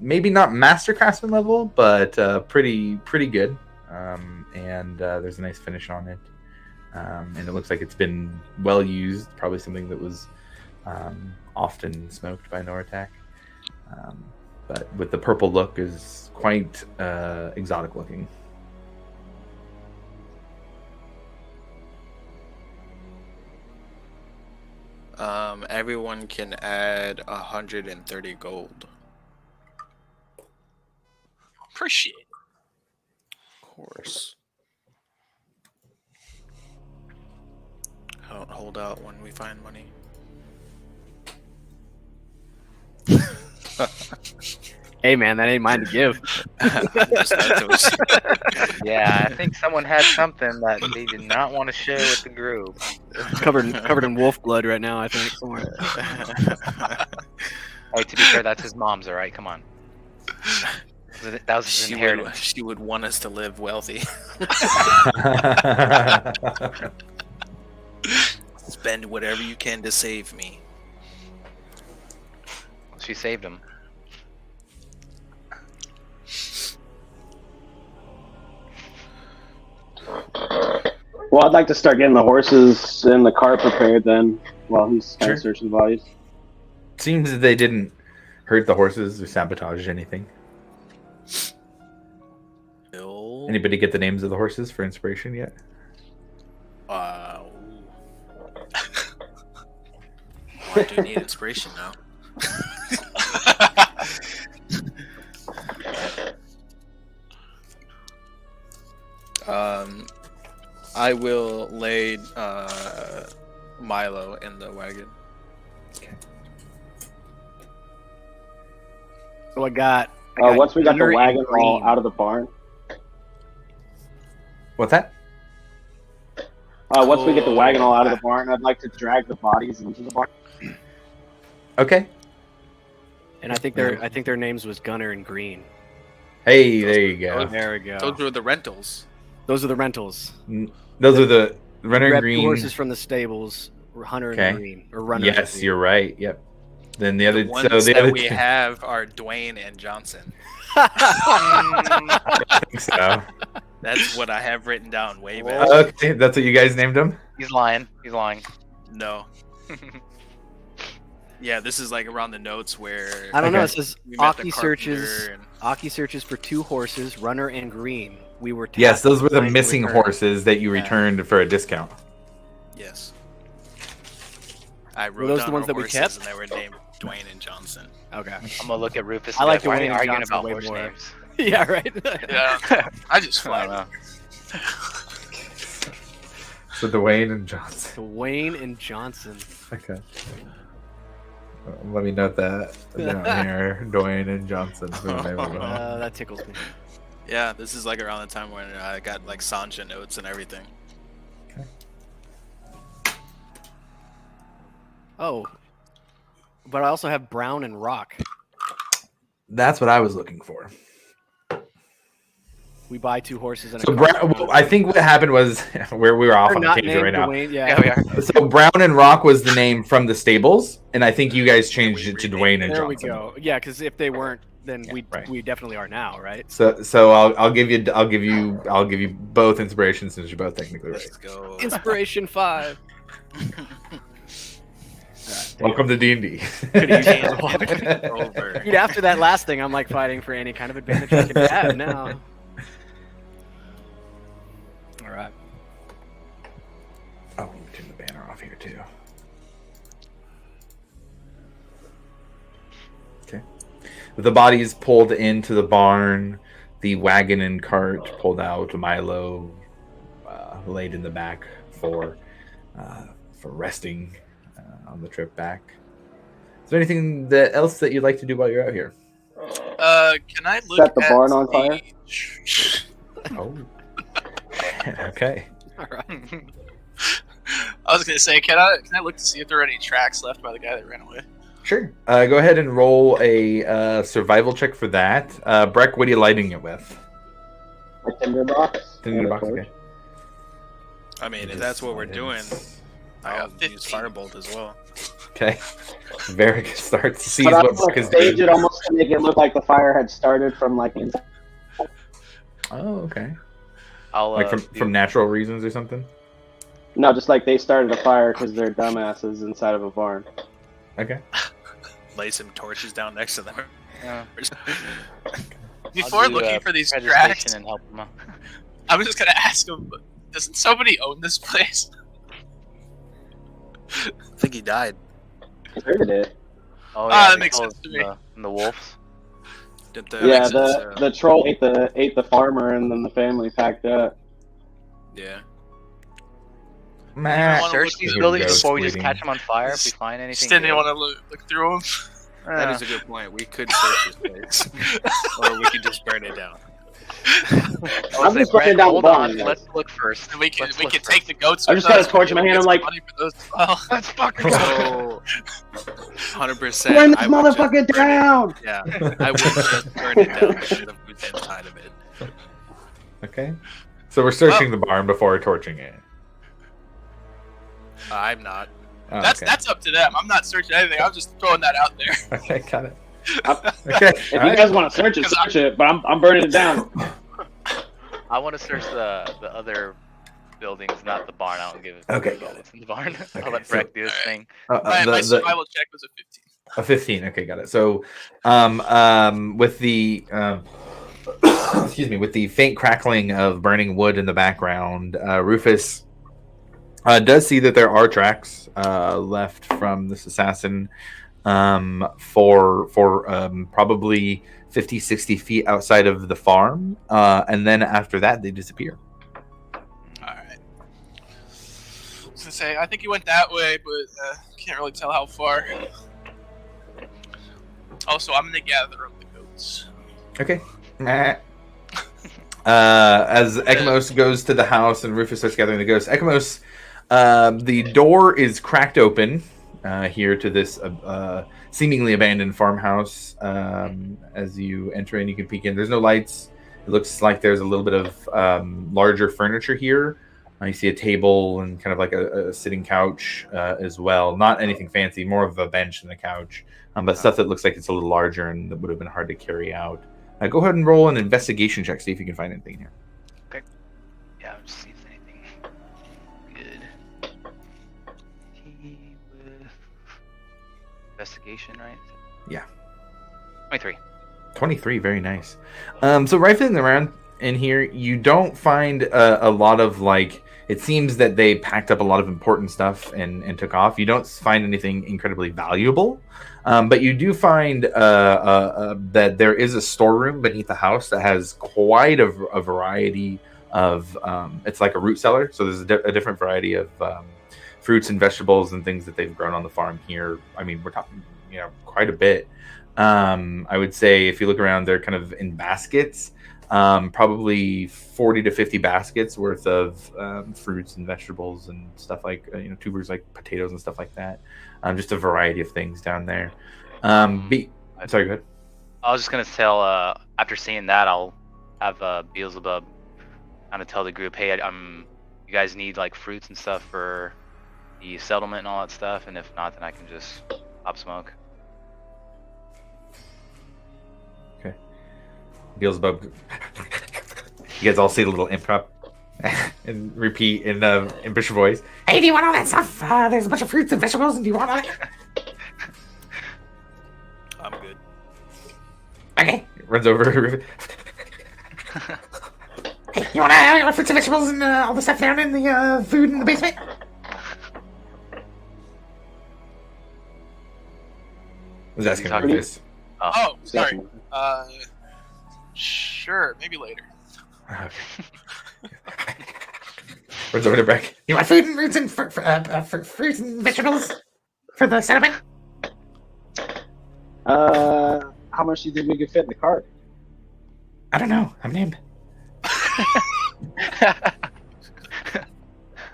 maybe not master craftsman level, but pretty good. And there's a nice finish on it, and it looks like it's been well used. Probably something that was often smoked by Noratak. But with the purple look, is quite exotic looking. Everyone can add 130 gold. Appreciate it. Of course. Don't hold out when we find money. Hey man, that ain't mine to give. Yeah, I think someone had something that they did not want to share with the group. covered in wolf blood right now, I think. Somewhere. Hey, to be fair, that's his mom's, all right? Come on. That was his inheritance. She would want us to live wealthy. Spend whatever you can to save me. She saved him. Well, I'd like to start getting the horses and the cart prepared then, while he's kind Sure. of searching the bodies. Seems that they didn't hurt the horses or sabotage anything. No. Anybody get the names of the horses for inspiration yet? Ooh. Well, I do need inspiration now. I will lay Milo in the wagon. So I got. Once we got the Gunner and wagon all Green. out of the barn, What's that? once we get the wagon all out of the barn, I'd like to drag the bodies into the barn. Okay. And I think their names was Gunner and Green. Hey, there you go. There we go. Those were the rentals. Those are the rentals. Those are the runner Grab green. two horses from the stables, Hunter Okay. and Green, or Runner. Yes, and Green. you're right. Yep. Then the other, The ones so the that other we two- have are Dwayne and Johnson. I think so. That's what I have written down way back. Okay, that's what you guys named them. He's lying. He's lying. No. Yeah, this is like around the notes where I don't know. Okay. It says we met the Aki carpenter searches. and- Aki searches for two horses, Runner and Green. We were Yes, tasked those were with the finding missing her. horses that you Yeah. returned for a discount. Yes. I wrote those down the ones our that we horses kept? and they were named Dwayne and Johnson. Okay. I'm gonna look at Rufus. I And like be like, why Dwayne are you and arguing Johnson about way horse more. names? Yeah. Right. Yeah, I just I don't flagged. know. So Dwayne and Johnson. Dwayne and Johnson. Okay. Let me note that down here. Dwayne and Johnson. That tickles me. Yeah, this is like around the time when I got like Sancha notes and everything. Oh, but I also have Brown and Rock. That's what I was looking for. We buy 2 horses and So a cart. I think what happened was where we were off They're on a not tangent named right now. Dwayne. Yeah, Yeah, we are. So Brown and Rock was the name from the stables, and I think you guys changed it to Dwayne and there we Johnson. go. Yeah, because if they weren't, then right. we definitely are now, right? So I'll give you both inspirations since you're both technically right. Let's go. Inspiration 5. Welcome to D&D. Over. Dude, after that last thing, I'm like fighting for any kind of advantage I can have now. All right. Oh, we turn the banner off here too. Okay. With the bodies pulled into the barn, the wagon and cart pulled out, Milo laid in the back for resting on the trip back. Is there anything else that you'd like to do while you're out here? Can I look Set the at barn on fire? Oh. Okay. All right. I was gonna say, can I look to see if there are any tracks left by the guy that ran away? Sure. Go ahead and roll a survival check for that. Breck, what are you lighting it with? My tinder box. Tinder box, okay. I mean, if that's what we're doing, I'll got 15. use Firebolt as well. Okay. Varric starts to see But I what was Breck gonna is stage doing. it almost to make it look like the fire had started from like inside. Oh, okay. I'll Like from natural reasons or something? No, just like they started a fire because they're dumbasses inside of a barn. Okay. Lay some torches down next to them. Yeah. Before I'll do, looking for these registration tracks, and help them out. I'm just gonna ask him. Doesn't somebody own this place? I think he died. I heard it. Oh that yeah, makes because sense to me. from the wolves. Did Yeah, makes sense, the troll ate the farmer and then the family packed up. yeah. Meh. wanna Search look these through buildings ghost before we just bleeding. catch them on fire. If we find anything, Just didn't good. want to look through them. That is a good point. We could search this place, or we could just burn it down. I'm just burning down hold the on. barn. Let's look first. And we can Let's we look can first. take the goats. I with just got a us, torch in my we'll hand, get I'm some like- money for those as well. Let's fucking go. 100%. Burn this motherfucker down! Yeah, I would just burn it down instead of what's inside of it. Okay. So we're searching the barn before torching it. I'm not. Oh, That's okay. that's up to them. I'm not searching anything. I'm just throwing that out there. Okay, got it. If Okay. you guys want to search it, but I'm burning it down. I want to search the other buildings, not the barn. I don't give a Okay, fuck got about it. what's in the barn. Okay, I'll let so- Breck do his thing. My survival check was a 15. A 15. Okay, got it. So, with the excuse me, with the faint crackling of burning wood in the background, Rufus does see that there are tracks left from this assassin for probably 50, 60 feet outside of the farm, and then after that they disappear. Alright. I was gonna say, I think he went that way, but can't really tell how far. Also, I'm gonna gather up the goats. Okay. As Ekamos goes to the house and Rufus starts gathering the ghosts, Ekamos, the door is cracked open here to this seemingly abandoned farmhouse. As you enter in, you can peek in. There's no lights. It looks like there's a little bit of larger furniture here. You see a table and kind of like a sitting couch as well. Not anything fancy, more of a bench than a couch, but stuff that looks like it's a little larger and that would have been hard to carry out. Go ahead and roll an investigation check. See if you can find anything here. Yeah, I'll just see if anything good. With investigation, right? Yeah. 23. 23, very nice. So rifling around in here, you don't find a lot of like. It seems that they packed up a lot of important stuff and took off. You don't find anything incredibly valuable, but you do find that there is a storeroom beneath the house that has quite a variety of. It's like a root cellar, so there's a different variety of fruits and vegetables and things that they've grown on the farm here. I mean, we're talking, quite a bit. I would say if you look around, they're kind of in baskets. Probably 40 to 50 baskets worth of fruits and vegetables and stuff like tubers like potatoes and stuff like that. Just a variety of things down there. Sorry, go ahead. I was just gonna tell. After seeing that, I'll have Beelzebub kind of tell the group, hey, you guys need like fruits and stuff for the settlement and all that stuff, and if not, then I can just pop smoke. Okay. Beelzebub. You guys all see the little improv and repeat in impish voice. Hey, do you want all that stuff? There's a bunch of fruits and vegetables, and do you want all that? I'm good. Okay. Runs over. Hey, you want fruits and vegetables and all the stuff down in the food in the basement? I was asking Talking- Rufus. Oh, sorry. Sure, maybe later. Runs over to Breck. You want food and roots and fruits and vegetables for the settlement? How much do you think we could fit in the cart? I don't know. I'm named.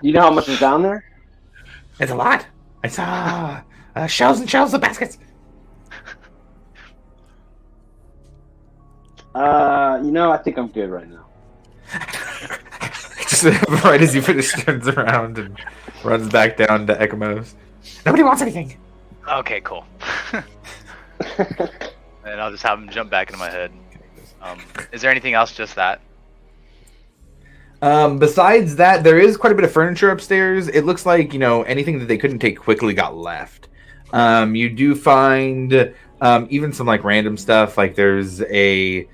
You know how much is down there? It's a lot. I saw shelves and shelves of baskets. I think I'm good right now. Just right as you finish, turns around and runs back down to Ekamos. Nobody wants anything. Okay, cool. And I'll just have him jump back into my head. Is there anything else? Just that? Besides that, there is quite a bit of furniture upstairs. It looks like, anything that they couldn't take quickly got left. You do find even some like random stuff. Like there's a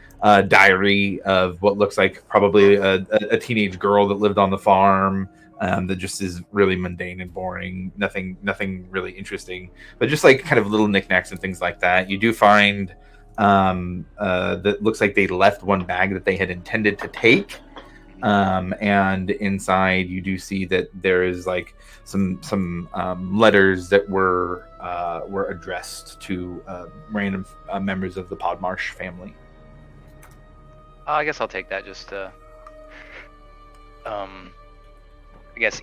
diary of what looks like probably a teenage girl that lived on the farm. That just is really mundane and boring. Nothing really interesting, but just like kind of little knickknacks and things like that. You do find that looks like they left one bag that they had intended to take. And inside you do see that there is like some letters that were addressed to random members of the Podmarsh family. I guess I'll take that. Just I guess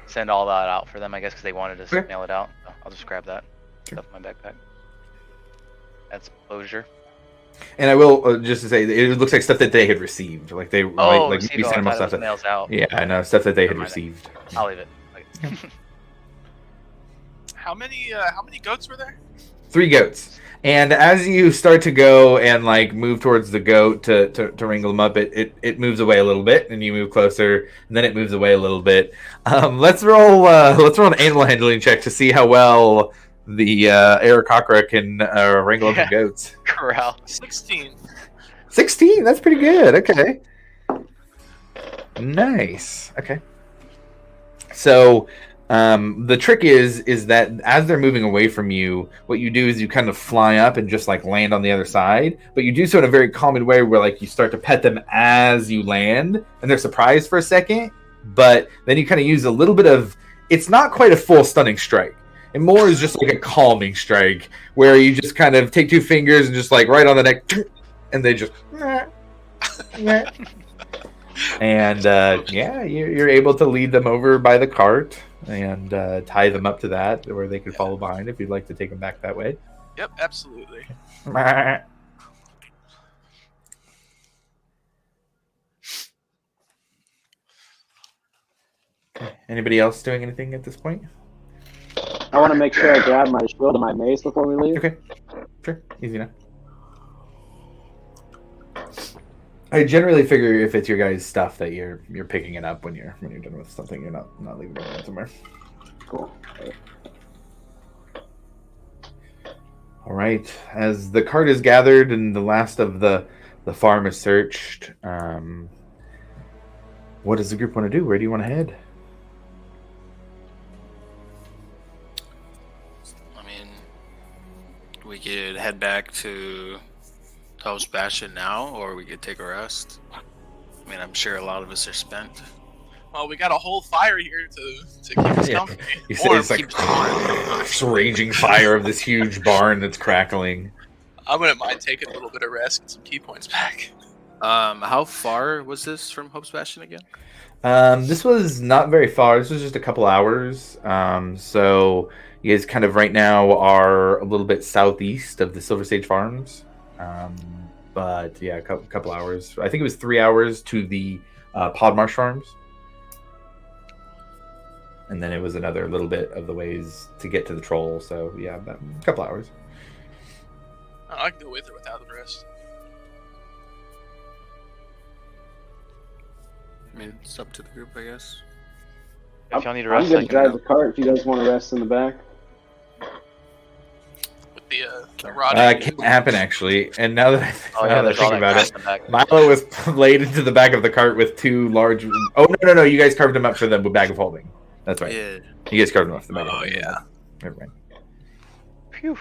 send all that out for them. I guess because they wanted to Okay. mail it out. So I'll just grab that stuff in my backpack. That's closure. And I will just to say, it looks like stuff that they had received. Like they like receive we all sent them all that stuff. mails out. Yeah, I know stuff that they had Never mind. received. I'll leave it. Okay. How many goats were there? 3 goats. And as you start to go and like move towards the goat to wrangle them up, it moves away a little bit, and you move closer, and then it moves away a little bit. Let's roll an animal handling check to see how well the Aarakocra can wrangle up the goats. Corral. 16. 16. That's pretty good. Okay. Nice. Okay. So the trick is that as they're moving away from you, what you do is you kind of fly up and just like land on the other side, but you do so in a very calming way where like you start to pet them as you land, and they're surprised for a second, but then you kind of use a little bit of, it's not quite a full stunning strike. And more is just like a calming strike where you just kind of take 2 fingers and just like right on the neck, and they just and you're able to lead them over by the cart and tie them up to that where they could follow behind if you'd like to take them back that way. Yep, absolutely. Anybody else doing anything at this point? I want to make sure I grab my shield and my mace before we leave. Okay, sure, easy enough. I generally figure if it's your guys' stuff that you're picking it up when you're done with something, you're not leaving it around somewhere. Cool. All right. As the cart is gathered and the last of the farm is searched, what does the group want to do? Where do you want to head? I mean, we could head back to Sebastian now, or we could take a rest. I mean, I'm sure a lot of us are spent. Well, we got a whole fire here to keep us Yeah. company. You say Warm. it's like this raging fire of this huge barn that's crackling. I wouldn't mind taking a little bit of rest, get some key points back. How far was this from Hope Sebastian again? This was not very far. This was just a couple hours. So you guys kind of right now are a little bit southeast of the Silver Sage Farms. but yeah, a couple hours. I think it was 3 hours to the Podmarsh Farms, and then it was another little bit of the ways to get to the troll. So yeah, about a couple hours. Oh, I can go with or without the rest. I mean, it's up to the group, I guess. If y'all need to I'm rest, good I to can drive go. the cart if you guys want to rest in the back. With the rotting. Can't happen actually. And now that Oh now yeah, that I there's all think that about grass it, in the back. Milo was laid into the back of the cart with 2 large. Oh no! You guys carved him up for the bag of holding. That's right. Yeah. You guys carved him off the bag of Oh holding. yeah. Never mind. Phew.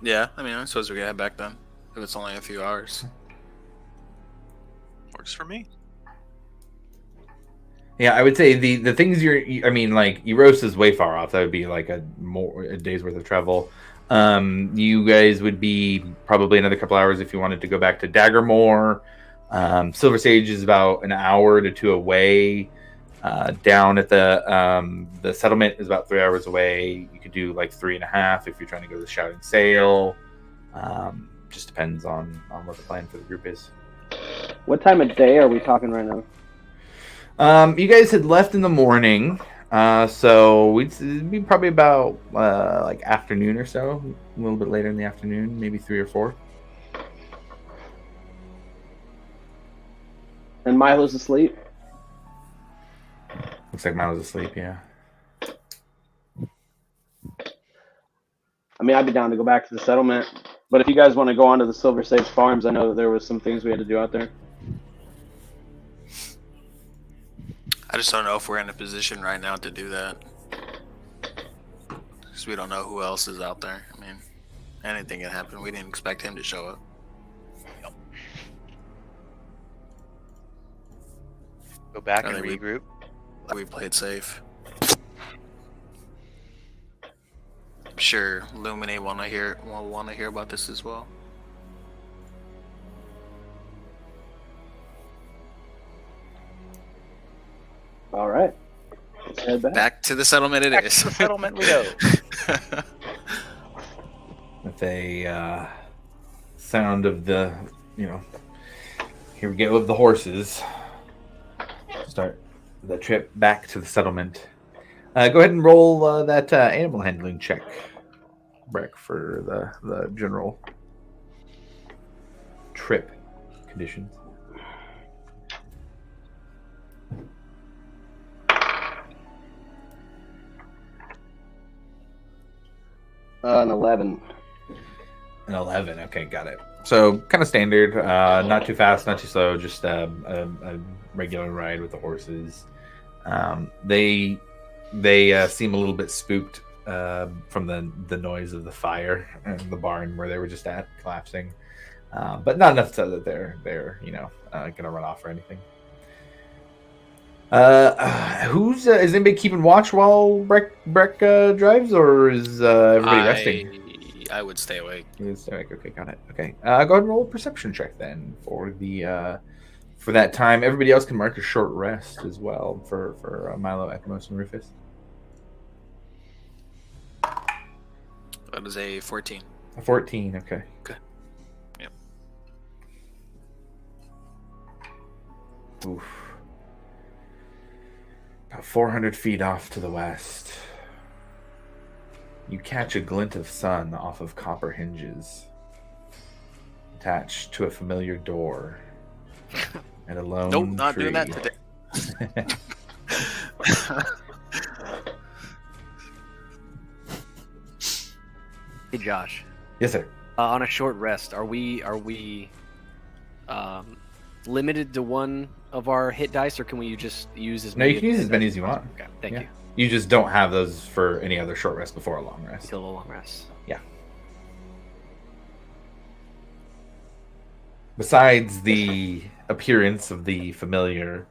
Yeah, I mean, I suppose we can head back then. If it's only a few hours. Works for me. Yeah, I would say the things I mean, like Eros is way far off. That would be like a day's worth of travel. You guys would be probably another couple hours if you wanted to go back to Daggermore. Silver Sage is about an hour to 2 away. Down at the settlement is about 3 hours away. You could do like 3.5 if you're trying to go to the Shouting Sail. Just depends on what the plan for the group is. What time of day are we talking right now? You guys had left in the morning, so it'd be probably about like afternoon or so, a little bit later in the afternoon, maybe 3 or 4. And Milo's asleep? Looks like Milo's asleep, yeah. I mean, I'd be down to go back to the settlement. But if you guys want to go on to the Silver Sage Farms, I know that there was some things we had to do out there. I just don't know if we're in a position right now to do that. Because we don't know who else is out there. I mean, anything can happen. We didn't expect him to show up. Go back I and think we- regroup. We played safe. I'm sure Lumine will want to hear about this as well. All right. Let's head back. Back to the settlement it Back is. to the settlement we go. With a sound of the, here we go of the horses. Start the trip back to the settlement. Go ahead and roll that animal handling check, Breck, for the general trip conditions. An 11. An 11. Okay, got it. So kind of standard, not too fast, not too slow, just a regular ride with the horses. They seem a little bit spooked from the noise of the fire and the barn where they were just at collapsing, but not enough so that they're gonna run off or anything. Is anybody keeping watch while Breck drives, or is everybody resting? I would stay awake. Okay, got it. Okay, go ahead and roll a perception check then for that time. Everybody else can mark a short rest as well for Milo, Ekamos, and Rufus. That is a 14. A 14. Okay. Okay. Yep. Oof. About 400 feet off to the west, you catch a glint of sun off of copper hinges attached to a familiar door and a lone Nope, not tree. doing that today. Hey Josh, Yes, sir. on a short rest, are we limited to one of our hit dice, or can we just use as No, many? you can use as many as you want. Okay, thank Yeah. you. You just don't have those for any other short rest before a long rest. Until the long rest. Besides the appearance of the familiar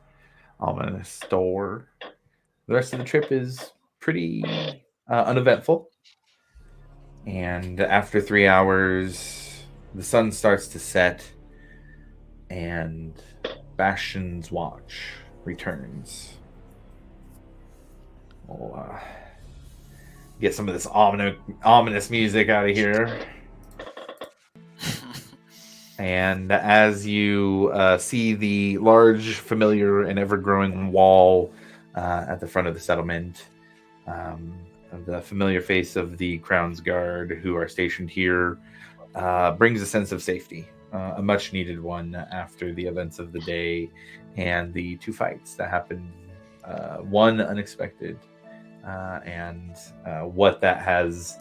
ominous door, the rest of the trip is pretty uneventful. And after 3 hours, the sun starts to set, and Bastion's watch returns. We'll Get some of this ominous music out of here. And as you see the large, familiar, and ever-growing wall at the front of the settlement, the familiar face of the Crown's Guard who are stationed here brings a sense of safety, a much-needed one after the events of the day and the two fights that happened, one unexpected, and what that has...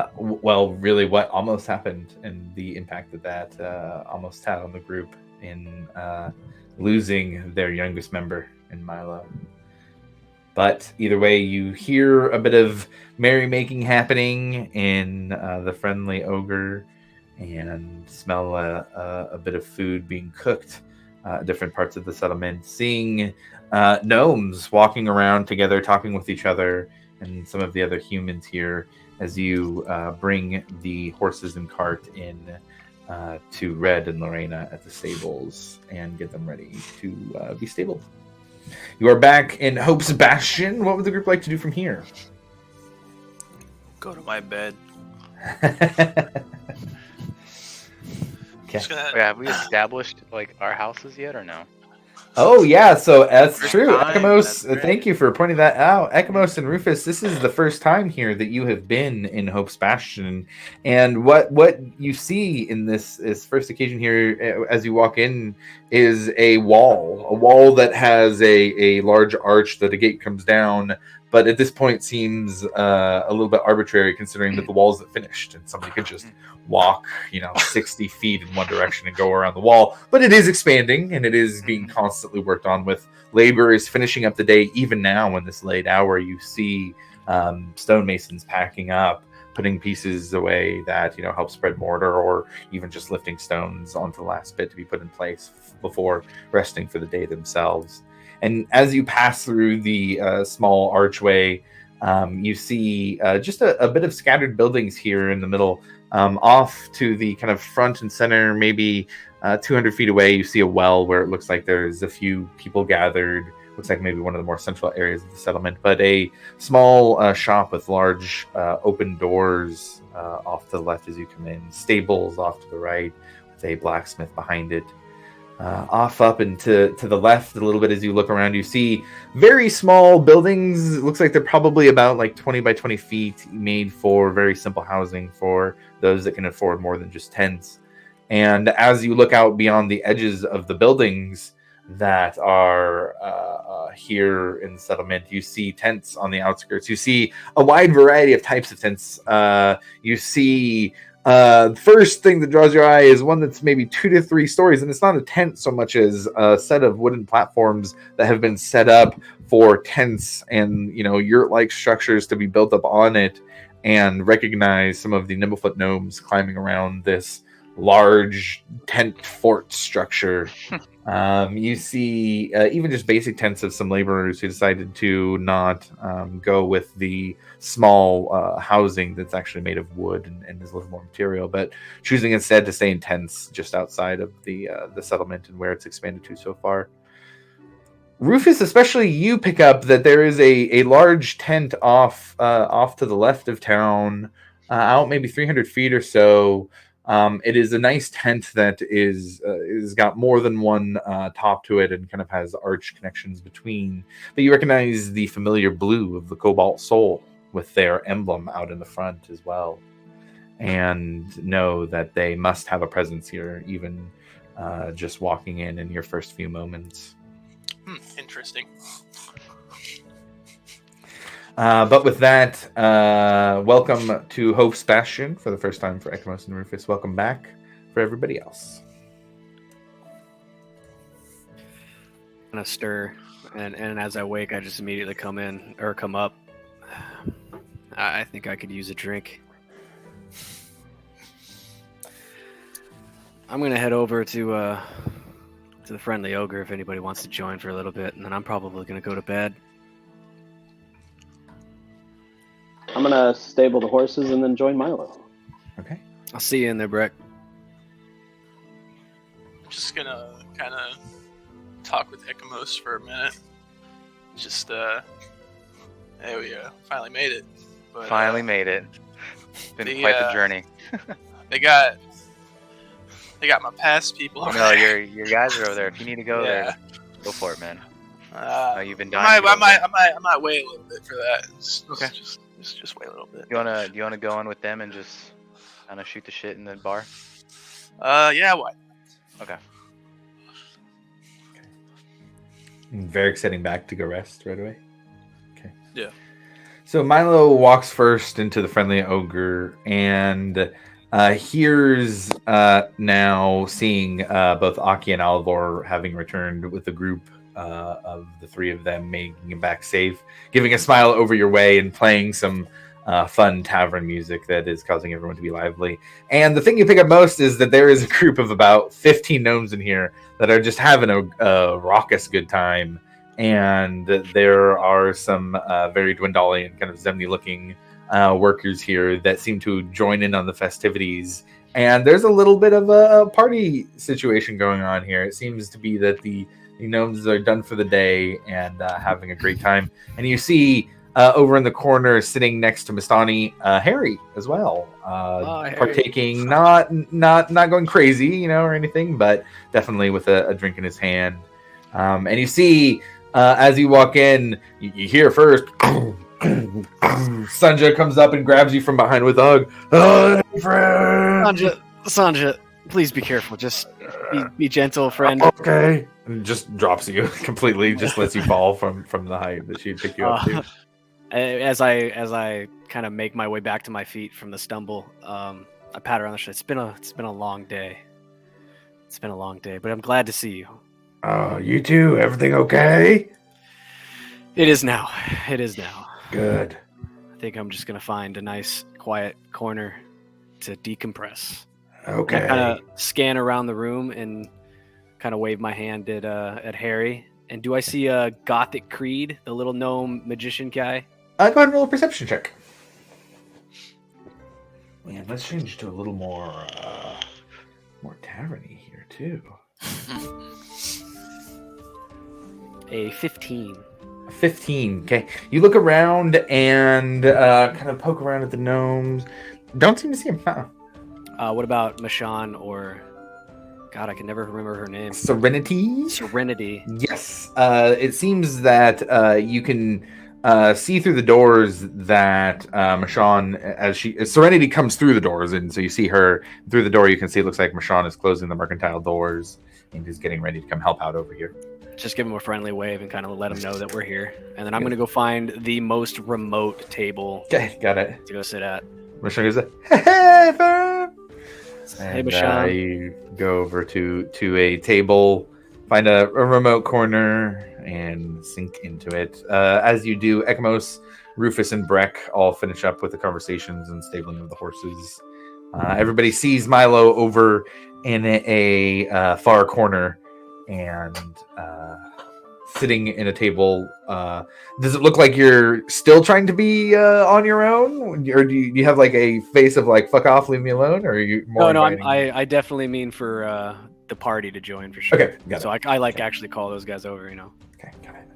really what almost happened and the impact that almost had on the group in losing their youngest member in Milo. But either way, you hear a bit of merrymaking happening in the friendly ogre and smell a bit of food being cooked at different parts of the settlement, seeing gnomes walking around together, talking with each other, and some of the other humans here as you bring the horses and cart in to Red and Lorena at the stables and get them ready to be stabled. You are back in Hope's Bastion. What would the group like to do from here? Go to my bed. Okay. Have we established like our houses yet or no? Oh yeah, so that's First true. time, Ekamos, that's right. thank you for pointing that out. Ekamos and Rufus, this is the first time here that you have been in Hope's Bastion, and what you see in this first occasion here, as you walk in, is a wall that has a large arch that a gate comes down, but at this point seems a little bit arbitrary considering that the wall isn't finished and somebody could just walk 60 feet in one direction and go around the wall. But it is expanding and it is being constantly worked on, with laborers finishing up the day. Even now in this late hour, you see stonemasons packing up, putting pieces away that help spread mortar, or even just lifting stones onto the last bit to be put in place before resting for the day themselves. And as you pass through the small archway, you see just a bit of scattered buildings here in the middle. Off to the kind of front and center, maybe 200 feet away, you see a well where it looks like there's a few people gathered. Looks like maybe one of the more central areas of the settlement, but a small shop with large open doors off to the left as you come in. Stables off to the right with a blacksmith behind it. Off up and to the left a little bit as you look around, you see very small buildings. It looks like they're probably about like 20 by 20 feet, made for very simple housing for those that can afford more than just tents. And as you look out beyond the edges of the buildings that are here in the settlement, you see tents on the outskirts. You see a wide variety of types of tents. You see the first thing that draws your eye is one that's maybe 2 to 3 stories, and it's not a tent so much as a set of wooden platforms that have been set up for tents and yurt-like structures to be built up on it, and recognize some of the Nimblefoot gnomes climbing around this large tent fort structure. You see even just basic tents of some laborers who decided to not go with the small housing that's actually made of wood and is a little more material, but choosing instead to stay in tents just outside of the settlement and where it's expanded to so far. Rufus, especially you pick up that there is a large tent off to the left of town, out maybe 300 feet or so. It is a nice tent that is got more than one top to it and kind of has arch connections between. But you recognize the familiar blue of the Cobalt Soul with their emblem out in the front as well, and know that they must have a presence here, even just walking in your first few moments. Interesting. But with that, welcome to Hope's Bastion for the first time for Ekamos and Rufus. Welcome back for everybody else. I'm gonna stir, and as I wake, I just immediately come up. I think I could use a drink. I'm gonna head over to the friendly ogre if anybody wants to join for a little bit, and then I'm probably gonna go to bed. I'm gonna stable the horses and then join Milo. Okay. I'll see you in there, Breck. Just gonna kind of talk with Ekamos for a minute. Just, hey, we finally made it. But, Finally made it. Been the, quite the journey. They got my past people. over No, there. your guys are over there. If you need to go there, go for it, man. You've been dying. I might wait a little bit for that. Okay. Just wait a little bit. You wanna go in with them and just kind of shoot the shit in the bar? Yeah, what? Okay. Varric's heading back to go rest right away. Okay. Yeah. So Milo walks first into the friendly ogre and hears now seeing both Aki and Alvor having returned with a group of the three of them making it back safe, giving a smile over your way and playing some fun tavern music that is causing everyone to be lively. And the thing you pick up most is that there is a group of about 15 gnomes in here that are just having a raucous good time. And there are some very Dwendalian, kind of Zemni looking workers here that seem to join in on the festivities. And there's a little bit of a party situation going on here. It seems to be that the gnomes are done for the day and having a great time. And you see over in the corner, sitting next to Mastani, Harry as well, Harry. partaking, not going crazy, or anything, but definitely with a drink in his hand. And you see, as you walk in, you hear first, Sanja comes up and grabs you from behind with a hug. Hey, friend! Sanja, please be careful. Just be gentle, friend. Okay. And just drops you completely, just lets you fall from the height that she'd pick you up to. As I kind of make my way back to my feet from the stumble, I pat her on the shoulder. It's been a long day. It's been a long day, but I'm glad to see you. You too. Everything okay? It is now. Good. I think I'm just gonna find a nice, quiet corner to decompress. Okay. I kind of scan around the room and kind of wave my hand at Harry. And do I see a Gothic Creed, the little gnome magician guy? Go ahead and roll a perception check. Man, let's change to a little more tavern-y here too. A 15. 15. Okay. You look around and kind of poke around at the gnomes. Don't seem to see him. What about Mashan or... God, I can never remember her name. Serenity? Serenity. Yes. It seems that you can see through the doors that Mashan, as Serenity comes through the doors, and so you see her through the door. You can see it looks like Mashan is closing the mercantile doors and is getting ready to come help out over here. Just give him a friendly wave and kind of let him know that we're here. And then I'm going to go find the most remote table. Okay, got it. To go sit at. Mashan goes, hey, fam! Hey, And Mashan. you go over to a table, find a remote corner, and sink into it. As you do, Ekmos, Rufus, and Breck all finish up with the conversations and stabling of the horses. Everybody sees Milo over in a far corner and sitting in a table. Does it look like you're still trying to be on your own, or do you have like a face of like "fuck off, leave me alone"? Or are you more? No, inviting? I definitely mean for the party to join for sure. Okay, got so it. I like actually call those guys over. Okay, got it.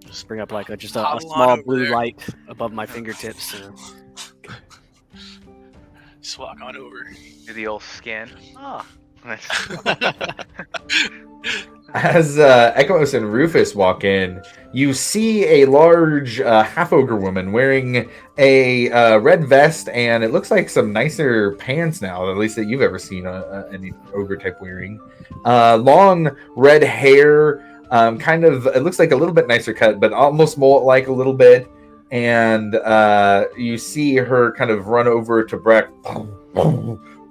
Just bring up like just a Toddle on small over blue there. light above my fingertips. Just walk on over. Do the old scan. As Ekmos and Rufus walk in, you see a large half-ogre woman wearing a red vest, and it looks like some nicer pants now, at least that you've ever seen any ogre type wearing. Long red hair, kind of, it looks like a little bit nicer cut, but almost more like a little bit. And you see her kind of run over to Breck.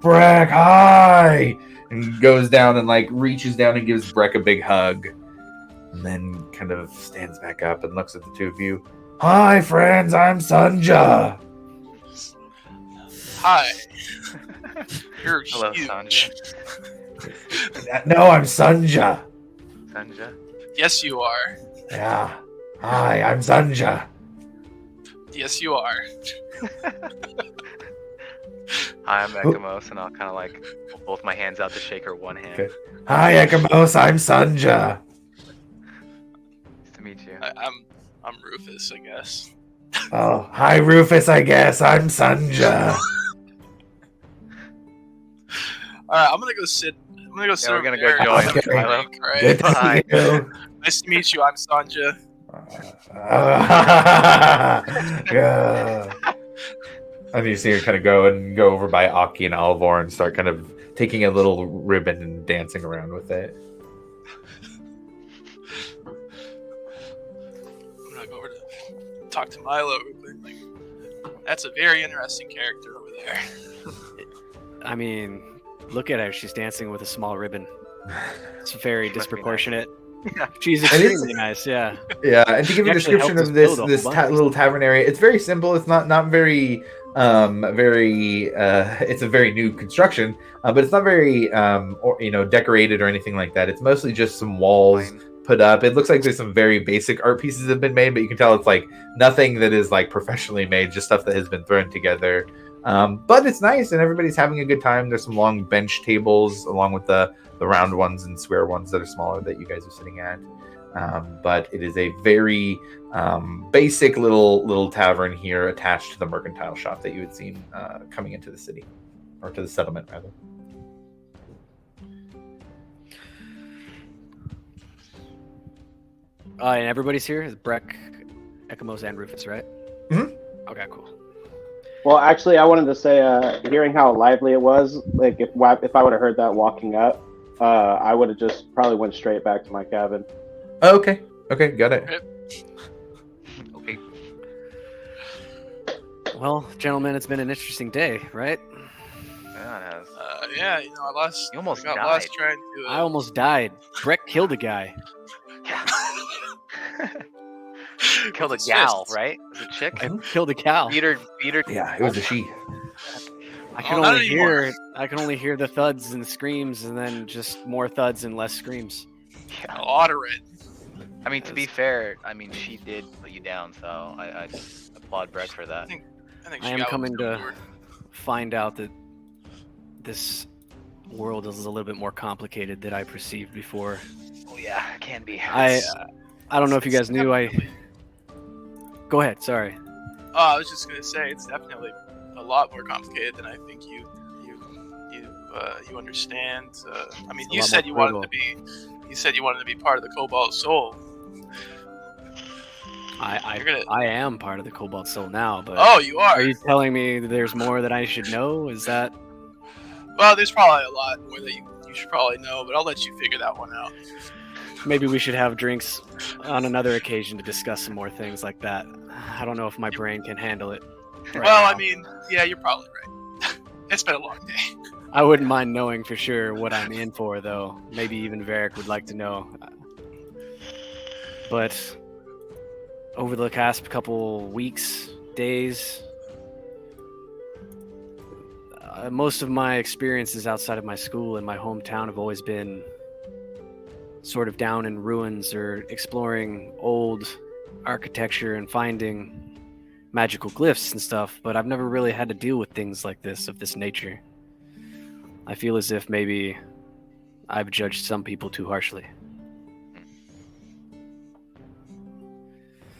Breck, hi! And goes down and like reaches down and gives Breck a big hug. And then kind of stands back up and looks at the two of you. Hi, friends, I'm Sanja. Hi. You're Hello, huge. Sanja. No, I'm Sanja. Sanja. Yes, you are. Yeah. Hi, I'm Sanja. Yes, you are. Hi, I'm Ekamos, and I'll kind of like put both my hands out to shake her one hand. Okay. Hi, Ekamos, I'm Sanja. Nice to meet you. I'm Rufus, I guess. Oh, hi, Rufus, I guess. I'm Sanja. All right, I'm gonna go sit. I'm gonna go sit. we're over gonna go there. join Okay. Milo. All right. Good to Bye. see you. Nice to meet you. I'm Sanja. Yeah. And you see her kind of go over by Aki and Alvor and start kind of taking a little ribbon and dancing around with it. I'm gonna go over to talk to Milo. Like, that's a very interesting character over there. I mean, look at her. She's dancing with a small ribbon. It's very She must be disproportionate. Yeah. She's extremely nice, yeah. Yeah, and to give you a She actually description helped of us build a this whole bunch of little tavern area, it's very simple. It's not very it's a very new construction, but it's not very decorated or anything like that. It's mostly just some walls Fine. put up. It looks like there's some very basic art pieces that have been made, but you can tell it's like nothing that is like professionally made, just stuff that has been thrown together. But it's nice and everybody's having a good time. There's some long bench tables along with the round ones and square ones that are smaller that you guys are sitting at. But it is a very basic little tavern here attached to the mercantile shop that you had seen coming into the city, or to the settlement rather. And everybody's here? Is Breck, Ekamos, and Rufus, right? Mhm. Okay, cool. Well, actually, I wanted to say, hearing how lively it was, like if I would have heard that walking up, I would have just probably went straight back to my cabin. Oh, okay, got it. Okay. Well, gentlemen, it's been an interesting day, right? Yeah, it has. Yeah, you know, You almost got died. lost trying to. I almost died. Breck killed a guy. Killed a It's gal, fists. right? Was it a chick? I killed a cow. Beat her. Yeah, it was a she. I can Oh, not only anymore. hear the thuds and screams, and then just more thuds and less screams. Yeah. Order it. I mean, to be fair, I mean she did put you down, so I applaud Breck for that. I think I she am got coming what's to going on. find out that this world is a little bit more complicated than I perceived before. Oh yeah, it can be. I don't know if you guys knew. Go ahead. Sorry. Oh, I was just gonna say it's definitely a lot more complicated than I think you understand. I mean, It's a you lot said more you said you wanted to be part of the Cobalt Soul. I am part of the Cobalt Soul now, but Oh, you are. are you telling me that there's more that I should know? Is that Well, there's probably a lot more that you should probably know, but I'll let you figure that one out. maybe we should have drinks on another occasion to discuss some more things like that? I don't know if my brain can handle it. right Well, now. I mean, yeah, you're probably right. It's been a long day. I wouldn't mind knowing for sure what I'm in for, though. Maybe even Varric would like to know. But over the past couple weeks, days, most of my experiences outside of my school and my hometown have always been sort of down in ruins or exploring old architecture and finding magical glyphs and stuff, but I've never really had to deal with things like this, of this nature. I feel as if maybe I've judged some people too harshly.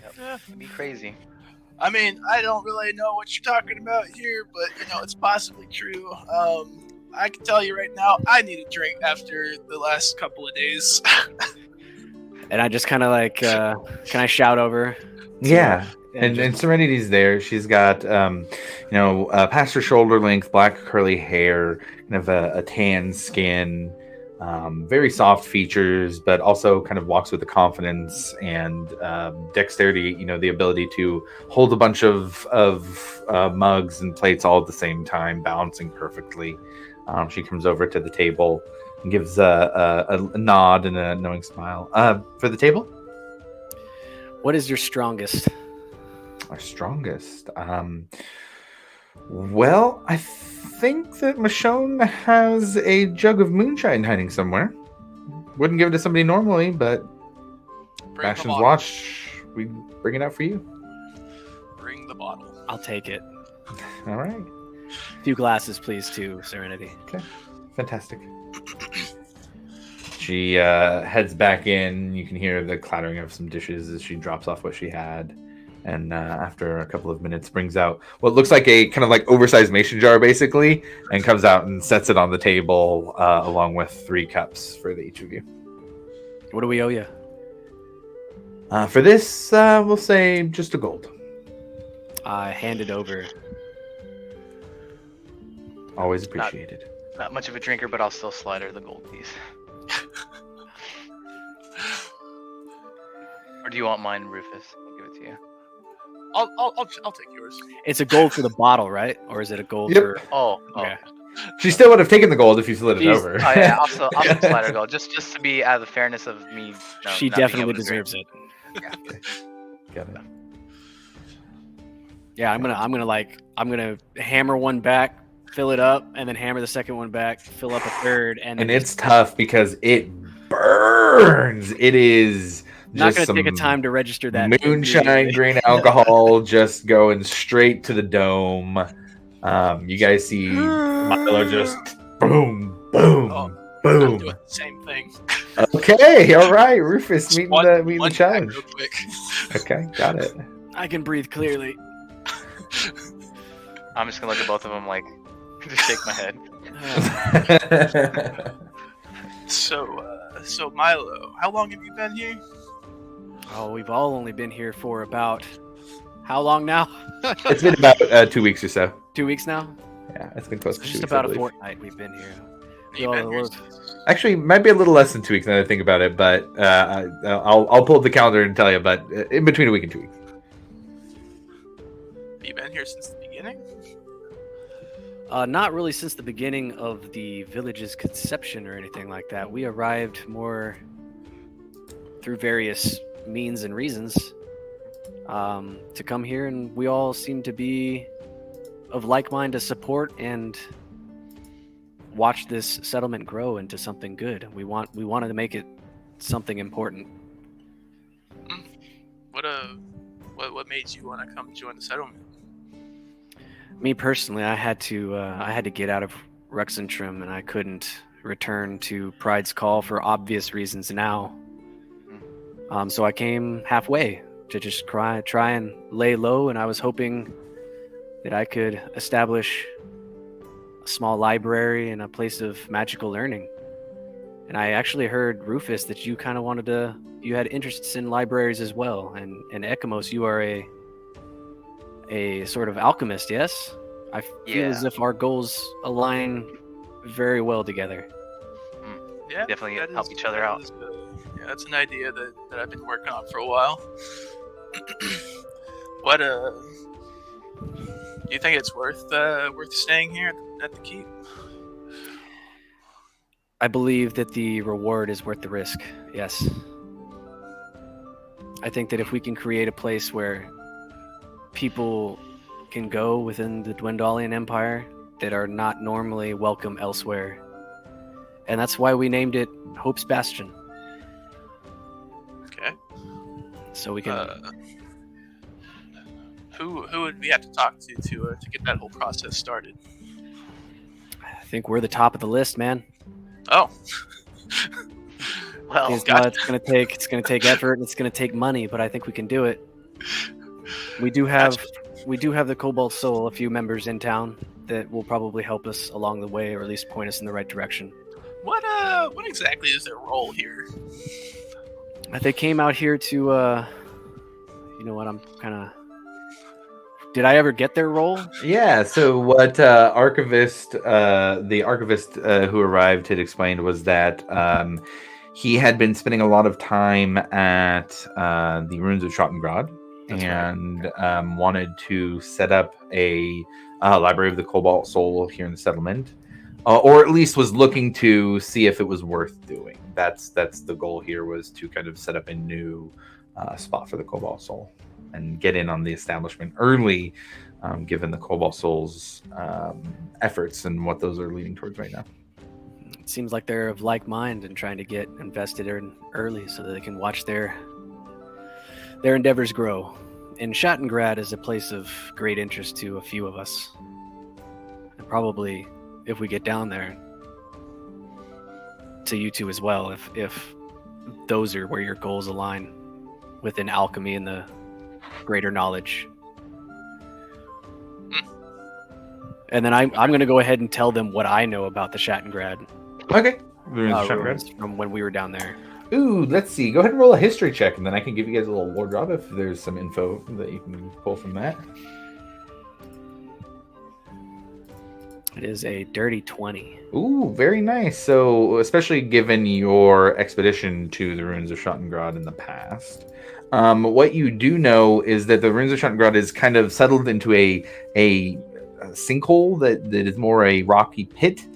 Yeah. It'd be crazy. I mean, I don't really know what you're talking about here, but you know, it's possibly true. I can tell you right now, I need a drink after the last couple of days. And I just kind of like, can I shout over? Yeah. And And Serenity's there. She's got, past her shoulder length, black curly hair, kind of a tan skin, very soft features, but also kind of walks with the confidence and dexterity. You know, the ability to hold a bunch of mugs and plates all at the same time, balancing perfectly. She comes over to the table and gives a nod and a knowing smile. For the table? what is your strongest? Our strongest. Well, I think that Michonne has a jug of moonshine hiding somewhere. Wouldn't give it to somebody normally, but Bring the Bastion's bottle. watch, we bring it out for you. Bring the bottle. I'll take it. All right. A few glasses, please, too, Serenity. Fantastic. She heads back in. You can hear the clattering of some dishes as she drops off what she had. And after a couple of minutes, brings out what looks like a kind of like oversized mason jar, basically, and comes out and sets it on the table along with 3 cups for each of you. What do we owe you? For this, we'll say just a gold. I hand it over. Always appreciated. Not much of a drinker, but I'll still slide her the gold piece. Or do you want mine, Rufus? I'll give it to you. I'll take yours. It's a gold for the bottle, right? Or is it a gold Yep. for? Oh. Okay. She still would have taken the gold if you slid it She's- over. Oh yeah, I'll still slide her gold, just to be out of the fairness of me. She not being definitely able to drink. deserves it. Got it. Yeah, I'm gonna hammer one back, fill it up, and then hammer the second one back, fill up a third, and And then it's tough because it burns. It is not just gonna take a some time to register that. moonshine immediately. grain alcohol just going straight to the dome. You guys see Milo just boom, boom, Oh, I'm boom. doing the same thing. Okay, all right, Rufus meeting One the challenge. back real quick. Okay, got it. I can breathe clearly. I'm just gonna look at both of them like, just shake my head. So Milo, how long have you been here? Oh, we've all only been here for about how long now? It's been about 2 weeks or so. 2 weeks now. Yeah, it's been close It's to 2 just weeks. about I a believe. fortnight we've been here. You've been here look. since- Actually, might be a little less than 2 weeks now that I think about it, but I'll pull up the calendar and tell you. But in between a week and 2 weeks. Have you been here since the beginning? Not really since the beginning of the village's conception or anything like that. We arrived more through various means and reasons to come here, and we all seem to be of like mind to support and watch this settlement grow into something good. We wanted to make it something important. What made you want to come join the settlement? Me personally, I had to get out of Ruxentrum, and I couldn't return to Pride's Call for obvious reasons now. So I came halfway to just try and lay low, and I was hoping that I could establish a small library and a place of magical learning. And I actually heard, Rufus, that you kind of you had interests in libraries as well. And Ekamos, you are a sort of alchemist, yes? I feel as if our goals align very well together. Yeah, Definitely that help each other out. Yeah, that's an idea that I've been working on for a while. What do you think it's worth staying here at the keep? I believe that the reward is worth the risk, yes. I think that if we can create a place where people can go within the Dwendalian Empire that are not normally welcome elsewhere. And that's why we named it Hope's Bastion. Okay. So we can... Who would we have to talk to get that whole process started? I think we're the top of the list, man. Oh. Well, It's gonna take effort and it's gonna take money, but I think we can do it. We do have the Cobalt Soul, a few members in town that will probably help us along the way, or at least point us in the right direction. What exactly is their role here? They came out here to you know what, I'm kind of... Did I ever get their role? Yeah, so what the archivist who arrived had explained was that he had been spending a lot of time at the ruins of Schottengrad and wanted to set up a library of the Cobalt Soul here in the settlement, or at least was looking to see if it was worth doing. That's the goal here, was to kind of set up a new spot for the Cobalt Soul and get in on the establishment early, given the Cobalt Soul's efforts and what those are leading towards right now. It seems like they're of like mind and trying to get invested in early so that they can watch their endeavors grow. And Schottengrad is a place of great interest to a few of us. And probably, if we get down there, to you two as well, if those are where your goals align within alchemy and the greater knowledge. And then I'm going to go ahead and tell them what I know about the Shattengrad Okay. Ruins of Shattengrad. ruins from when we were down there. Ooh, let's see. Go ahead and roll a history check, and then I can give you guys a little wardrobe if there's some info that you can pull from that. It is a dirty 20. Ooh, very nice. So, especially given your expedition to the ruins of Shattengrad in the past, what you do know is that the ruins of Shattengrad is kind of settled into a sinkhole that is more a rocky pit.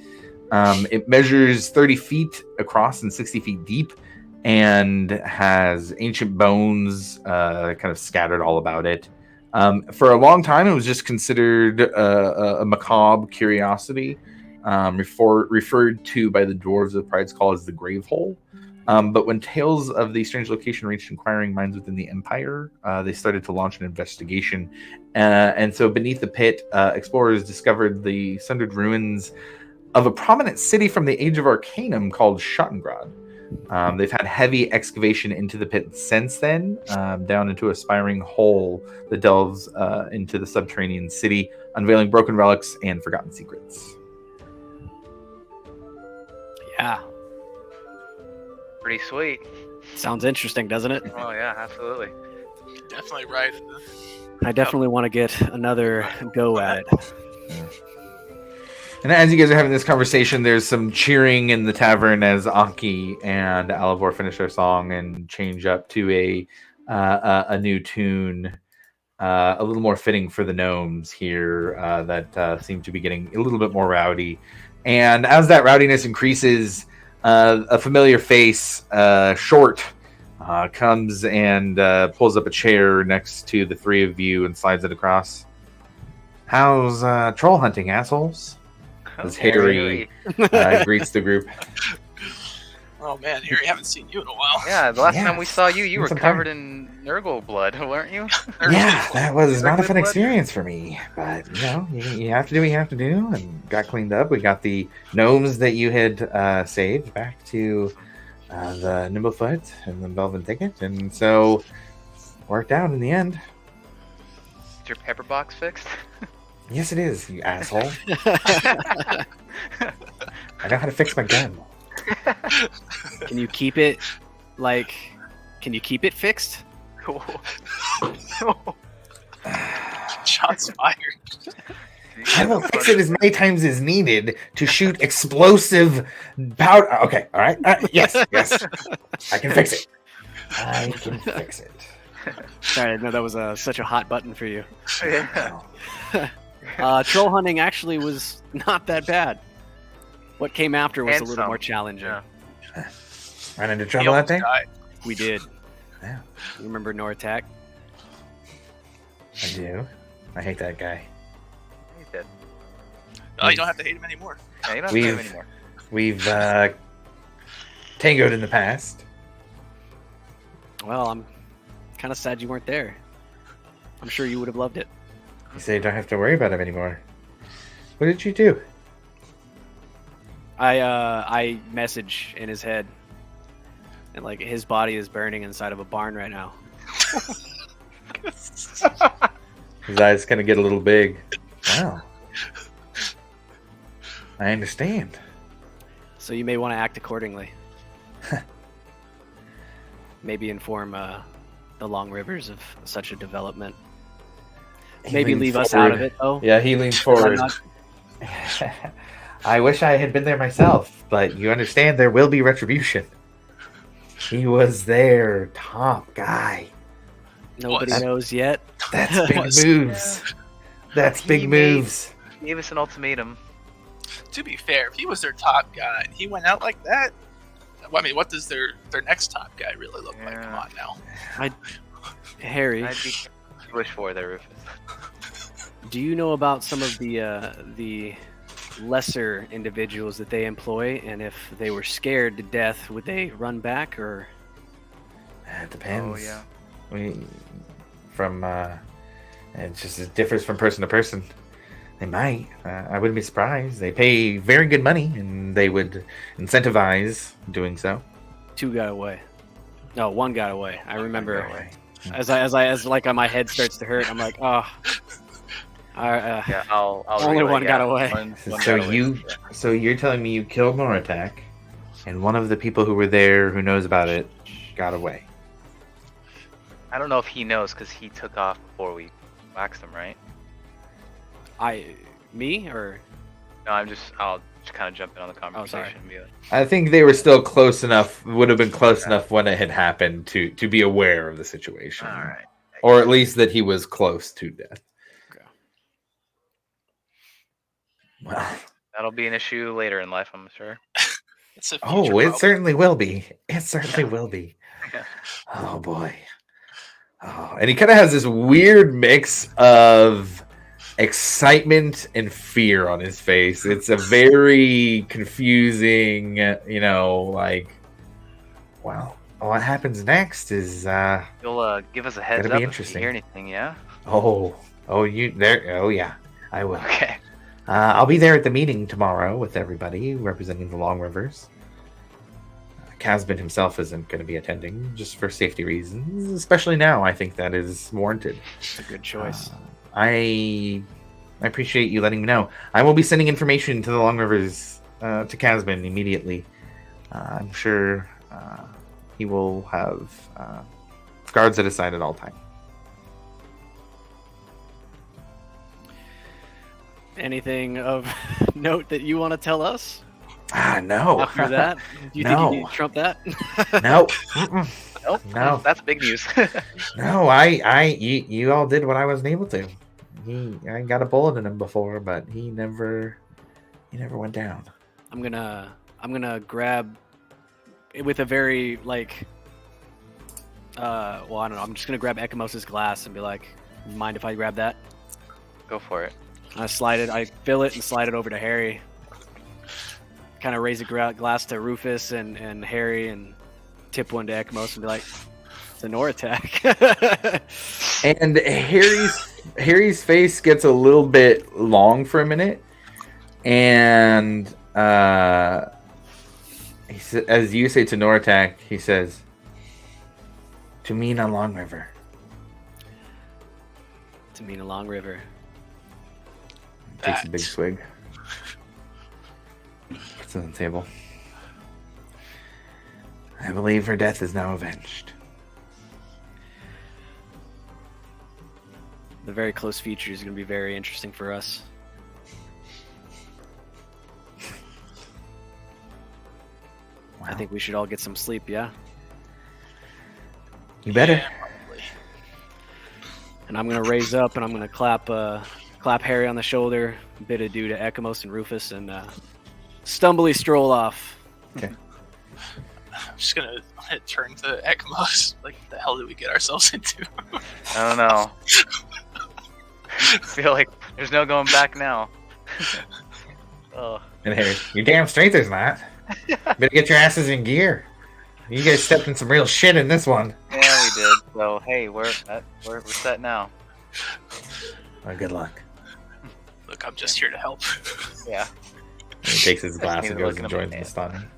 It measures 30 feet across and 60 feet deep, and has ancient bones kind of scattered all about it. For a long time, it was just considered a macabre curiosity, referred to by the dwarves of Pride's Call as the Grave Hole. But when tales of the strange location reached inquiring minds within the Empire, they started to launch an investigation. And so beneath the pit, explorers discovered the sundered ruins of a prominent city from the Age of Arcanum called Shattengrad. They've had heavy excavation into the pit since then, down into a spiraling hole that delves into the subterranean city, unveiling broken relics and forgotten secrets. Yeah. Pretty sweet. Sounds interesting, doesn't it? Oh yeah, absolutely. Definitely right. I definitely want to get another go at it. And as you guys are having this conversation, there's some cheering in the tavern as Anki and Alivor finish their song and change up to a new tune, a little more fitting for the gnomes here that seem to be getting a little bit more rowdy. And as that rowdiness increases, a familiar face, Short, comes and pulls up a chair next to the three of you and slides it across. How's troll hunting, assholes? As Harry greets the group. Oh man, Harry, haven't seen you in a while. Yeah, the last time we saw you, you were Some covered time. in Nurgle blood, weren't you? Yeah, that was not a fun Blood? experience for me. But, you know, you have to do what you have to do, and got cleaned up. We got the gnomes that you had saved back to the Nimblefoot and the Velvet Ticket, and so worked out in the end. Is your pepper box fixed? Yes, it is, you asshole. I know how to fix my gun. Can you keep it, can you keep it fixed? Shots fired. I will fix it as many times as needed to shoot explosive powder. Okay, all right. Yes. I can fix it. I can fix it. Sorry, no, that was such a hot button for you. Yeah. Troll hunting actually was not that bad. What came after was a little some. more challenging. Yeah. Ran into He trouble that almost day? died. We did. Yeah. You remember Noratak? I do. I hate that guy. He's dead. Oh, you don't have to hate him anymore. Yeah, you don't have to him We've anymore. we've tangoed in the past. Well, I'm kind of sad you weren't there. I'm sure you would have loved it. You say you don't have to worry about him anymore. What did you do? I message in his head, and his body is burning inside of a barn right now. His eyes kind of get a little big. Wow. I understand. So you may want to act accordingly. Maybe inform the Long Rivers of such a development. He Maybe leans leave us out of forward. it, though. Yeah, he leans I'm forward. not- I wish I had been there myself, but you understand there will be retribution. He was their top guy. Nobody Was. knows yet. That's big Was. moves. That's big He made- moves. He gave us an ultimatum. To be fair, if he was their top guy and he went out like that, well, I mean, what does their next top guy really look like? Yeah. Come on now. Harry, I'd be wish for there, Rufus. do you know about some of the lesser individuals that they employ, and if they were scared to death, would they run back, or? It depends. Oh yeah. It differs from person to person. They might. I wouldn't be surprised. They pay very good money, and they would incentivize doing so. Two got away. No, one got away. I remember. as like my head starts to hurt, I'm like, oh. Yeah, I'll Only relay, one got away. One So got away. you, so you're telling me you killed Noratak, and one of the people who were there who knows about it got away. I don't know if he knows because he took off before we waxed him, right? Me or No, I'll just kind of jump in on the conversation. sorry. And be like, I think they were still close enough. Would have been close enough when it had happened to be aware of the situation, all right. or at least that he was close to death. Okay. Well, That'll be an issue later in life, I'm sure. It's a future oh, it problem. certainly will be. It certainly will be. Yeah. Oh boy. Oh, and he kind of has this weird mix of excitement and fear on his face. It's a very confusing, like, well, what happens next is You'll give us a heads Gonna up be if interesting. you hear anything, yeah? you there? Oh yeah, I will. Okay. I'll be there at the meeting tomorrow with everybody representing the Long Rivers. Casbin himself isn't going to be attending just for safety reasons, especially now. I think that is warranted. It's a good choice. I appreciate you letting me know. I will be sending information to the Long Rivers to Casbin immediately. I'm sure he will have guards at his side at all times. Anything of note that you want to tell us No. after that? Do you think you need to trump that? No. Mm-mm. Nope. No. That's big news. No, you all did what I wasn't able to. I got a bullet in him before, but he never went down. I'm gonna grab it with a very like well, I don't know. I'm just gonna grab Ekimos' glass and be like, mind if I grab that? Go for it. I fill it and slide it over to Harry. Kind of raise a glass to Rufus and Harry and tip one to Ekimos and be like, it's a Noratak. And Harry's face gets a little bit long for a minute, and he says, as you say to Noratak, he says, "To mean a Long River." To mean a Long River. Takes a big swig. Puts it on the table. I believe her death is now avenged. The very close feature is going to be very interesting for us. I think we should all get some sleep, yeah? You better. Yeah, probably. And I'm going to raise up and I'm going to clap Harry on the shoulder, bid adieu to Ekimos and Rufus, and stumbly stroll off. Okay. I'm just gonna turn to Ekimos. Like, what the hell did we get ourselves into? I don't know. I feel like there's no going back now. Oh. And Harry, you're damn straight there's not. Better get your asses in gear. You guys stepped in some real shit in this one. Yeah, we did. So hey, we're set now. Well, good luck. Look, I'm just here to help. Yeah. And he takes his glass and needed goes looking and at my joins the man. stun.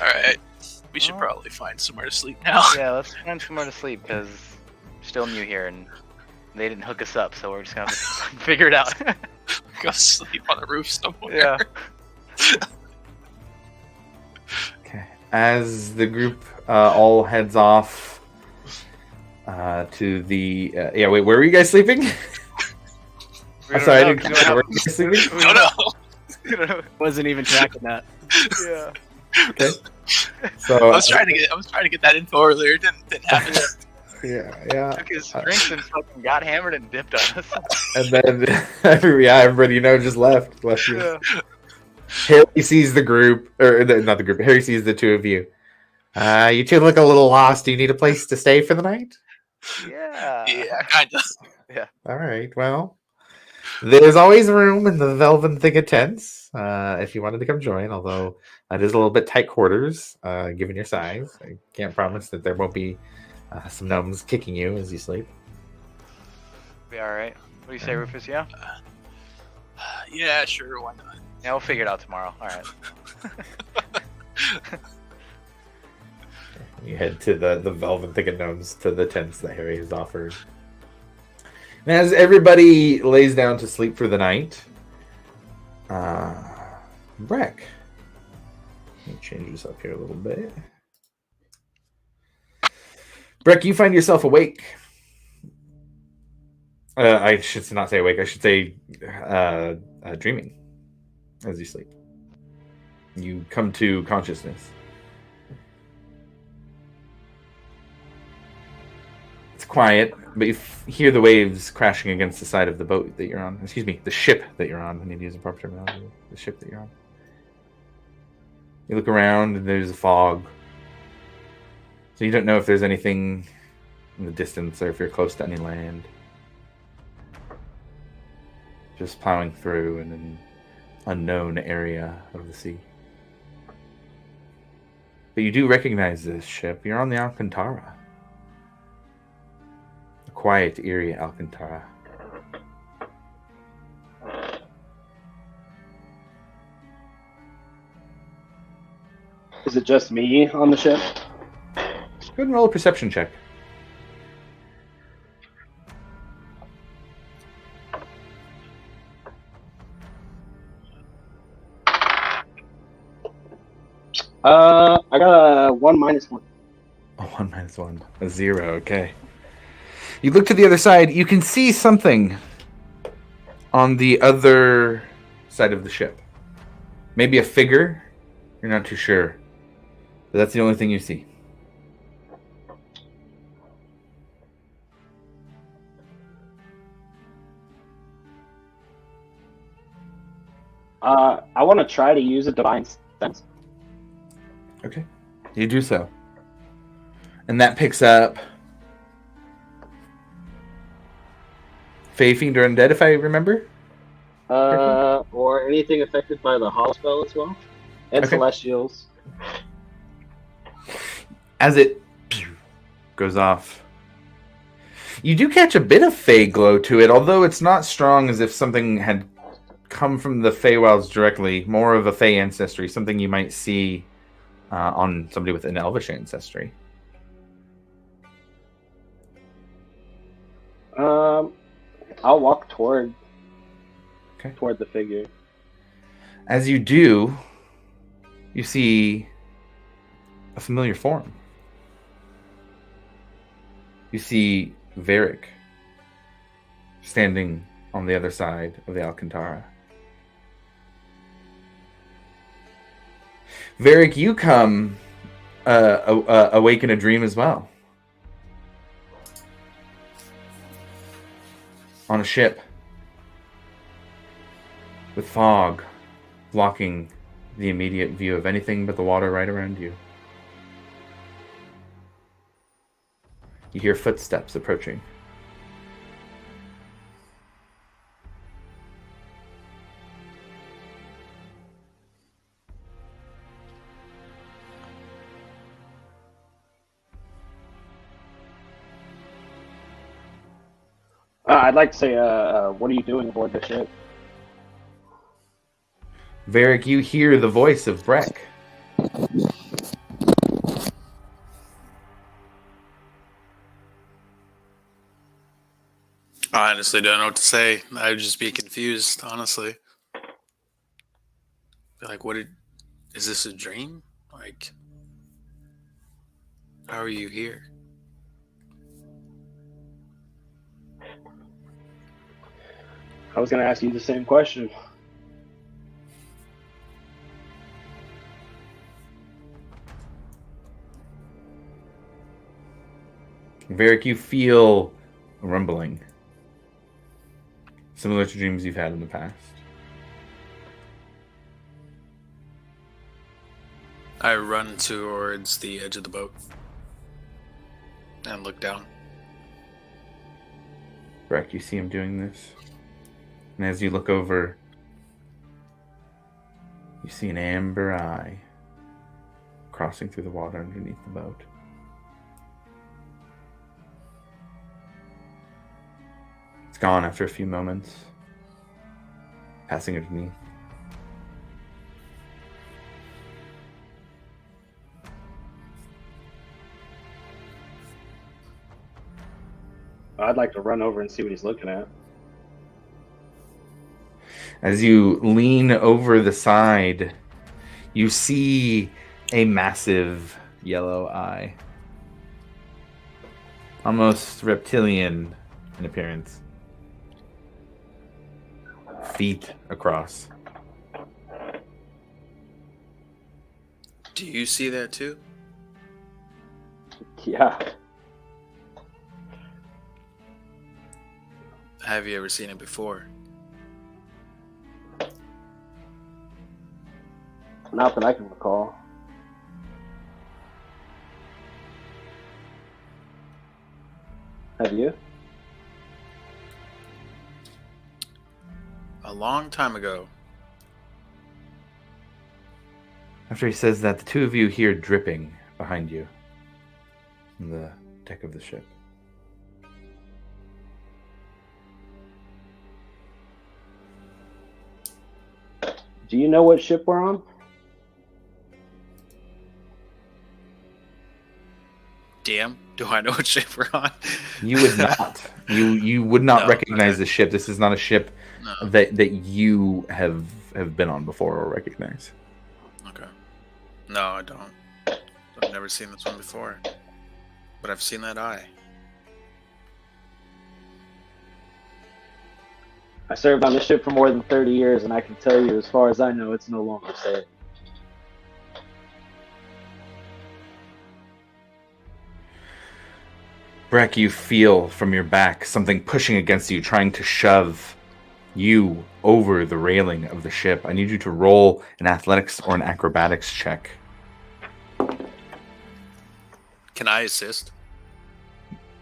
All right, we should probably find somewhere to sleep now. Yeah, let's find somewhere to sleep because we're still new here and they didn't hook us up, so we're just gonna have to figure it out. Go sleep on the roof somewhere. Yeah. Okay. As the group all heads off to the wait, where were you guys sleeping? I'm sorry, I didn't catch where were you guys sleeping? No. Wasn't even tracking that. Yeah. Okay. So I was trying to get that info earlier. It didn't happen. yeah. Took his drinks and fucking got hammered and dipped on us. And then everybody just left you. Yeah. Harry sees the group, or not the group. Harry sees the two of you. You two look a little lost. Do you need a place to stay for the night? Yeah. Yeah, kind of. All right. Well, there's always room in the Velvet Thicket tents if you wanted to come join. Although that is a little bit tight quarters, given your size. I can't promise that there won't be some gnomes kicking you as you sleep. Be all right. What do you say, Rufus? Yeah. Yeah, sure. Why not? Yeah, we'll figure it out tomorrow. All right. You head to the Velvet Thicket Gnomes, to the tents that Harry has offered. And as everybody lays down to sleep for the night, Breck, let me change this up here a little bit. Breck, you find yourself awake. I should not say awake. I should say dreaming as you sleep. You come to consciousness. It's quiet, but you hear the waves crashing against the side of the boat that you're on. Excuse me, the ship that you're on. I need to use a proper terminology. The ship that you're on. You look around, and there's a fog. So you don't know if there's anything in the distance or if you're close to any land. Just plowing through in an unknown area of the sea. But you do recognize this ship. You're on the Alcantara. A quiet, eerie Alcantara. Is it just me on the ship? Go ahead and roll a perception check. I got a 1 minus 1. A 1 minus 1. A 0, okay. You look to the other side. You can see something on the other side of the ship. Maybe a figure. You're not too sure. But that's the only thing you see. I want to try to use a divine sense. Okay. You do so. And that picks up Fey, Fiend, or Undead, if I remember. Or anything affected by the Hollow spell as well. And Okay. Celestials. As it goes off, you do catch a bit of Fey glow to it, although it's not strong as if something had come from the Feywilds directly. More of a Fey ancestry, something you might see on somebody with an Elvish ancestry. I'll walk toward Okay. the figure. As you do, you see a familiar form. You see Varric standing on the other side of the Alcantara. Varric, you come awake in a dream as well. On a ship with fog blocking the immediate view of anything but the water right around you. You hear footsteps approaching. I'd like to say, what are you doing aboard the ship? Varric, you hear the voice of Breck. I honestly don't know what to say. I would just be confused, honestly. Be like, is this a dream? Like, how are you here? I was going to ask you the same question. Varric, you feel a rumbling. Similar to dreams you've had in the past. I run towards the edge of the boat and look down. Breck, you see him doing this. And as you look over, you see an amber eye crossing through the water underneath the boat. It's gone after a few moments, passing underneath. I'd like to run over and see what he's looking at. As you lean over the side, you see a massive yellow eye. Almost reptilian in appearance. Feet across. Do you see that too? Yeah. Have you ever seen it before? Not that I can recall. Have you? A long time ago. After he says that, the two of you hear dripping behind you on the deck of the ship. Do you know what ship we're on? DM, do I know what ship we're on? You would not. You would not No, recognize okay. the ship. This is not a ship No. that you have been on before or recognize. Okay. No, I don't. I've never seen this one before. But I've seen that eye. I served on this ship for more than 30 years, and I can tell you, as far as I know, it's no longer safe. Breck, you feel from your back something pushing against you, trying to shove you over the railing of the ship. I need you to roll an athletics or an acrobatics check. Can I assist?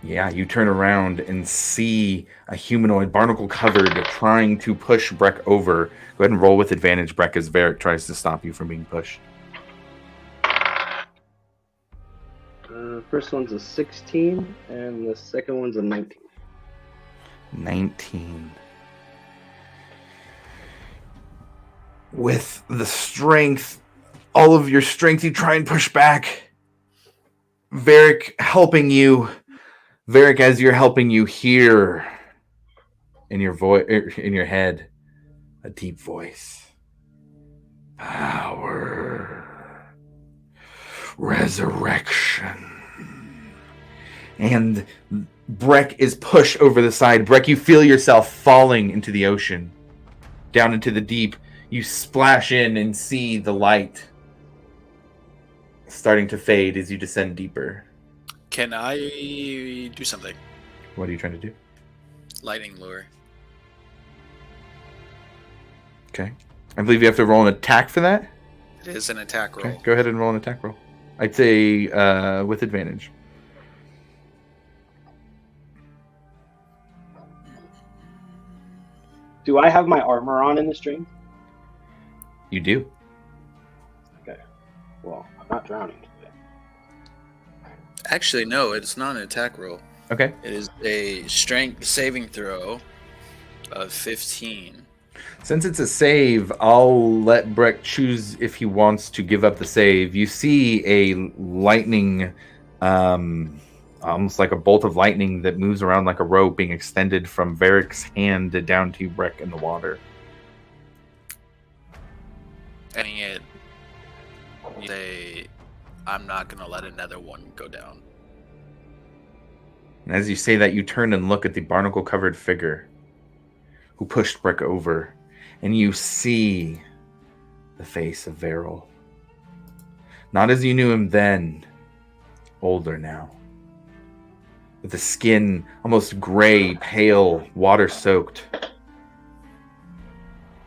Yeah, you turn around and see a humanoid, barnacle covered, trying to push Breck over. Go ahead and roll with advantage, Breck, as Varric tries to stop you from being pushed. First one's a 16, and the second one's a 19. 19. With the strength, all of your strength, you try and push back. Varric helping you. Varric, as you're helping, you hear in your in your head, a deep voice. Power. Resurrection. And Breck is pushed over the side. Breck, you feel yourself falling into the ocean, down into the deep. You splash in and see the light starting to fade as you descend deeper. Can I do something? What are you trying to do? Lightning lure. Okay. I believe you have to roll an attack for that. It is an attack roll. Okay, go ahead and roll an attack roll. I'd say with advantage. Do I have my armor on in the stream? You do. Okay. Well, I'm not drowning today. Actually, no, it's not an attack roll. Okay. It is a strength saving throw of 15. Since it's a save, I'll let Breck choose if he wants to give up the save. You see a lightning, almost like a bolt of lightning that moves around like a rope being extended from Varric's hand down to Breck in the water. And it, say, I'm not going to let another one go down. And as you say that, you turn and look at the barnacle-covered figure who pushed Breck over, and you see the face of Veril. Not as you knew him then, older now. With the skin almost gray, pale, water-soaked.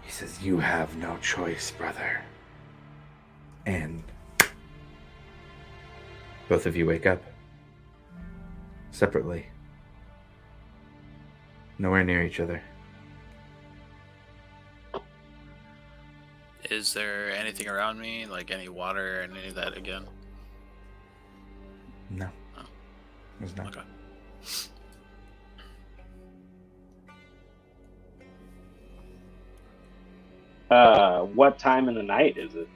He says, "You have no choice, brother." And both of you wake up. Separately. Nowhere near each other. Is there anything around me, like any water and any of that again? No. Oh. There's not. Okay. What time in the night is it?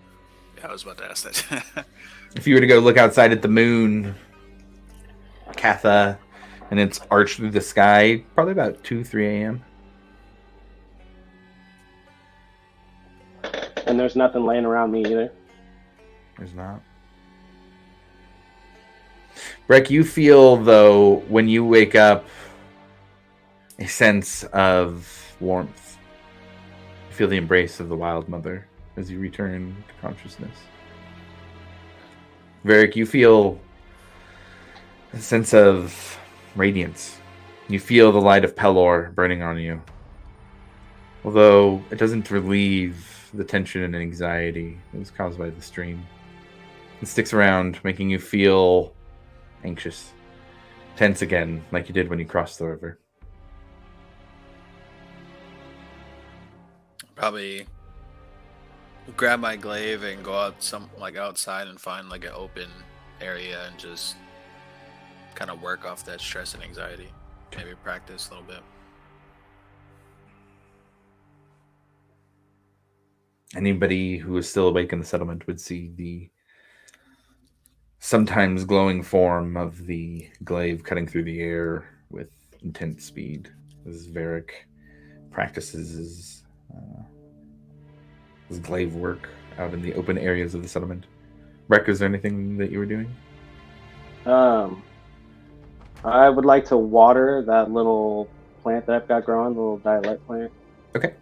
Yeah, I was about to ask that. If you were to go look outside at the moon, Katha, and it's arched through the sky, probably about 2-3 a.m. And there's nothing laying around me either. There's not. Breck, you feel, though, when you wake up, a sense of warmth. You feel the embrace of the Wild Mother as you return to consciousness. Varric, you feel a sense of radiance. You feel the light of Pelor burning on you. Although it doesn't relieve the tension and anxiety that was caused by the stream. It sticks around, making you feel anxious. Tense again, like you did when you crossed the river. Probably grab my glaive and go out outside and find like an open area and just kind of work off that stress and anxiety. Maybe practice a little bit. Anybody who is still awake in the settlement would see the sometimes glowing form of the glaive cutting through the air with intense speed as Varric practices his glaive work out in the open areas of the settlement. Breck, is there anything that you were doing? I would like to water that little plant that I've got growing, the little dialect plant. Okay.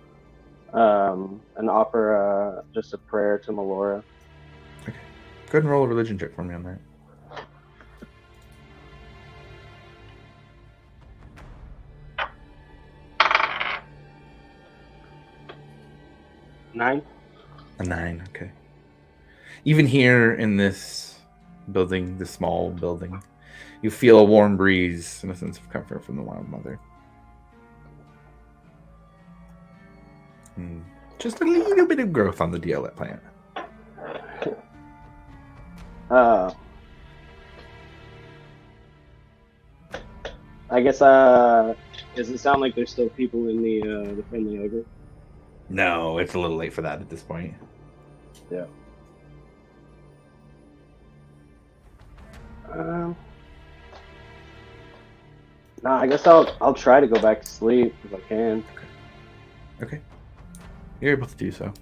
And offer just a prayer to Melora. Okay. Go ahead and roll a religion check for me on that. Nine. A 9, okay. Even here in this building, this small building, you feel a warm breeze and a sense of comfort from the Wild Mother. Just a little bit of growth on the dialect plant. I guess, does it sound like there's still people in the friendly ogre? No, it's a little late for that at this point. Yeah. No, I guess I'll try to go back to sleep if I can. Okay. You're able to do so.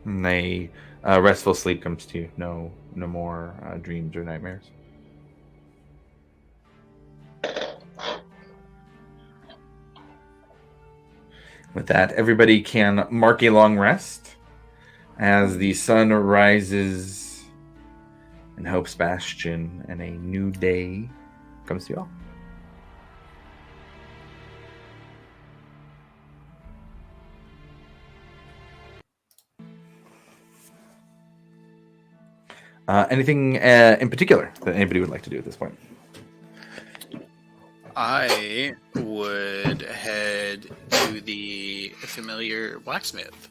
And a restful sleep comes to you. No more dreams or nightmares. With that, everybody can mark a long rest as the sun rises in Hope's Bastion and a new day comes to you all. Anything in particular that anybody would like to do at this point? I would head to the familiar blacksmith.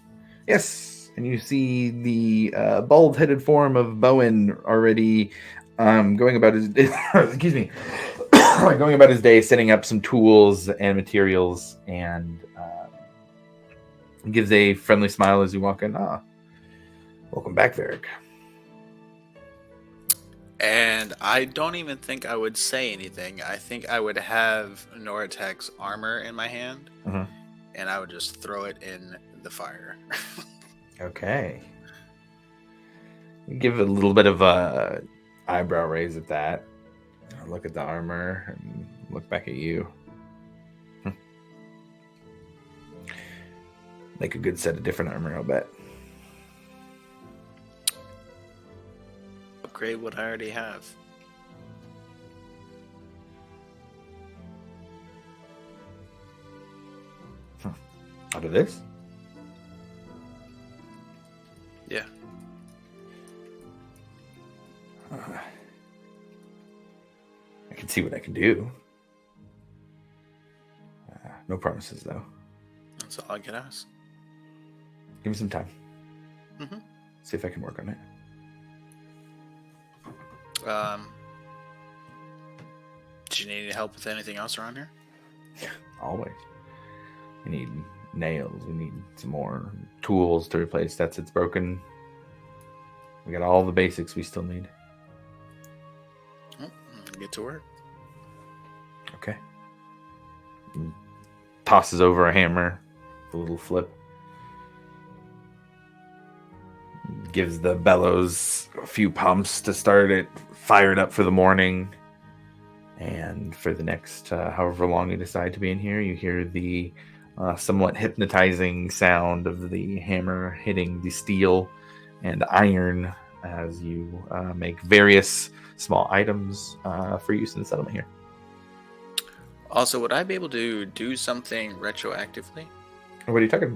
Yes, and you see the bald-headed form of Bowen already going about his excuse me, going about his day, setting up some tools and materials, and gives a friendly smile as you walk in. Welcome back, Varric. And I don't even think I would say anything. I think I would have Noratek's armor in my hand, and I would just throw it in the fire. Okay. Give a little bit of a eyebrow raise at that. Look at the armor and look back at you. Make a good set of different armor, I'll bet. Upgrade what I already have. Out of this? Yeah. I can see what I can do. No promises, though. That's all I can ask. Give me some time. Mm-hmm. See if I can work on it. Do you need any help with anything else around here? Always. We need nails. We need some more tools to replace that's broken. We got all the basics we still need. Get to work. Okay. Tosses over a hammer, a little flip. Gives the bellows a few pumps to start it fired up for the morning. And for the next however long you decide to be in here, you hear the somewhat hypnotizing sound of the hammer hitting the steel and iron as you make various small items for use in the settlement here. Also, would I be able to do something retroactively? What are you talking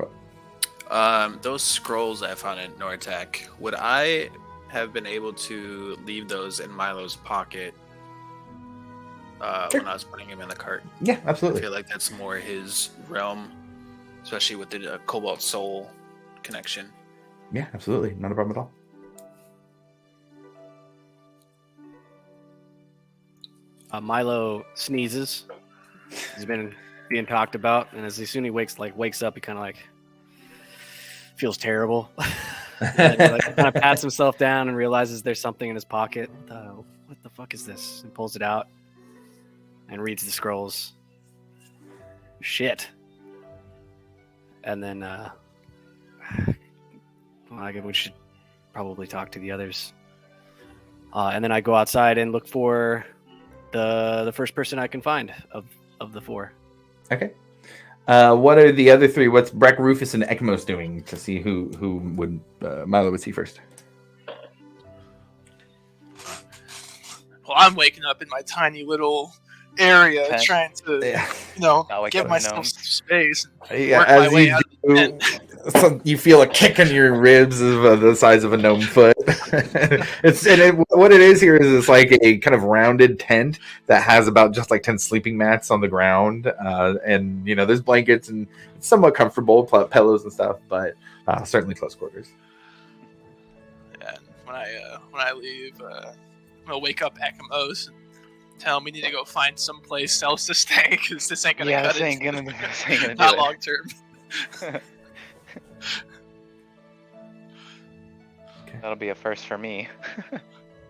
about? Those scrolls I found in Nortec, would I have been able to leave those in Milo's pocket Sure. when I was putting him in the cart? Yeah, I absolutely. feel like that's more his realm, especially with the Cobalt Soul connection. Yeah, absolutely. Not a problem at all. Milo sneezes. He's been being talked about, and as soon as he wakes up, he kind of like feels terrible. And he kind of pats himself down and realizes there's something in his pocket. What the fuck is this? And pulls it out and reads the scrolls. Shit. And then, I guess we should probably talk to the others. And then I go outside and look for the first person I can find of the four. Okay. What are the other three? What's Breck, Rufus, and Ekmos doing to see who would Milo would see first? Well, I'm waking up in my tiny little area, Tent. trying to, Yeah. I'll wake give up in myself gnomes. some space. Yeah, Work my as way you out of do, the tent. so you feel a kick in your ribs of the size of a gnome foot. What it is here is it's like a kind of rounded tent that has about just like 10 sleeping mats on the ground, and there's blankets and it's somewhat comfortable, pillows and stuff, but certainly close quarters. And when I leave, I'm gonna wake up Ekamos and tell him we need to go find someplace else to stay because this ain't gonna Yeah, cut this ain't it. gonna do Not it. long term. That'll be a first for me.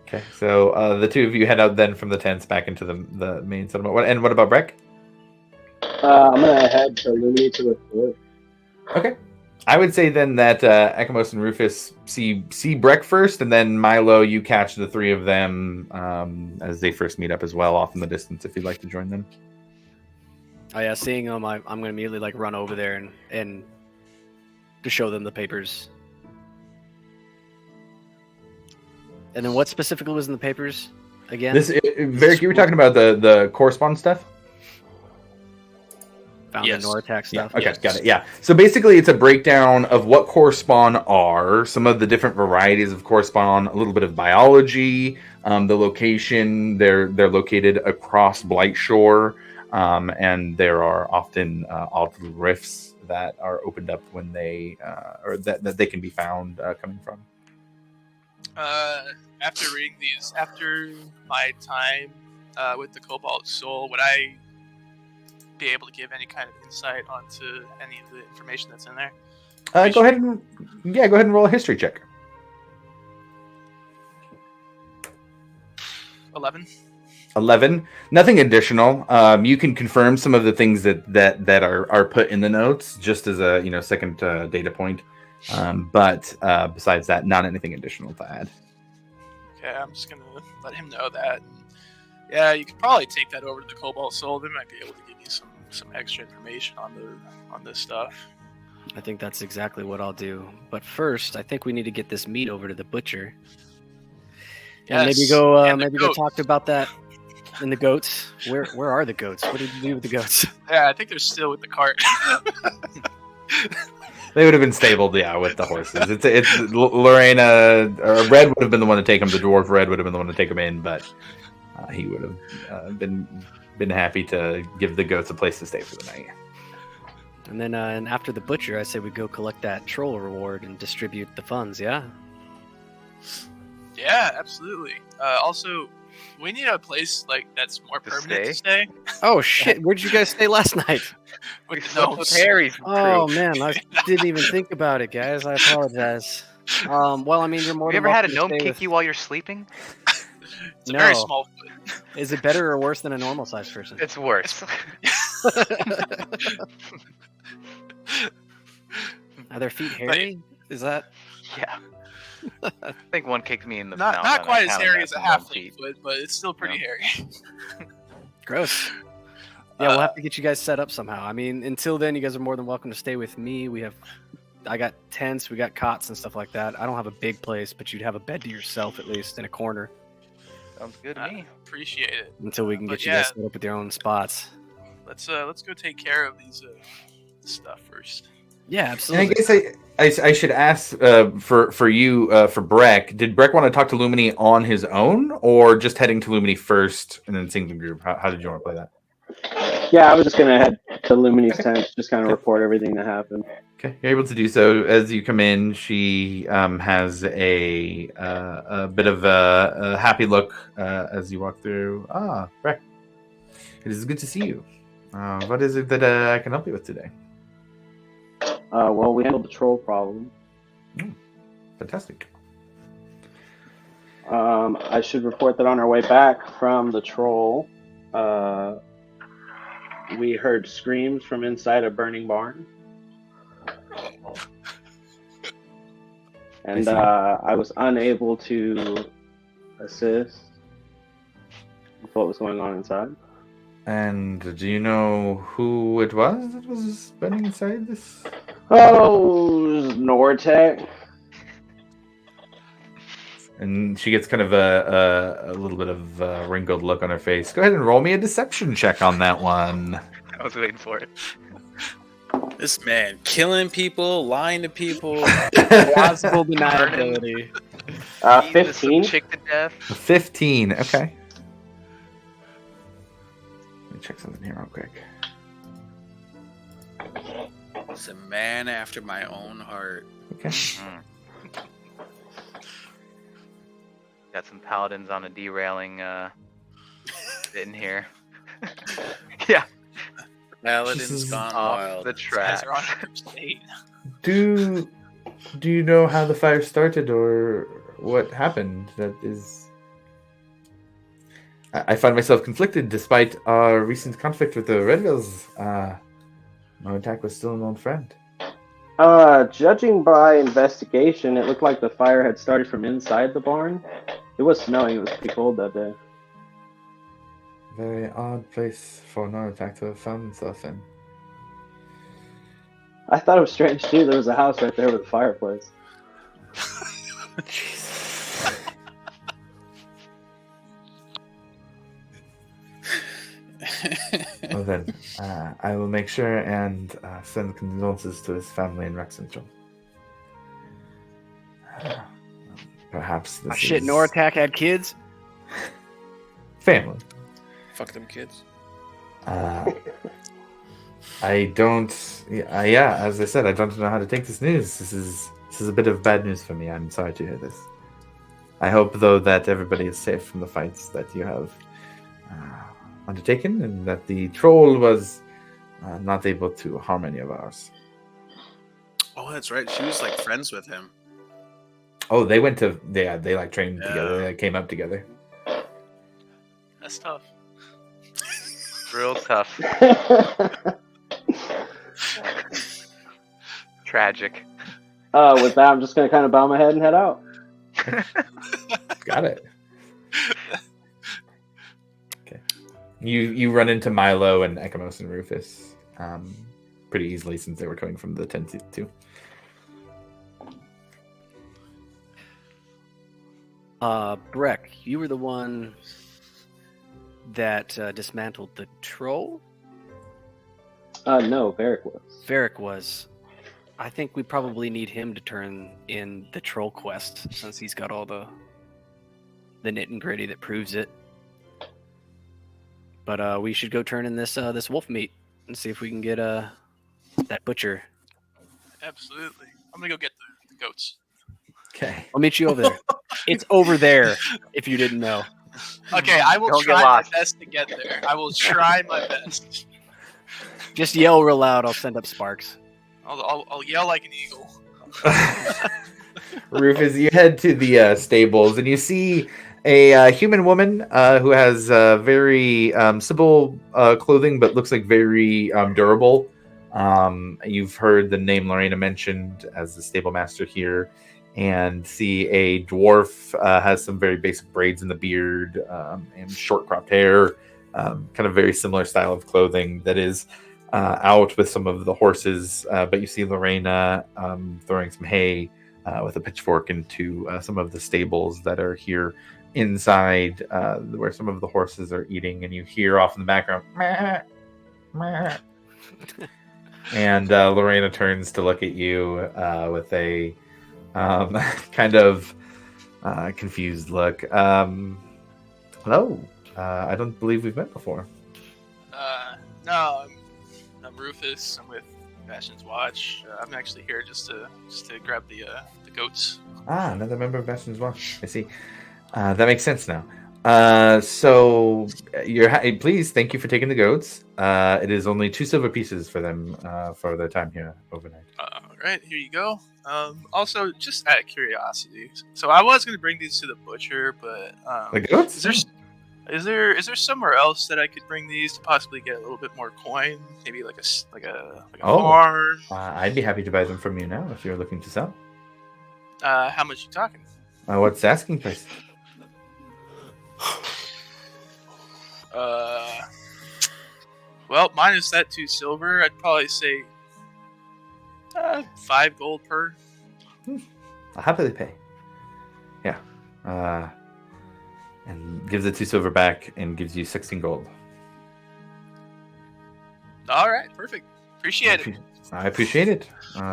Okay, so the two of you head out then from the tents back into the main settlement. What about Breck? I'm gonna head to Lumini to report. Okay. I would say then that Ekamos and Rufus see Breck first, and then Milo, you catch the three of them as they first meet up as well, off in the distance, if you'd like to join them. Oh yeah, seeing them, I'm gonna immediately like run over there and to show them the papers. And then what specifically was in the papers again? Varric, you were talking about the correspondence stuff? Found Yes. the Noratak stuff. Okay, Yes. got it. Yeah. So basically, it's a breakdown of what correspond are, some of the different varieties of correspond, a little bit of biology, the location. They're located across Blightshore, and there are often odd little rifts that are opened up when they or that they can be found coming from. After reading these, after my time with the Cobalt Soul, would I be able to give any kind of insight onto any of the information that's in there? Go ahead and roll a history check. 11. 11. Nothing additional. You can confirm some of the things that are put in the notes, just as a second data point. But besides that, not anything additional to add. Okay, I'm just gonna let him know that. Yeah, you could probably take that over to the Cobalt Soul. They might be able to give you some extra information on this stuff. I think that's exactly what I'll do. But first, I think we need to get this meat over to the butcher. And maybe Yes, go and the go goat. talk about that. And the goats. Where are the goats? What did you do with the goats? Yeah, I think they're still with the cart. They would have been stabled, with the horses. It's Lorena or Red would have been the one to take them. The dwarf Red would have been the one to take them in, but he would have been happy to give the goats a place to stay for the night. And then and after the butcher, I say we go collect that troll reward and distribute the funds, yeah? Yeah, absolutely. Also, we need a place that's more To permanent to stay. Oh shit, where'd you guys stay last night? We With the slept with gnomes. Harry's crew. Oh man, I didn't even think about it, guys. I apologize. Well, I mean, you're more Have you than ever had a welcome to gnome stay kick with- you while you're sleeping? It's a very No. small foot. Is it better or worse than a normal sized person? It's worse. Are their feet hairy? Is that? Yeah. I think one kicked me in the Not mouth. not and I quite as counted hairy that as a from one halfling feet. foot, but it's still pretty hairy. Gross. Yeah, we'll have to get you guys set up somehow. I mean, until then, you guys are more than welcome to stay with me. I got tents, we got cots and stuff like that. I don't have a big place, but you'd have a bed to yourself at least in a corner Sounds good to me. Appreciate it. until we can But get you guys yeah. set up with your own spots. Let's go take care of these stuff first. Yeah, And I absolutely. guess I should ask for you for Breck. Did Breck want to talk to Lumini on his own, or just heading to Lumini first and then seeing the group? How did you want to play that? Yeah, I was just gonna head to Lumini's tent, just kind of report everything that happened. Okay, you're able to do so. As you come in, she has a bit of a happy look as you walk through. Ah, Breck, it is good to see you. What is it that I can help you with today? Well, we handled the troll problem. Fantastic. I should report that on our way back from the troll, we heard screams from inside a burning barn. And I was unable to assist with what was going on inside. And do you know who it was that was burning inside this? Oh, it was Nortec. And she gets kind of a little bit of a wrinkled look on her face. Go ahead and roll me a deception check on that one. I was waiting for it. This man killing people, lying to people. Plausible deniability. Eating some 15. chick to death. 15. Okay. Let me check something here real quick. He's a man after my own heart. Okay. Got some paladins on a derailing in here. Yeah. Paladin's gone Off wild. the Guys track. are on crusade. Do you know how the fire started or what happened? That is, I find myself conflicted despite our recent conflict with the Redvilles. My attack was still an old friend. Judging by investigation, it looked like the fire had started from inside the barn. It was snowing. It was pretty cold that day. Very odd place for an attack to have found himself in. I thought it was strange too. There was a house right there with a fireplace. Well then, I will make sure and send condolences to his family in Rexentrum. Perhaps this Shit, is Noratak had kids? family. Fuck them kids. I don't. Yeah, as I said, I don't know how to take this news. This is a bit of bad news for me. I'm sorry to hear this. I hope, though, that everybody is safe from the fights that you have undertaken, and that the troll was not able to harm any of ours. Oh, that's right. She was like friends with him. Oh, they went to they like trained Yeah. together. They came up together. That's tough. Real tough. Tragic. With that, I'm just gonna kind of bow my head and head out. Got it. Okay. You run into Milo and Ekamos and Rufus pretty easily since they were coming from the tent too. Breck, you were the one that dismantled the troll? No, Varric was. Varric was. I think we probably need him to turn in the troll quest since he's got all the nit and gritty that proves it. But we should go turn in this wolf meat and see if we can get that butcher. Absolutely. I'm gonna go get the goats. Okay. I'll meet you over there. It's over there, if you didn't know. Okay, I will Don't get try my lost. best to get there. I will try my best. Just yell real loud. I'll send up sparks. I'll yell like an eagle. Rufus, you head to the stables and you see a human woman who has very simple clothing, but looks like very durable. You've heard the name Lorena mentioned as the stable master here, and see a dwarf has some very basic braids in the beard and short cropped hair, kind of very similar style of clothing that is out with some of the horses. But you see Lorena throwing some hay with a pitchfork into some of the stables that are here inside where some of the horses are eating, and you hear off in the background, meh, meh. And Lorena turns to look at you with a kind of confused look. Hello. I don't believe we've met before. No, I'm Rufus. I'm with Bastion's Watch. I'm actually here just to grab the goats. Ah, another member of Bastion's Watch. I see. That makes sense now. So please, thank you for taking the goats. It is only 2 silver pieces for them for their time here overnight. All right, here you go. Also, just out of curiosity, so I was going to bring these to the butcher, but The goats? is there somewhere else that I could bring these to possibly get a little bit more coin? Maybe like a farm. I'd be happy to buy them from you now if you're looking to sell. How much you talking? What's the asking price? Well, minus that 2 silver, I'd probably say 5 gold per. I'll happily pay. Yeah. And gives the 2 silver back and gives you 16 gold. All right, perfect. Appreciate it. I appreciate it.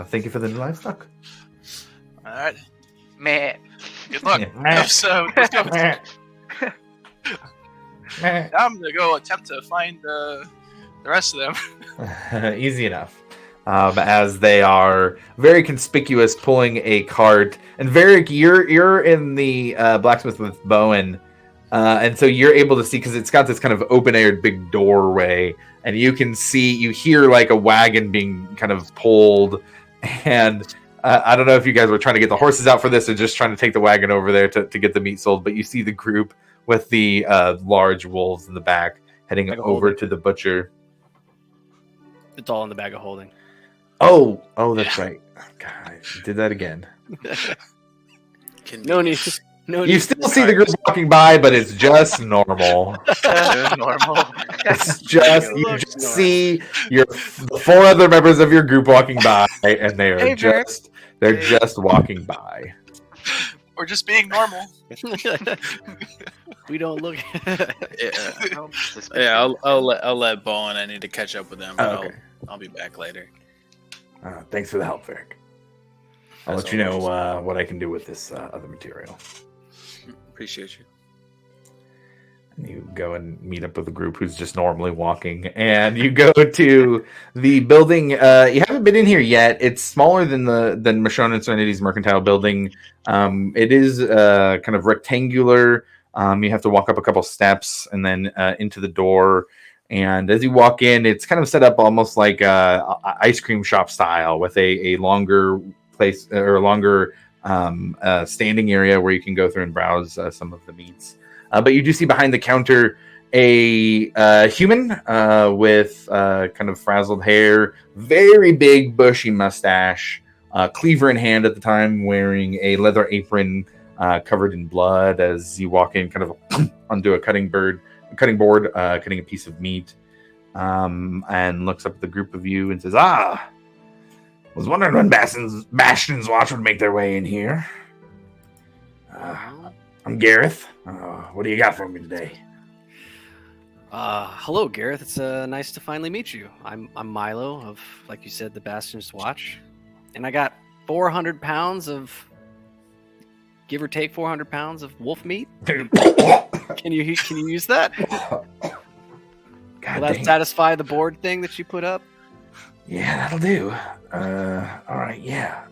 Thank you for the new livestock. All right. Man. Good luck. Yeah. So let's go. Now I'm gonna go attempt to find the rest of them. Easy enough. As they are very conspicuous pulling a cart. And Varric, you're in the blacksmith with Bowen. And so you're able to see, because it's got this kind of open-aired big doorway. And you can see, you hear like a wagon being kind of pulled. And I don't know if you guys were trying to get the horses out for this or just trying to take the wagon over there to get the meat sold. But you see the group with the large wolves in the back heading over to the butcher. It's all in the bag of holding. Oh, that's right. God, you did that again. No need. You still see the group walking by, but it's just normal. Normal. It's just you just see the 4 other members of your group walking by, and they are just walking by. Or just being normal. We don't look. Yeah, I'll let Bowen. I need to catch up with them. But Okay. I'll be back later. Thanks for the help, Varric. I'll let you know what I can do with this other material. Appreciate you. And you go and meet up with a group who's just normally walking, and you go to the building. You haven't been in here yet. It's smaller than Michonne and Serenity's mercantile building. It is kind of rectangular. You have to walk up a couple steps and then into the door. And as you walk in, it's kind of set up almost like a ice cream shop style, with a longer place or a longer standing area where you can go through and browse some of the meats. But you do see behind the counter a human with kind of frazzled hair, very big bushy mustache, cleaver in hand at the time, wearing a leather apron covered in blood. As you walk in, kind of onto a cutting board, cutting a piece of meat, and looks up at the group of you and says, was wondering when Bastion's Watch would make their way in here. I'm Gareth. What do you got for me today? Hello, Gareth. It's nice to finally meet you. I'm Milo of, like you said, the Bastion's Watch, and I got 400 pounds of, give or take 400 pounds of wolf meat. Can you use that? God, Will that satisfy the board thing that you put up? Yeah, that'll do. All right, yeah.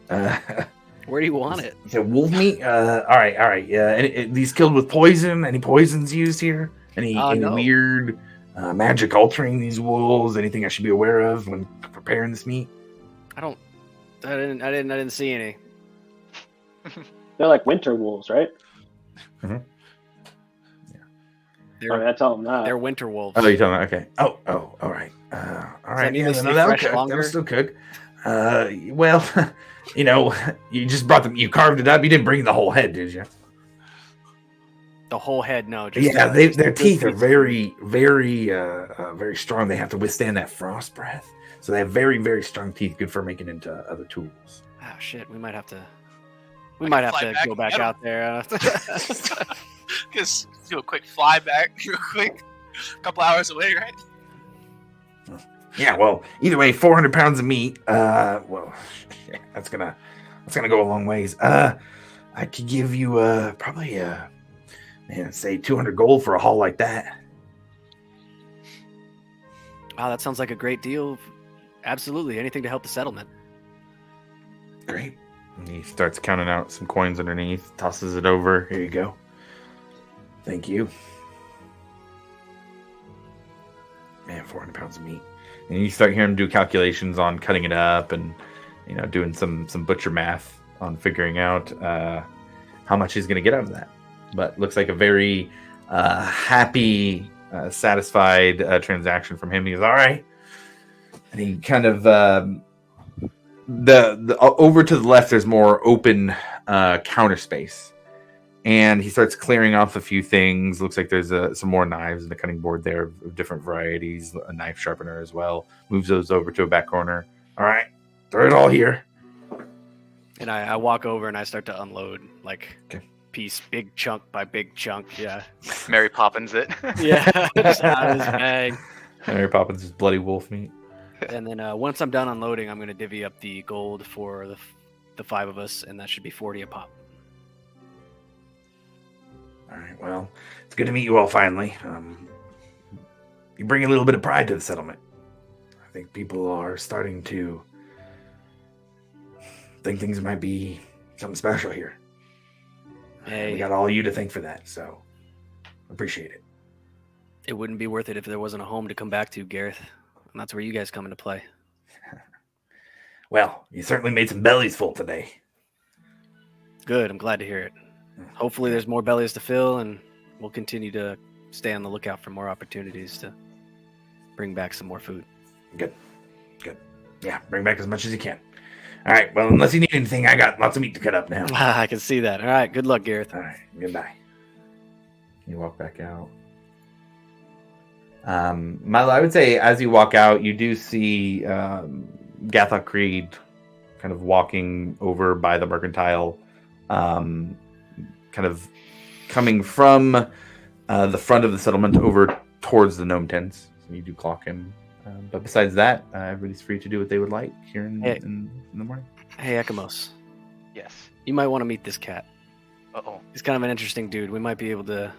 Where do you want it? You said wolf meat? All right. Yeah, these killed with poison? Any poisons used here? Any No. weird magic altering these wolves? Anything I should be aware of when preparing this meat? I didn't see any. They're like winter wolves, right? mean, I tell him that. They're winter wolves. Oh, you're talking about, okay. Oh, all right. All right. mean Yeah, they then stay that'll fresh cook. longer? That'll still cook. Well, you just brought them. You carved it up. You didn't bring the whole head, did you? The whole head, no. Just, Yeah, their teeth are pieces. very, very strong. They have to withstand that frost breath. So they have very, very strong teeth, good for making into other tools. Oh shit, we might have to. I can fly back Go and back get 'em. out there. Just do a quick flyback, real quick. A couple hours away, right? Yeah, well, either way, 400 pounds of meat. Well, that's gonna go a long ways. I could give you probably say 200 gold for a haul like that. Wow, that sounds like a great deal. Absolutely, anything to help the settlement. Great. And he starts counting out some coins underneath, tosses it over. Here you go. Thank you. Man, 400 pounds of meat. And you start hearing him do calculations on cutting it up and, doing some butcher math on figuring out how much he's going to get out of that. But looks like a very happy, satisfied transaction from him. He goes, all right. And he kind of, the over to the left, there's more open counter space. And he starts clearing off a few things. Looks like there's some more knives and a cutting board there of different varieties, a knife sharpener as well. Moves those over to a back corner. All right, throw it all here. And I walk over and I start to unload like Okay. piece, big chunk by big chunk. Yeah. Mary Poppins it. Yeah. Just out of his bag. Mary Poppins is bloody wolf meat. And then once I'm done unloading, I'm going to divvy up the gold for the five of us, and that should be 40 a pop. All right, well, it's good to meet you all finally. You bring a little bit of pride to the settlement. I think people are starting to think things might be something special here. Hey, We got all you to thank for that, so appreciate it. it wouldn't be worth it if there wasn't a home to come back to, Gareth. And that's where you guys come into play. Well, you certainly made some bellies full today. Good. I'm glad to hear it. Hopefully there's more bellies to fill, and we'll continue to stay on the lookout for more opportunities to bring back some more food. Good. Yeah, bring back as much as you can. All right, well, unless you need anything, I got lots of meat to cut up now. I can see that. All right. Good luck, Gareth. All right, goodbye. You walk back out. Milo, I would say as you walk out, you do see Gathok Creed kind of walking over by the mercantile, kind of coming from the front of the settlement over towards the gnome tents. So you do clock him. But besides that, everybody's free to do what they would like here in the morning. Hey, Ekamos, Yes. you might want to meet this cat. Uh-oh. He's kind of an interesting dude. We might be able to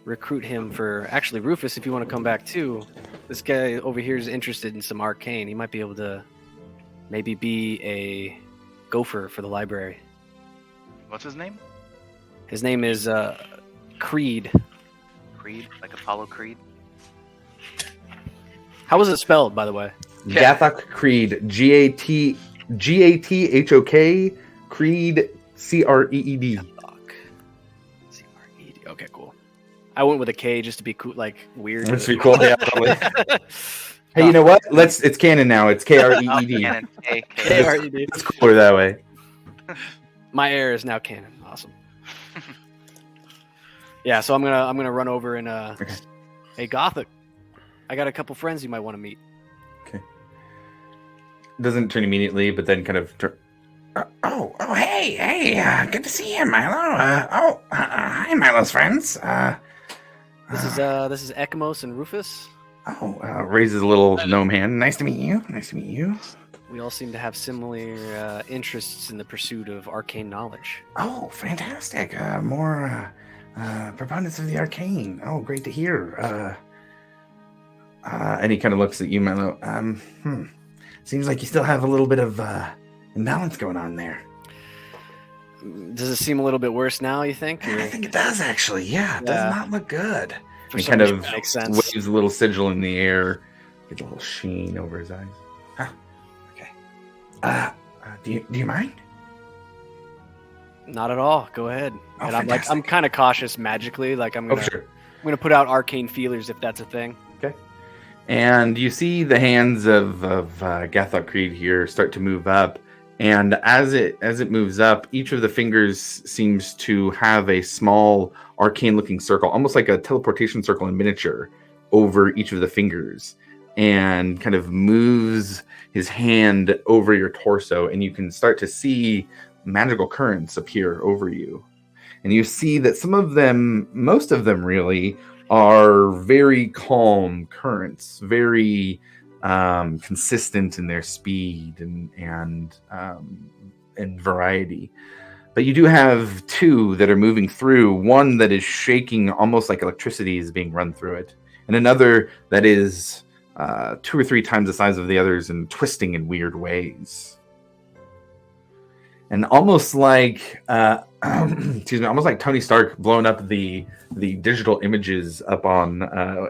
recruit him for... Actually, Rufus, if you want to come back too, this guy over here is interested in some arcane. He might be able to maybe be a gopher for the library. What's his name? His name is Creed. Creed? Like Apollo Creed? How was it spelled, by the way? Yeah. Gathok Creed, Gathok, Creed, Creed. C-R-E-E-D. Okay, cool. I went with a K just to be cool, like weird. That's pretty cool. Yeah, probably. Hey, you know what? It's canon now. It's K-R-E-E-D. Canon. K. K-R-E-D. It's cooler that way. My heir is now canon. Awesome. Yeah, so I'm gonna run over and hey, Gothic, I got a couple friends you might want to meet. Doesn't turn immediately, but then kind of. Hey, good to see you, Milo. Hi, Milo's friends. This is Ekamos and Rufus. Raises a little gnome hand. Nice to meet you. We all seem to have similar interests in the pursuit of arcane knowledge. Oh, fantastic. More proponents of the arcane. Oh, great to hear. And he kind of looks at you, Milo. Seems like you still have a little bit of imbalance going on there. Does it seem a little bit worse now, you think? Or... I think it does, actually. Yeah, it does not look good. For He some kind of reason, it makes sense. waves a little sigil in the air. Gets a little sheen over his eyes. Huh. Okay. Do you mind? Not at all. Go ahead. Oh, And I'm fantastic. kind of cautious magically. Like I'm Oh, gonna sure. gonna put out arcane feelers if that's a thing. And you see the hands of Gathok Creed here start to move up, and as it moves up, each of the fingers seems to have a small arcane-looking circle, almost like a teleportation circle in miniature, over each of the fingers, and kind of moves his hand over your torso, and you can start to see magical currents appear over you. And you see that some of them, most of them really, are very calm currents, very consistent in their speed and variety. But you do have two that are moving through, one that is shaking almost like electricity is being run through it, and another that is 2 or 3 times the size of the others and twisting in weird ways. And almost like excuse me, almost like Tony Stark blowing up the digital images up on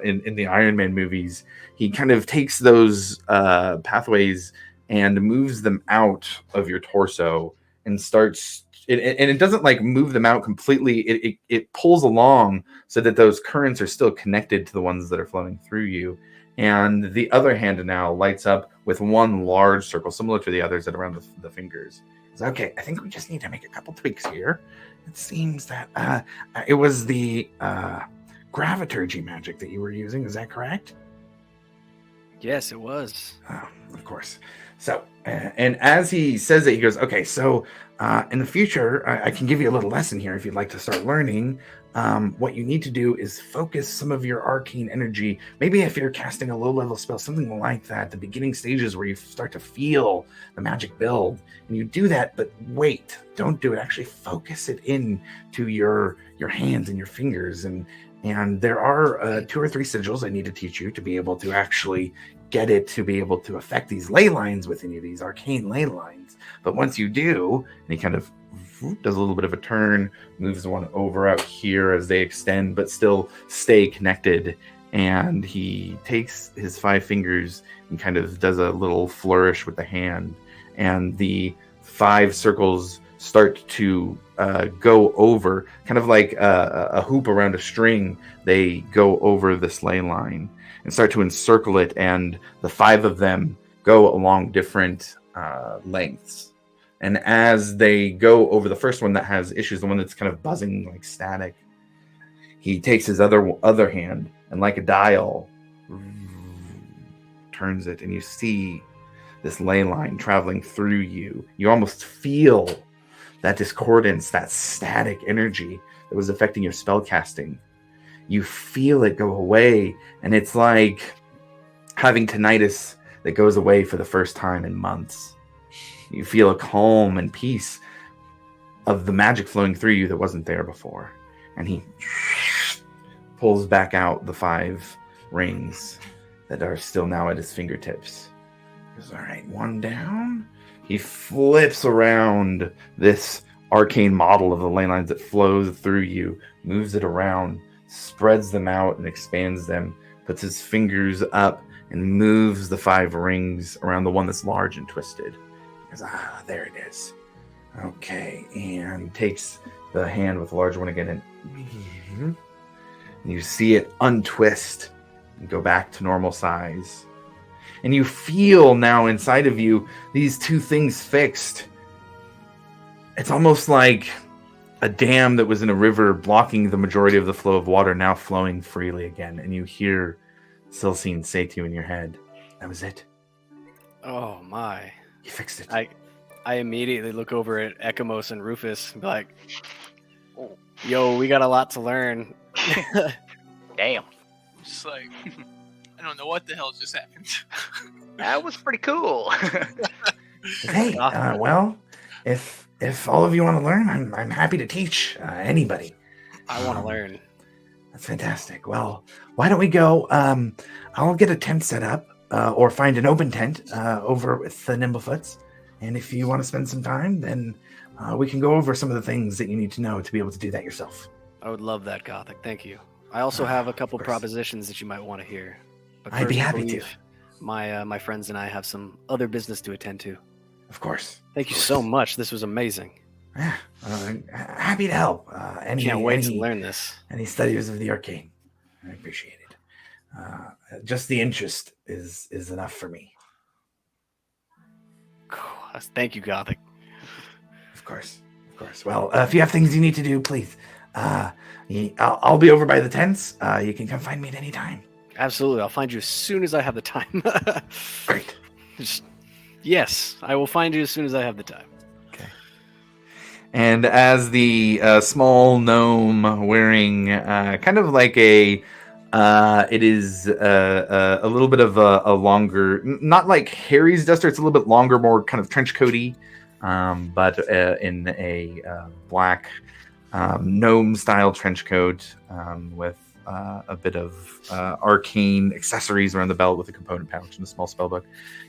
in the Iron Man movies, he kind of takes those pathways and moves them out of your torso and starts. And it doesn't like move them out completely. It pulls along so that those currents are still connected to the ones that are flowing through you. And the other hand now lights up with one large circle, similar to the others that are around the fingers. Okay, I think we just need to make a couple tweaks here. It seems that it was the graviturgy magic that you were using. Is that correct? Yes, it was. Oh, of course. So, and as he says it, he goes, okay, so in the future, I can give you a little lesson here if you'd like to start learning. What you need to do is focus some of your arcane energy. Maybe if you're casting a low-level spell, something like that, the beginning stages where you start to feel the magic build. And you do that, but wait, don't do it. Actually focus it in to your hands and your fingers. And there are 2 or 3 sigils I need to teach you to be able to actually get it to be able to affect these ley lines within you, these arcane ley lines. But once you do, and he kind of does a little bit of a turn, moves one over out here as they extend, but still stay connected. And he takes his 5 fingers and kind of does a little flourish with the hand. And the 5 circles start to go over, kind of like a hoop around a string. They go over this ley line and start to encircle it. And the 5 of them go along different lengths. And as they go over the first one that has issues, the one that's kind of buzzing like static, he takes his other hand and like a dial turns it, and you see this ley line traveling through you. You almost feel that discordance, that static energy that was affecting your spell casting. You feel it go away, and it's like having tinnitus that goes away for the first time in months. You feel a calm and peace of the magic flowing through you that wasn't there before. And he pulls back out the 5 rings that are still now at his fingertips. He goes, all right, 1 down. He flips around this arcane model of the ley lines that flows through you, moves it around, spreads them out and expands them, puts his fingers up and moves the 5 rings around the one that's large and twisted. He goes, there it is. Okay, and takes the hand with the large one again, and you see it untwist and go back to normal size. And you feel now inside of you these 2 things fixed. It's almost like a dam that was in a river blocking the majority of the flow of water now flowing freely again. And you hear Silcine say to you in your head, that was it. Oh my. You fixed it. I immediately look over at Ekamos and Rufus and be like, yo, we got a lot to learn. Damn. Just like, I don't know what the hell just happened. That was pretty cool. Hey, well, if all of you want to learn, I'm happy to teach anybody. I want to learn. That's fantastic. Well, why don't we go? I'll get a tent set up, or find an open tent over with the Nimblefoots. And if you want to spend some time, then we can go over some of the things that you need to know to be able to do that yourself. I would love that, Gothic. Thank you. I also have a couple propositions that you might want to hear. But I'd be happy to. My friends and I have some other business to attend to. Of course. Thank you so much. This was amazing. Yeah, happy to help. Can't wait to learn this. Any studies of the arcane. I appreciate it. Just the interest is enough for me. Thank you, Gothic. Of course. Well, if you have things you need to do, please. I'll be over by the tents. You can come find me at any time. Absolutely. I'll find you as soon as I have the time. Great. Yes, I will find you as soon as I have the time. Okay. And as the small gnome wearing kind of like a it is a little bit of a longer, not like Harry's duster. It's a little bit longer, more kind of trench coaty, but in a black gnome-style trench coat with a bit of arcane accessories around the belt with a component pouch and a small spellbook.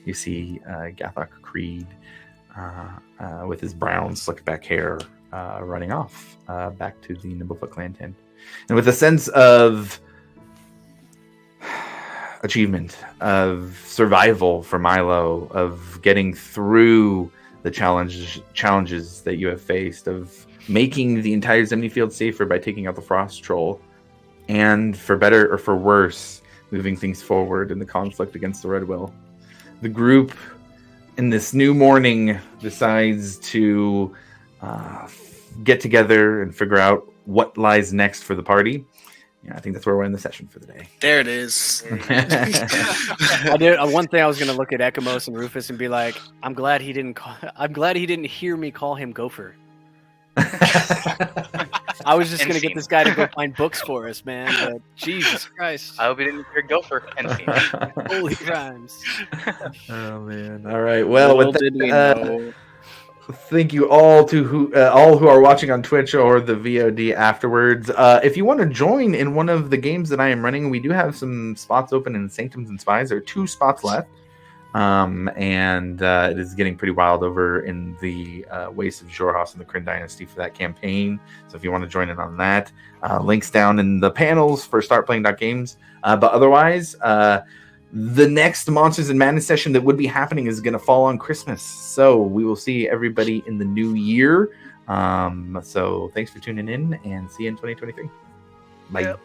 You see Gathok Creed with his brown slicked back hair running off back to the Nimblefoot clan tent. And with a sense of achievement, of survival for Milo, of getting through the challenges that you have faced, of making the entire Zemni field safer by taking out the Frost Troll, and for better or for worse, moving things forward in the conflict against the Red Will. The group in this new morning decides to get together and figure out what lies next for the party. Yeah, I think that's where we're in the session for the day. There it is. I did one thing. I was going to look at Ekamos and Rufus and be like, I'm glad he didn't hear me call him Gopher. I was just going to get this guy to go find books for us, man. But Jesus Christ. I hope he didn't hear Gopher. Holy rhymes. Oh, man. All right. Well, Little with did we that, know. thank you all to all who are watching on Twitch or the VOD afterwards. If you want to join in one of the games that I am running, we do have some spots open in Sanctums and Spies. There are 2 spots left. And it is getting pretty wild over in the Wastes of Jorhas and the Kryn Dynasty for that campaign. So if you want to join in on that, links down in the panels for startplaying.games. But otherwise, the next Monsters and Madness session that would be happening is going to fall on Christmas. So we will see everybody in the new year. So thanks for tuning in and see you in 2023. Bye. Yep.